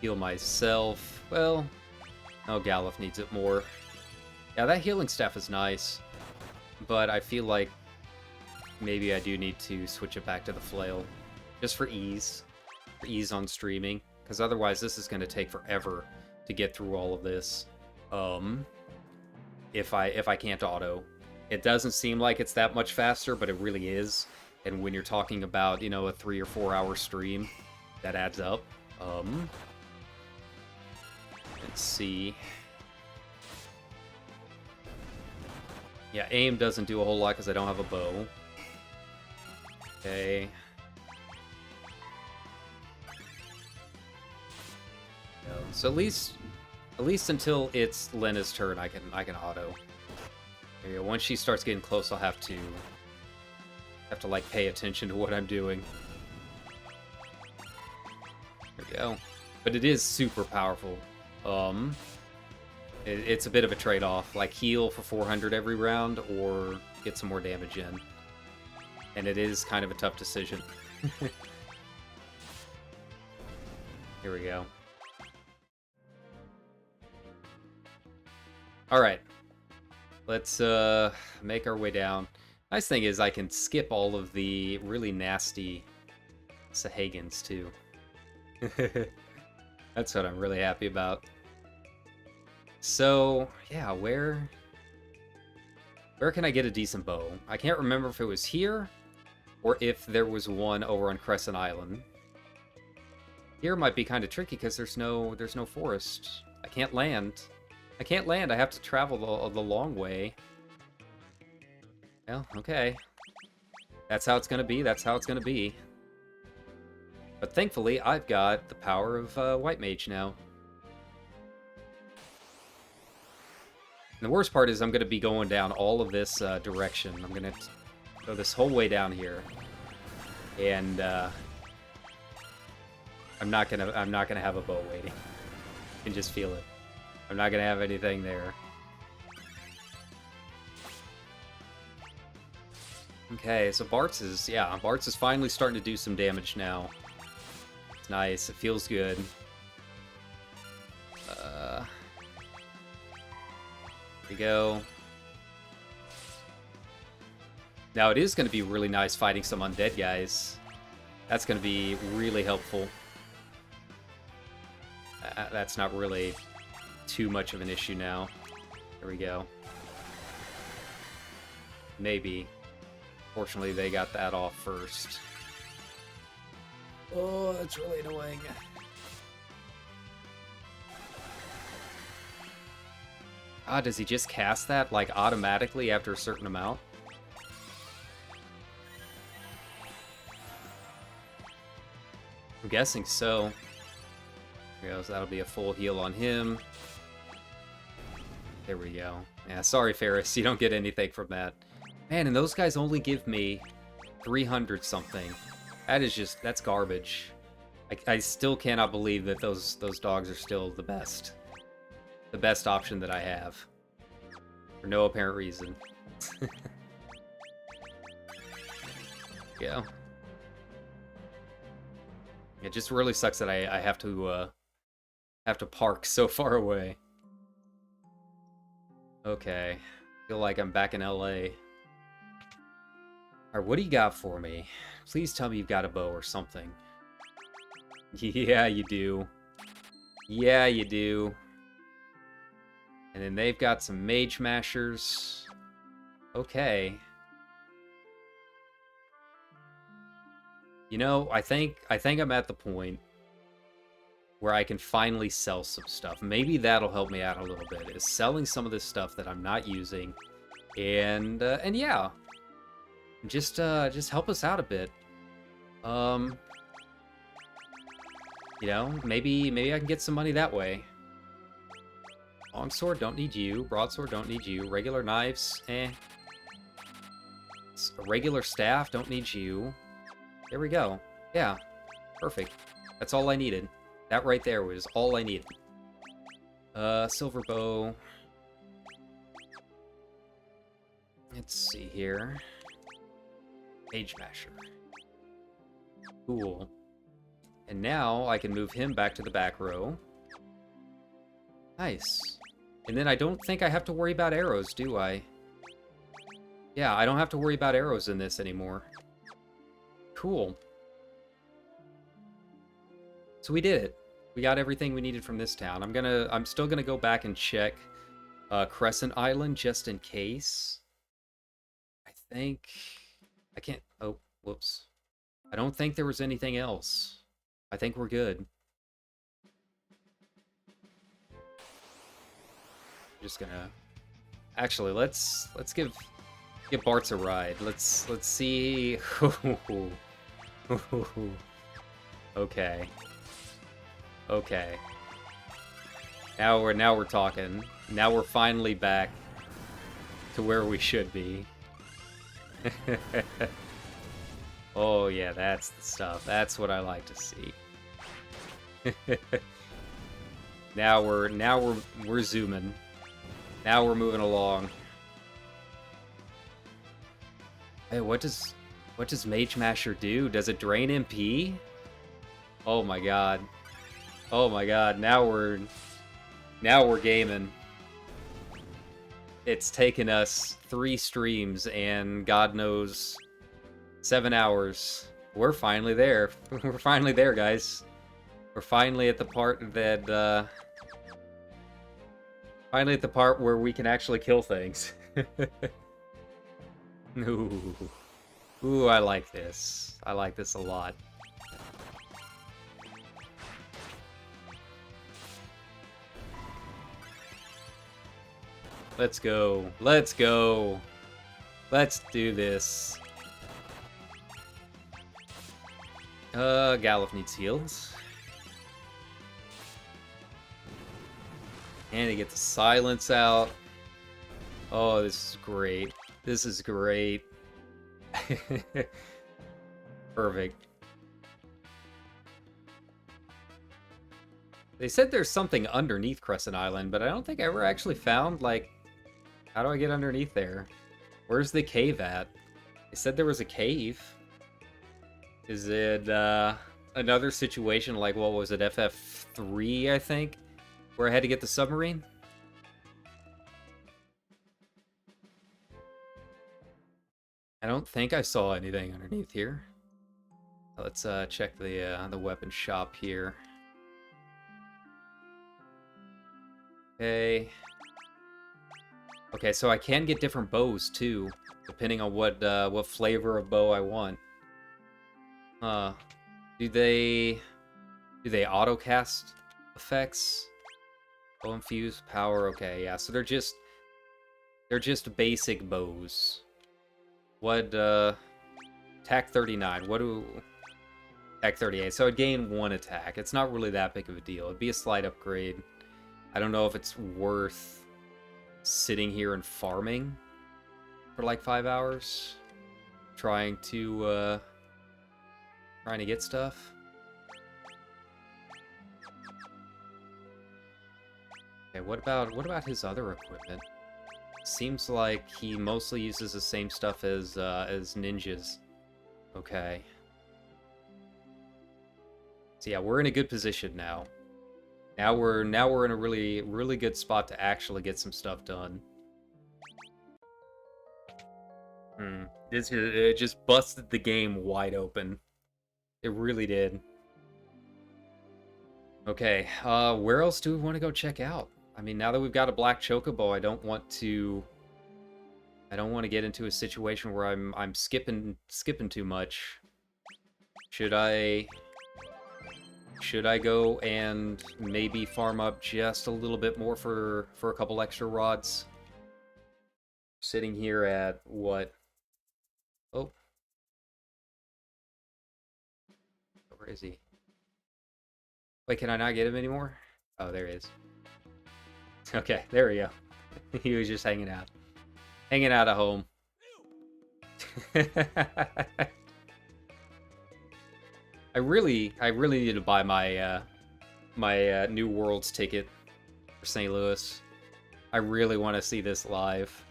Heal myself. Well, oh, Galuf needs it more. Yeah, that healing staff is nice, but I feel like maybe I do need to switch it back to the flail, just for ease on streaming, because otherwise this is going to take forever to get through all of this. If I can't auto, it doesn't seem like it's that much faster, but it really is. And when you're talking about, you know, a 3 or 4 hour stream, that adds up. Let's see. Yeah, aim doesn't do a whole lot because I don't have a bow. Okay. So at least until it's Lena's turn, I can auto. There you go. Once she starts getting close, I'll have to like pay attention to what I'm doing. There we go. But it is super powerful. It's a bit of a trade-off, like heal for 400 every round or get some more damage in. And it is kind of a tough decision. Here we go. Alright. Let's make our way down. Nice thing is I can skip all of the really nasty Sahagins too. That's what I'm really happy about. So, yeah, where can I get a decent bow? I can't remember if it was here or if there was one over on Crescent Island. Here might be kind of tricky because there's no forest. I can't land. I have to travel the long way. Well, okay. That's how it's gonna be. But thankfully, I've got the power of White Mage now. And the worst part is I'm gonna be going down all of this direction. I'm gonna go this whole way down here, and I'm not gonna have a bow waiting. You can just feel it. I'm not gonna have anything there. Okay, so Bartz is finally starting to do some damage now. It's nice. It feels good. Here we go. Now it is going to be really nice fighting some undead guys. That's going to be really helpful. That's not really too much of an issue now. There we go. Maybe. Fortunately, they got that off first. Oh, that's really annoying. Ah, does he just cast that, like, automatically after a certain amount? I'm guessing so. There goes. That'll be a full heal on him. There we go. Yeah, sorry, Ferris. You don't get anything from that. Man, and those guys only give me 300 something. That is just, that's garbage. I still cannot believe that those dogs are still the best. The best option that I have. For no apparent reason. Yeah. It just really sucks that I have to park so far away. Okay. Feel like I'm back in LA. Alright, what do you got for me? Please tell me you've got a bow or something. Yeah, you do. Yeah, you do. And then they've got some Mage Mashers. Okay. You know, I think I'm at the point where I can finally sell some stuff. Maybe that'll help me out a little bit, is selling some of this stuff that I'm not using. And yeah. Just help us out a bit. Um, you know, maybe I can get some money that way. Longsword, don't need you. Broadsword, don't need you. Regular knives, eh. A regular staff, don't need you. There we go. Yeah, perfect. That's all I needed. That right there was all I needed. Silver bow. Let's see here. Mage masher. Cool. And now I can move him back to the back row. Nice. And then I don't think I have to worry about arrows, do I? Yeah, I don't have to worry about arrows in this anymore. Cool. So we did it. We got everything we needed from this town. I'm still gonna go back and check Crescent Island just in case. I think I can't. Oh, whoops. I don't think there was anything else. I think we're good. Just gonna. Actually, let's give Bart's a ride. Let's see. Okay. Okay. Now we're talking. Now we're finally back to where we should be. Oh yeah, that's the stuff. That's what I like to see. Now we're zooming. Now we're moving along. Hey, what does Mage Masher do? Does it drain MP? Oh my god. Oh my god, now we're gaming. It's taken us 3 streams and God knows 7 hours. We're finally there. We're finally there, guys. We're finally at the part that finally at the part where we can actually kill things. Ooh, I like this. I like this a lot. Let's go. Let's go. Let's do this. Galuf needs heals. And to get the silence out. Oh, this is great. This is great. Perfect. They said there's something underneath Crescent Island, but I don't think I ever actually found, like, how do I get underneath there? Where's the cave at? They said there was a cave. Is it, another situation like, what was it, FF5, I think? Where I had to get the submarine? I don't think I saw anything underneath here. Let's check the weapon shop here. Okay. Okay, so I can get different bows too, depending on what flavor of bow I want. Do they auto cast effects? Bow infused power. Okay, yeah. So they're just basic bows. What attack 39? What do attack 38? So I'd gain 1 attack. It's not really that big of a deal. It'd be a slight upgrade. I don't know if it's worth sitting here and farming for like 5 hours, trying to get stuff. Okay, what about his other equipment? Seems like he mostly uses the same stuff as ninjas. Okay. So yeah, we're in a good position now. Now we're in a really good spot to actually get some stuff done. It just busted the game wide open. It really did. Okay, where else do we want to go check out? I mean, now that we've got a black chocobo, I don't want to get into a situation where I'm skipping too much. Should I go and maybe farm up just a little bit more for a couple extra rods? Sitting here at what? Oh. Where is he? Wait, can I not get him anymore? Oh, there he is. Okay, there we go. He was just hanging out. Hanging out at home. I really need to buy my my New Worlds ticket for St. Louis. I really want to see this live.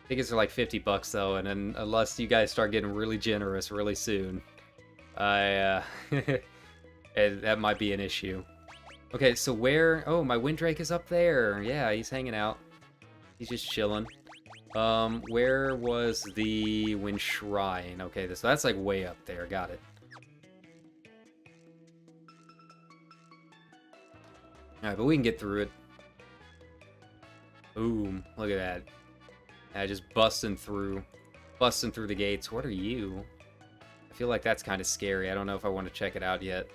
Tickets are like $50 though, and then unless you guys start getting really generous really soon, that might be an issue. Okay, so where? Oh, my Windrake is up there. Yeah, he's hanging out. He's just chilling. Where was the Wind Shrine? Okay, so that's like way up there. Got it. Alright, but we can get through it. Boom. Look at that. Yeah, just busting through the gates. What are you? I feel like that's kind of scary. I don't know if I want to check it out yet.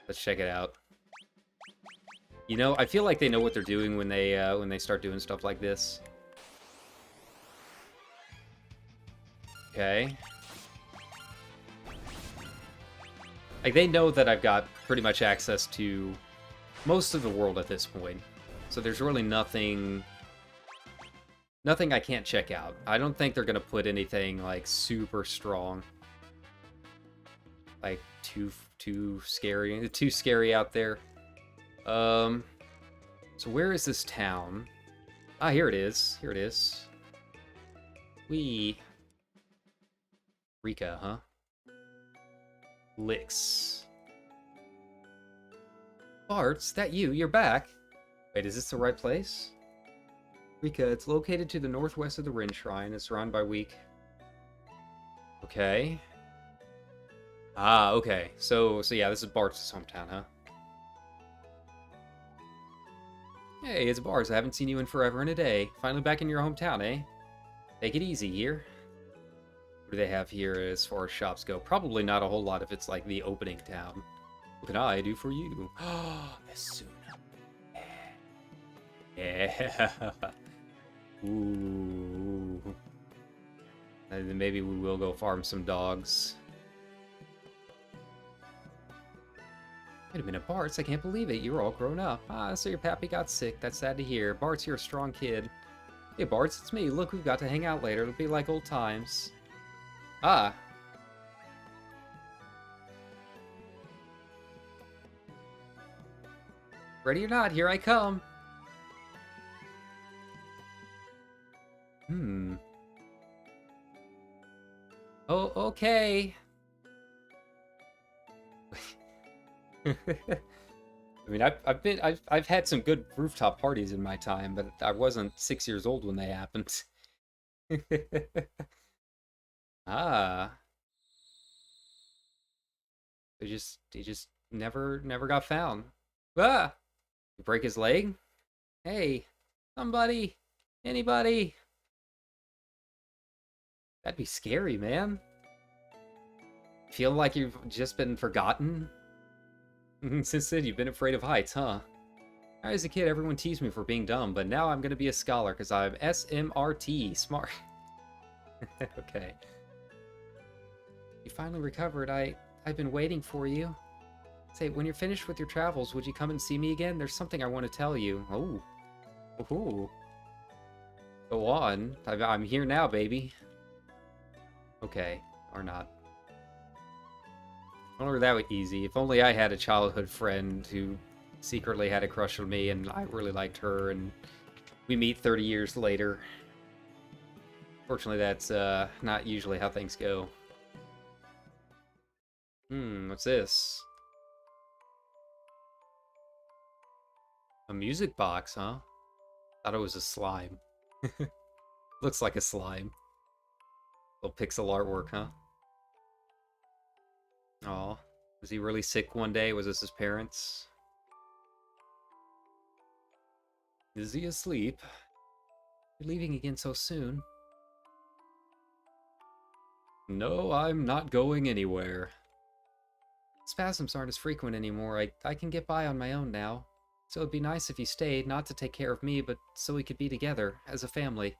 Let's check it out. You know, I feel like they know what they're doing when they start doing stuff like this. Okay. Like, they know that I've got pretty much access to most of the world at this point. So there's really nothing I can't check out. I don't think they're gonna put anything like super strong, like too scary out there. So where is this town? Ah, here it is. Here it is. Rika, huh? Licks. Bart's that you? You're back. Wait, is this the right place? Rika, it's located to the northwest of the Rin Shrine. It's surrounded by weak. Okay. Ah, okay. So yeah, this is Bart's hometown, huh? Hey, it's Bars. I haven't seen you in forever and a day. Finally back in your hometown, eh? Take it easy here. What do they have here as far as shops go? Probably not a whole lot if it's like the opening town. What can I do for you? Oh, Misuna. Yeah. Ooh. And then maybe we will go farm some dogs. Wait a minute, Bart's, I can't believe it. You're all grown up. Ah, so your pappy got sick. That's sad to hear. Bart's, you're a strong kid. Hey, Bart's, it's me. Look, we've got to hang out later. It'll be like old times. Ah. Ready or not, here I come. Oh, okay. I mean, I've had some good rooftop parties in my time, but I wasn't 6 years old when they happened. Ah. He just never got found. Ah! You break his leg? Hey, somebody, anybody. That'd be scary, man. Feel like you've just been forgotten? Since then, you've been afraid of heights, huh? As a kid, everyone teased me for being dumb, but now I'm gonna be a scholar, because I'm SMRT, smart. Okay. You finally recovered. I've been waiting for you. Say, when you're finished with your travels, would you come and see me again? There's something I want to tell you. Oh. Ooh. Go on. I'm here now, baby. Okay. Or not. I wonder that was easy. If only I had a childhood friend who secretly had a crush on me and I really liked her and we meet 30 years later. Fortunately, that's not usually how things go. What's this? A music box, huh? Thought it was a slime. Looks like a slime. Little pixel artwork, huh? Aw. Was he really sick one day? Was this his parents? Is he asleep? You're leaving again so soon. No, I'm not going anywhere. Spasms aren't as frequent anymore. I can get by on my own now. So it'd be nice if you stayed, not to take care of me, but so we could be together, as a family.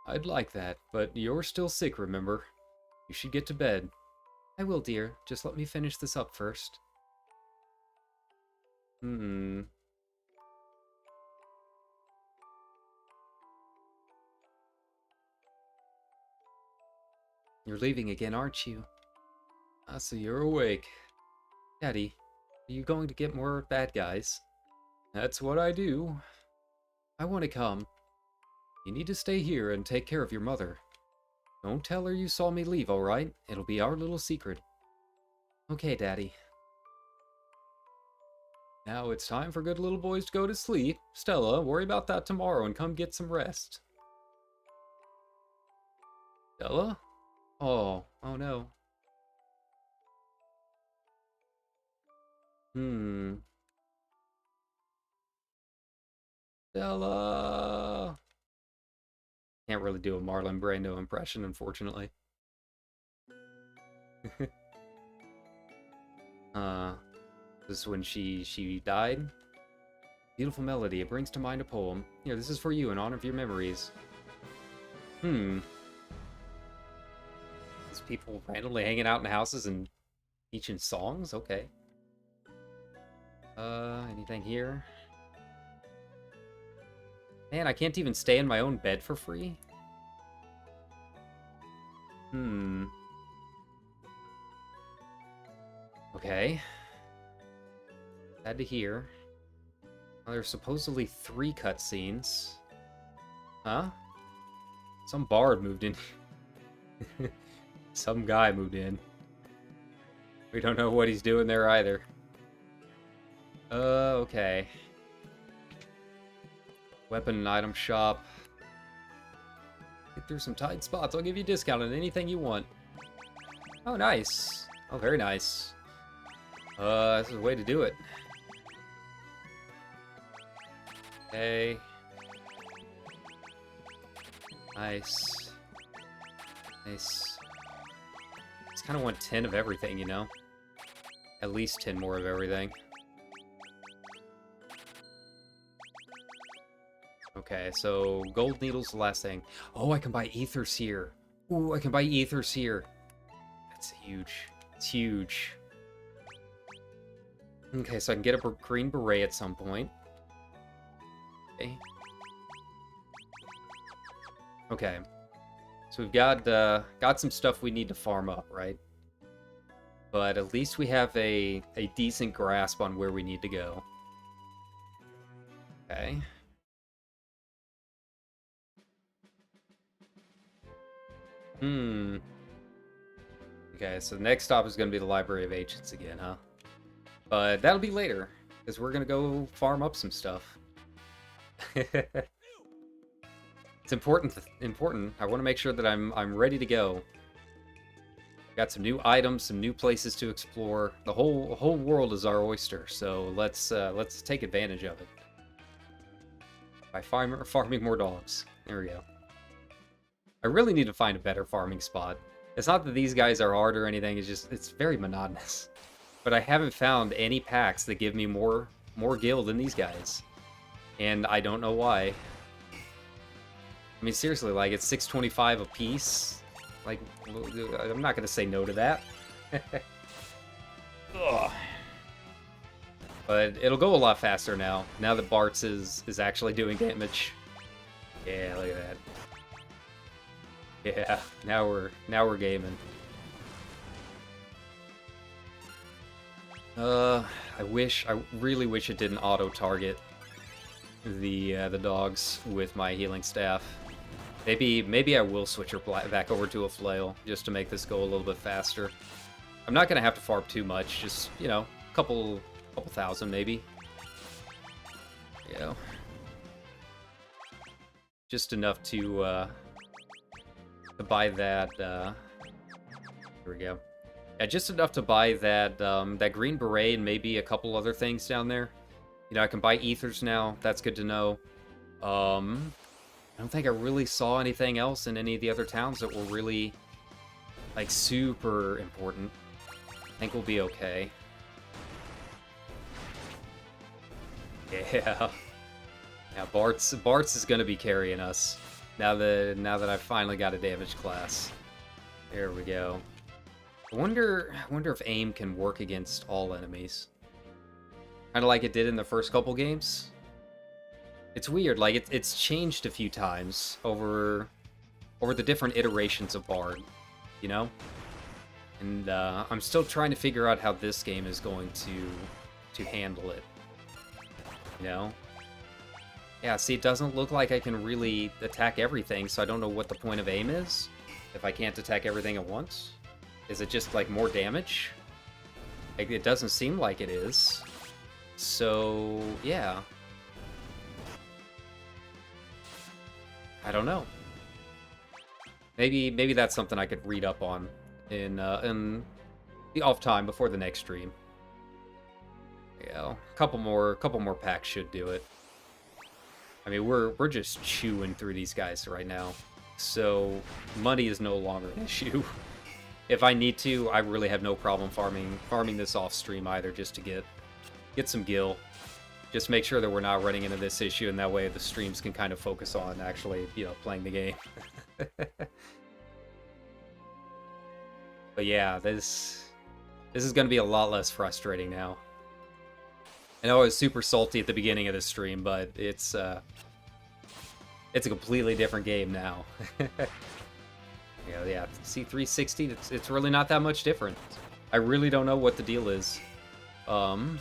I'd like that, but you're still sick, remember? You should get to bed. I will, dear. Just let me finish this up first. Hmm. You're leaving again, aren't you? Ah, so you're awake. Daddy, are you going to get more bad guys? That's what I do. I want to come. You need to stay here and take care of your mother. Don't tell her you saw me leave, alright? It'll be our little secret. Okay, Daddy. Now it's time for good little boys to go to sleep. Stella, worry about that tomorrow and come get some rest. Stella? Oh no. Stella! Can't really do a Marlon Brando impression, unfortunately. This is when she died. Beautiful melody. It brings to mind a poem. Here, this is for you in honor of your memories. These people randomly hanging out in houses and teaching songs? Okay. Anything here? Man, I can't even stay in my own bed for free? Okay. Sad to hear. Well, there's supposedly 3 cutscenes. Huh? Some bard moved in. Some guy moved in. We don't know what he's doing there either. Okay. Weapon and item shop. Get through some tight spots. I'll give you a discount on anything you want. Oh, nice. Oh, very nice. This is a way to do it. Okay. Nice. Nice. Just kind of want 10 of everything, you know? At least 10 more of everything. Okay, so gold needle's the last thing. Oh, I can buy ethers here. Ooh, I can buy ethers here. That's huge. It's huge. Okay, so I can get a green beret at some point. Okay. Okay. So we've got some stuff we need to farm up, right? But at least we have a decent grasp on where we need to go. Okay. Okay, so the next stop is going to be the Library of Ancients again, huh? But that'll be later, because we're going to go farm up some stuff. It's important. I want to make sure that I'm ready to go. Got some new items, some new places to explore. The whole world is our oyster, so let's take advantage of it by farming more dogs. There we go. I really need to find a better farming spot. It's not that these guys are hard or anything, it's very monotonous. But I haven't found any packs that give me more gil than these guys. And I don't know why. I mean, seriously, like, it's 625 a piece. Like, I'm not gonna say no to that. Ugh. But it'll go a lot faster now that Bart's is actually doing damage. Yeah, look at that. Yeah, now we're gaming. I really wish it didn't auto-target the dogs with my healing staff. Maybe I will switch her back over to a flail just to make this go a little bit faster. I'm not gonna have to farm too much, just, you know, a couple thousand maybe. Yeah. Just enough to buy that, here we go. Yeah, just enough to buy that, that green beret and maybe a couple other things down there. You know, I can buy ethers now, that's good to know. I don't think I really saw anything else in any of the other towns that were really, like, super important. I think we'll be okay. Yeah. Yeah, Bart's is gonna be carrying us. Now that I've finally got a damage class. There we go. I wonder if aim can work against all enemies. Kind of like it did in the first couple games. It's weird, like it's changed a few times over the different iterations of Bard, you know? And I'm still trying to figure out how this game is going to handle it. You know? Yeah, see, it doesn't look like I can really attack everything, so I don't know what the point of aim is if I can't attack everything at once. Is it just, like, more damage? Like, it doesn't seem like it is. So, yeah. I don't know. Maybe that's something I could read up on in the off time before the next stream. Yeah, a couple more packs should do it. I mean, we're just chewing through these guys right now, so money is no longer an issue. If I need to, I really have no problem farming this off stream either, just to get some gil. Just make sure that we're not running into this issue, and that way the streams can kind of focus on actually, you know, playing the game. But yeah, this is going to be a lot less frustrating now. I know I was super salty at the beginning of the stream, but it's a completely different game now. Yeah, C360, it's really not that much different. I really don't know what the deal is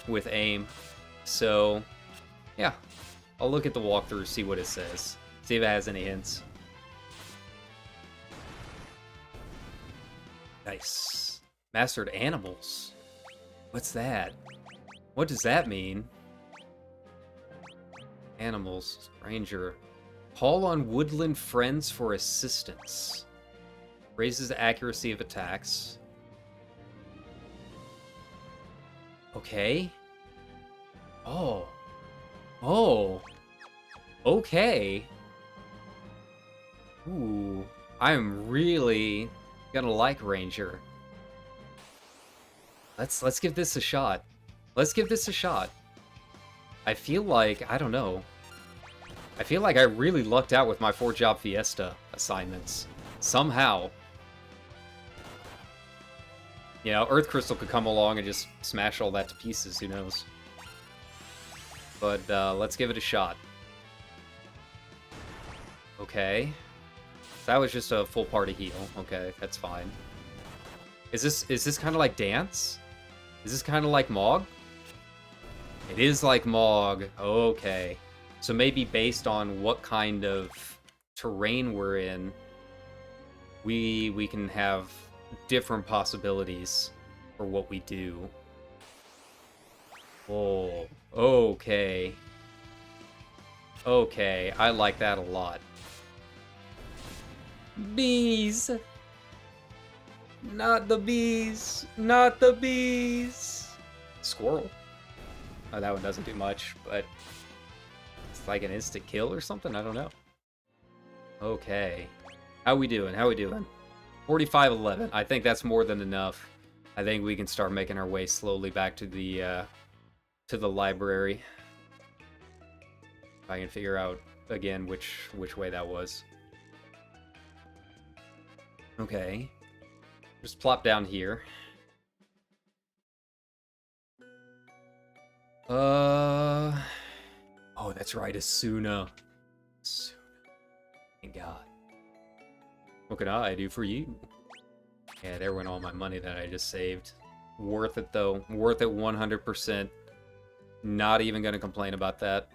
with aim. So, yeah, I'll look at the walkthrough, see what it says, see if it has any hints. Nice. Mastered animals. What's that? What does that mean? Animals. Ranger. Call on woodland friends for assistance. Raises the accuracy of attacks. Okay. Oh. Oh. Okay. Ooh. I'm really gonna like Ranger. Let's give this a shot. Let's give this a shot. I feel like, I don't know. I feel like I really lucked out with my 4 Job Fiesta assignments. Somehow. You know, Earth Crystal could come along and just smash all that to pieces, who knows. But let's give it a shot. Okay. That was just a full party heal. Okay, that's fine. Is this kind of like Dance? Is this kind of like Mog? It is like Mog. Okay. So maybe based on what kind of terrain we're in, we can have different possibilities for what we do. Oh, okay. Okay, I like that a lot. Bees! Not the bees! Not the bees! Squirrel. Oh, that one doesn't do much, but it's like an instant kill or something? I don't know. Okay. How we doing? How we doing? 45-11. I think that's more than enough. I think we can start making our way slowly back to the library. If I can figure out again which way that was. Okay. Just plop down here. Oh, that's right, Asuna. Asuna. Thank God. What can I do for you? Yeah, there went all my money that I just saved. Worth it, though. Worth it 100%. Not even gonna complain about that.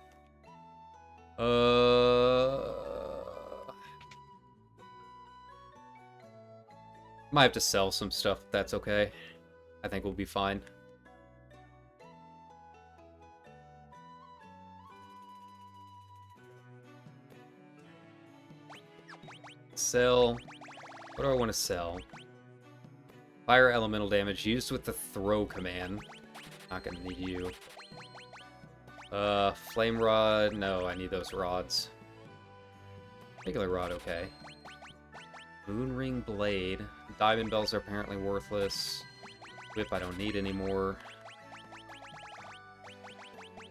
Might have to sell some stuff if that's okay. I think we'll be fine. Sell. What do I want to sell? Fire elemental damage used with the throw command. Not gonna need you. Flame rod. No, I need those rods. Regular rod, okay. Moonring blade. Diamond bells are apparently worthless. Whip I don't need anymore.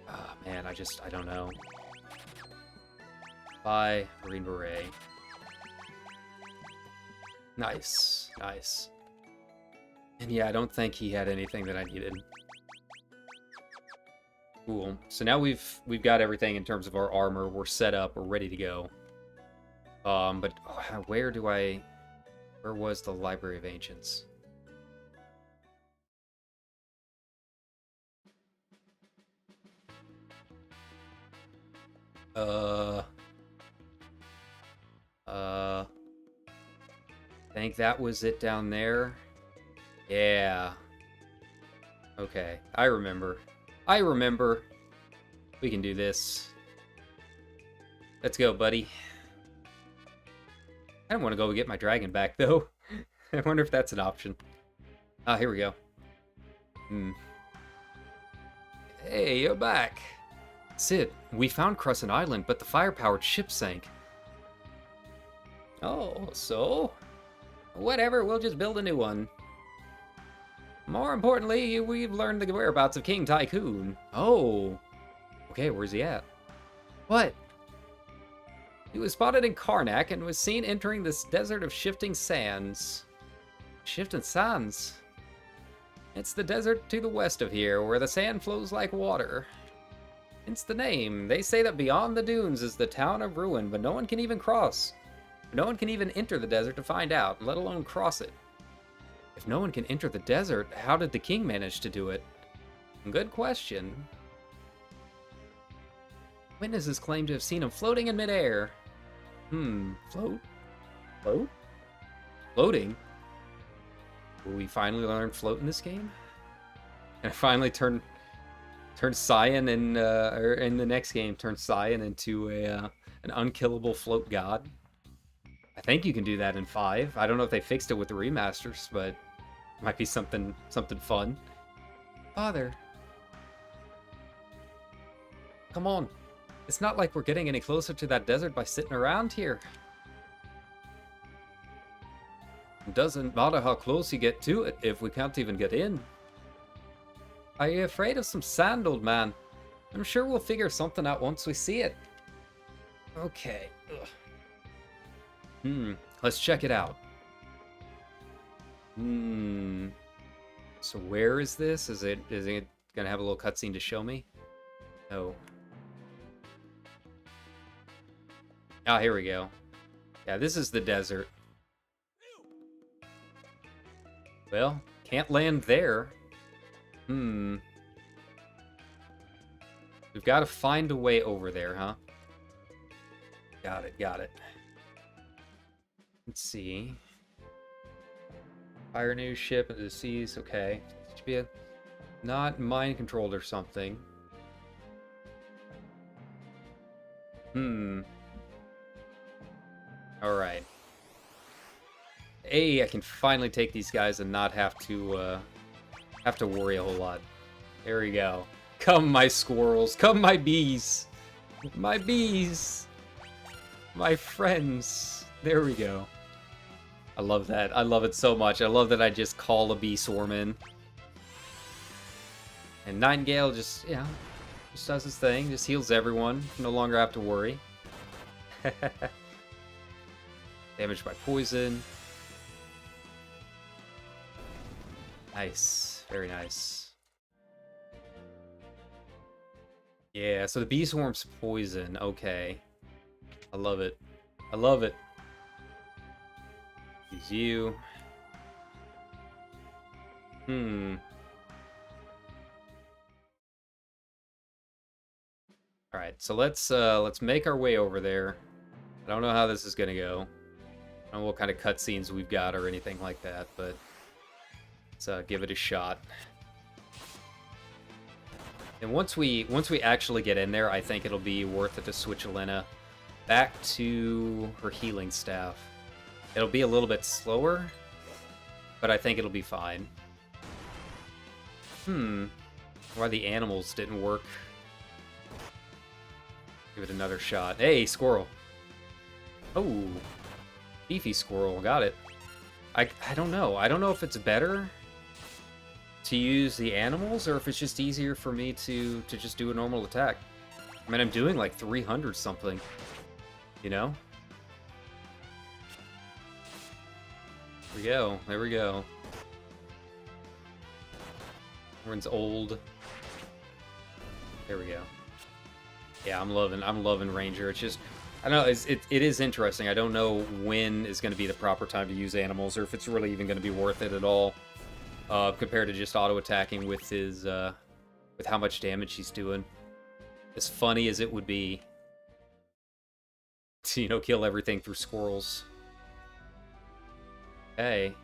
Ah, man, I don't know. Bye, Green Beret. Nice, nice. And yeah, I don't think he had anything that I needed. Cool. So now we've got everything in terms of our armor. We're set up. We're ready to go. But where was the Library of Ancients? I think that was it down there. Yeah. Okay, I remember. We can do this. Let's go, buddy. I don't want to go get my dragon back, though. I wonder if that's an option. Ah, here we go. Hey, you're back. Sid, we found Crescent Island, but the fire-powered ship sank. Oh, so? Whatever, we'll just build a new one. More importantly, we've learned the whereabouts of King Tycoon. Oh. Okay, where's he at? What? He was spotted in Karnak and was seen entering this desert of shifting sands. Shifting sands? It's the desert to the west of here, where the sand flows like water. Hence the name. They say that beyond the dunes is the town of ruin, but no one can even cross. No one can even enter the desert to find out, let alone cross it. If no one can enter the desert, how did the king manage to do it? Good question. Witnesses claim to have seen him floating in midair. Float? Float? Floating? Will we finally learn float in this game? Can I finally turn Cyan in or in the next game, turn Cyan into an unkillable float god? I think you can do that in 5. I don't know if they fixed it with the remasters, but it might be something fun. Father. Come on. It's not like we're getting any closer to that desert by sitting around here. It doesn't matter how close you get to it if we can't even get in. Are you afraid of some sand, old man? I'm sure we'll figure something out once we see it. Okay. Let's check it out. So where is this? Is it gonna have a little cutscene to show me? No. Ah, here we go. Yeah, this is the desert. Well, can't land there. We've got to find a way over there, huh? Got it. Let's see. Fire new ship into the seas. Okay. Should be not mind controlled or something. Alright. Hey, I can finally take these guys and not have to worry a whole lot. There we go. Come, my squirrels. Come, my bees. My bees. My friends. There we go. I love that. I love it so much. I love that I just call a bee swarm in. And Nightingale just does his thing. Just heals everyone. No longer have to worry. Damaged by poison. Nice. Very nice. Yeah, so the bee swarm's poison. Okay. I love it. I love it. Use you. Alright, so let's make our way over there. I don't know how this is gonna go. I don't know what kind of cutscenes we've got or anything like that, but let's give it a shot. And once we actually get in there, I think it'll be worth it to switch Elena back to her healing staff. It'll be a little bit slower, but I think it'll be fine. Why the animals didn't work. Give it another shot. Hey, squirrel. Oh, beefy squirrel. Got it. I don't know. I don't know if it's better to use the animals or if it's just easier for me to just do a normal attack. I mean, I'm doing like 300 something, you know? There we go. There we go. Everyone's old. There we go. Yeah, I'm loving Ranger. It's just, I don't know, it is interesting. I don't know when is going to be the proper time to use animals, or if it's really even going to be worth it at all, compared to just auto-attacking with his, with how much damage he's doing. As funny as it would be to, you know, kill everything through squirrels. Hey.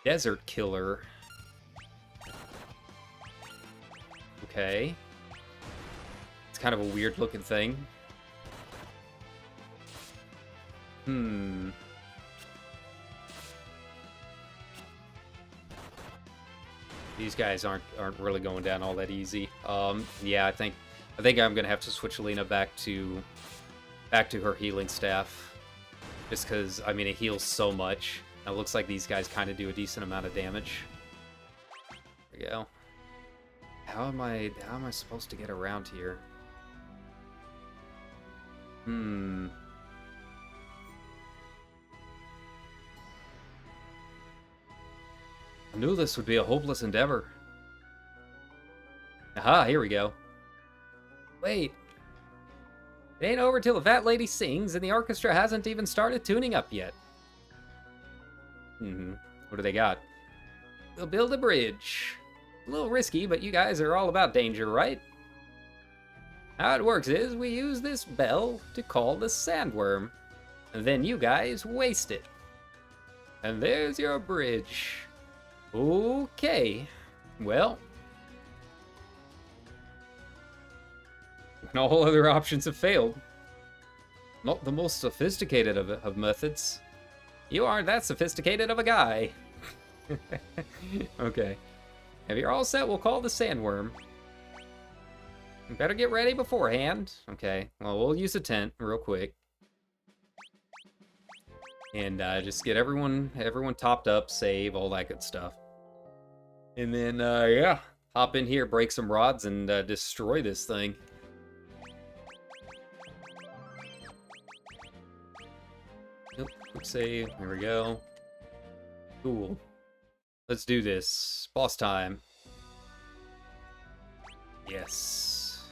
Desert Killer. Okay. It's kind of a weird looking thing. These guys aren't really going down all that easy. Yeah, I think I'm gonna have to switch Lena back to her healing staff, just because, I mean, it heals so much. It looks like these guys kind of do a decent amount of damage. There we go. How am I supposed to get around here? I knew this would be a hopeless endeavor. Aha, here we go. Wait. It ain't over till the fat lady sings, and the orchestra hasn't even started tuning up yet. What do they got? We'll build a bridge. A little risky, but you guys are all about danger, right? How it works is, we use this bell to call the sandworm. And then you guys waste it. And there's your bridge. Okay. Well. All other options have failed. Not the most sophisticated of methods. You aren't that sophisticated of a guy. Okay. If you're all set, we'll call the sandworm. You better get ready beforehand. Okay. Well, we'll use a tent real quick. And just get everyone topped up, save, all that good stuff. And then, yeah. Hop in here, break some rods, and destroy this thing. Nope, quick save. There we go. Cool. Let's do this. Boss time. Yes.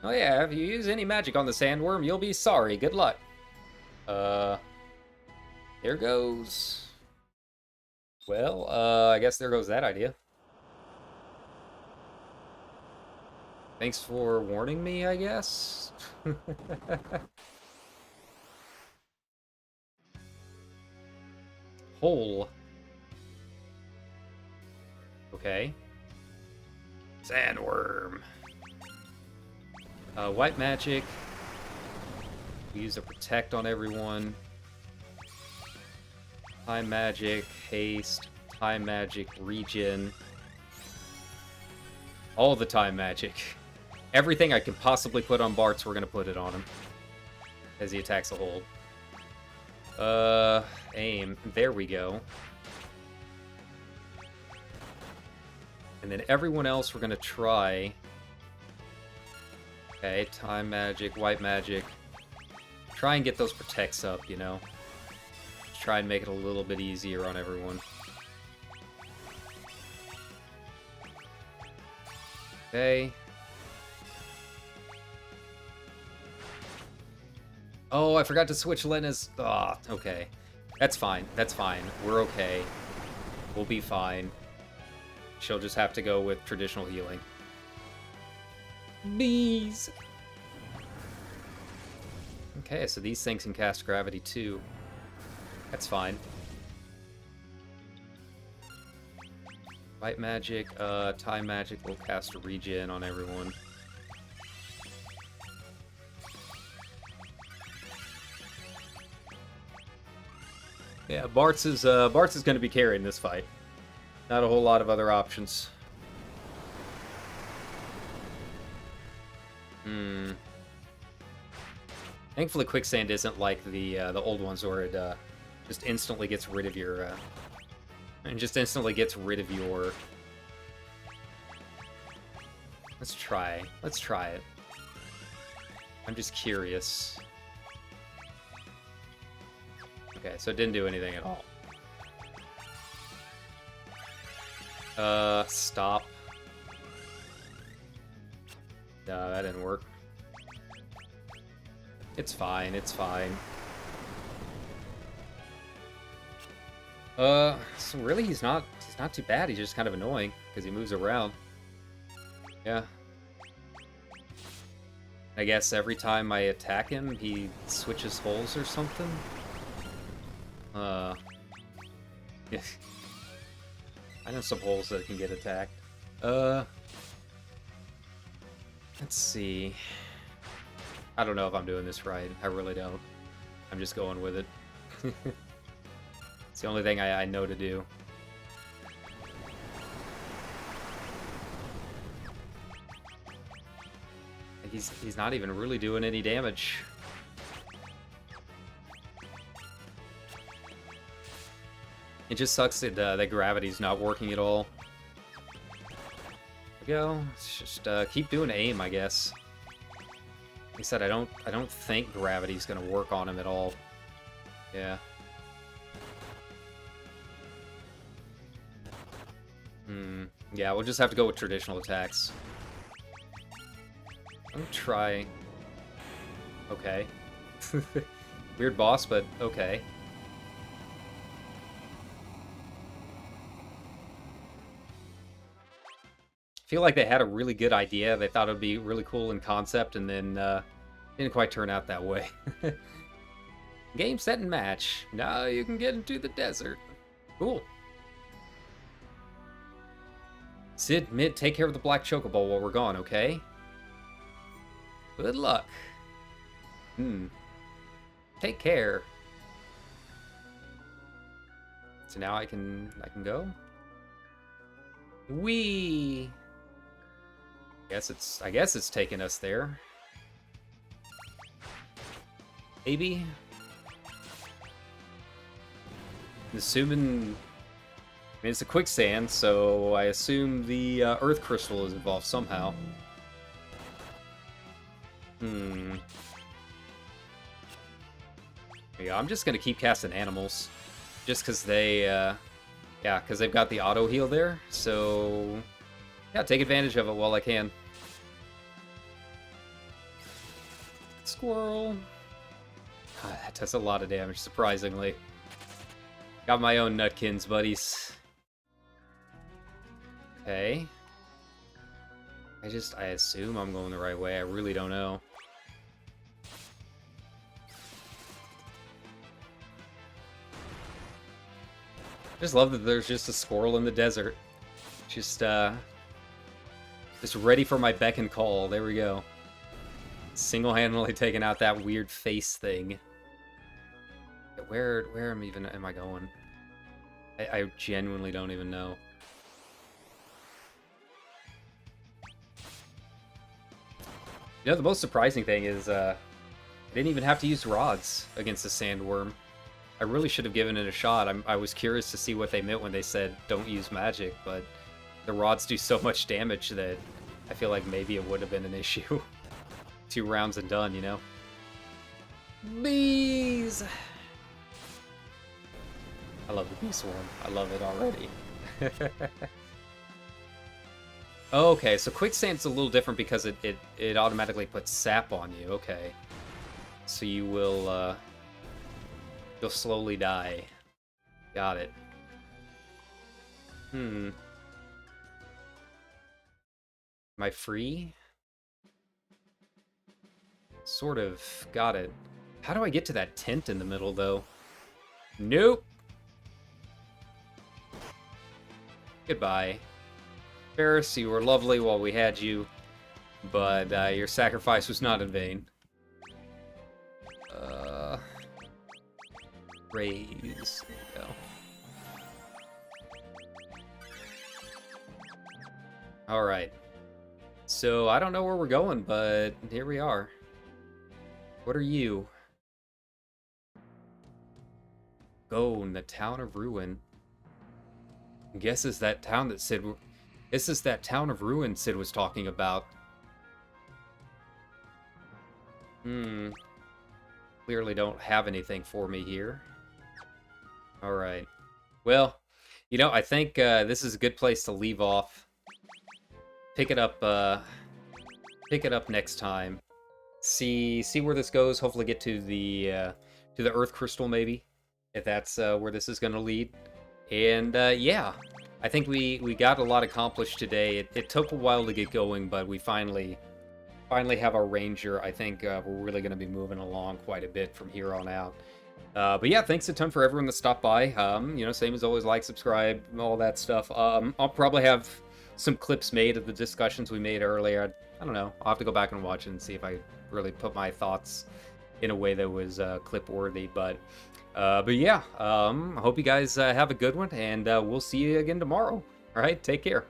Oh yeah, if you use any magic on the sandworm, you'll be sorry. Good luck. There goes. Well, I guess there goes that idea. Thanks for warning me, I guess. Hole. Okay. Sandworm. White magic. We use a protect on everyone. Time magic, haste, time magic, regen. All the time magic. Everything I can possibly put on Bart's, we're gonna put it on him. As he attacks a hole. Aim. There we go. And then everyone else we're gonna try. Okay, time magic, white magic. Try and get those protects up, you know. Try and make it a little bit easier on everyone. Okay. Oh, I forgot to switch Lena's... Ah, oh, okay. That's fine. That's fine. We're okay. We'll be fine. She'll just have to go with traditional healing. Bees! Okay, so these things can cast gravity too. That's fine. White magic, time magic will cast a regen on everyone. Yeah, Bart's is going to be carrying this fight. Not a whole lot of other options. Thankfully, quicksand isn't like the old ones where it just instantly gets rid of your Let's try it. I'm just curious. Okay, so it didn't do anything at all. Stop. No, that didn't work. It's fine, it's fine. So really he's not too bad, he's just kind of annoying, because he moves around. Yeah. I guess every time I attack him, he switches holes or something? Yeah. I know some holes that can get attacked. Let's see. I don't know if I'm doing this right. I really don't. I'm just going with it. It's the only thing I know to do. He's not even really doing any damage. It just sucks that that gravity's not working at all. There we go. Let's just keep doing aim, I guess. Like I said, I don't think gravity's gonna work on him at all. Yeah. Yeah, we'll just have to go with traditional attacks. I'm gonna try. Okay. Weird boss, but okay. I feel like they had a really good idea. They thought it would be really cool in concept, and then didn't quite turn out that way. Game, set, and match. Now you can get into the desert. Cool. Sid, Mid, take care of the black chocobo while we're gone, okay? Good luck. Take care. So now I can go? Whee! I guess it's taking us there. Maybe? I'm assuming... I mean, it's a quicksand, so I assume the earth crystal is involved somehow. Yeah, I'm just gonna keep casting animals. Just because they, yeah, because they've got the auto heal there, so... Yeah, take advantage of it while I can. Squirrel. That does a lot of damage, surprisingly. Got my own nutkins, buddies. Okay. I assume I'm going the right way. I really don't know. Just love that there's just a squirrel in the desert. Just ready for my beck and call. There we go. Single-handedly taking out that weird face thing. Where am I going? I genuinely don't even know. You know, the most surprising thing is I didn't even have to use rods against the sandworm. I really should have given it a shot. I was curious to see what they meant when they said don't use magic, but the rods do so much damage that I feel like maybe it would have been an issue. 2 rounds and done, you know? Bees! I love the bee swarm. I love it already. Okay, so quicksand's a little different because it automatically puts sap on you. Okay. So you will, you'll slowly die. Got it. Am I free? Sort of. Got it. How do I get to that tent in the middle, though? Nope. Goodbye. Ferris, you were lovely while we had you, but your sacrifice was not in vain. Raise. There we go. Alright. So, I don't know where we're going, but here we are. What are you? Go in the town of Ruin. Guess is that town that Sid... This is that town of Ruin Sid was talking about. Clearly don't have anything for me here. All right. Well, you know, I think this is a good place to leave off. Pick it up. Pick it up next time. See where this goes. Hopefully, get to the Earth Crystal, maybe, if that's where this is going to lead. And yeah, I think we got a lot accomplished today. It took a while to get going, but we finally have our ranger. I think we're really going to be moving along quite a bit from here on out. But yeah, thanks a ton for everyone that stopped by. You know, same as always, like, subscribe, all that stuff. I'll probably have some clips made of the discussions we made earlier. I don't know. I'll have to go back and watch it and see if I really put my thoughts in a way that was clip worthy. But yeah, I hope you guys have a good one, and we'll see you again tomorrow. All right, take care.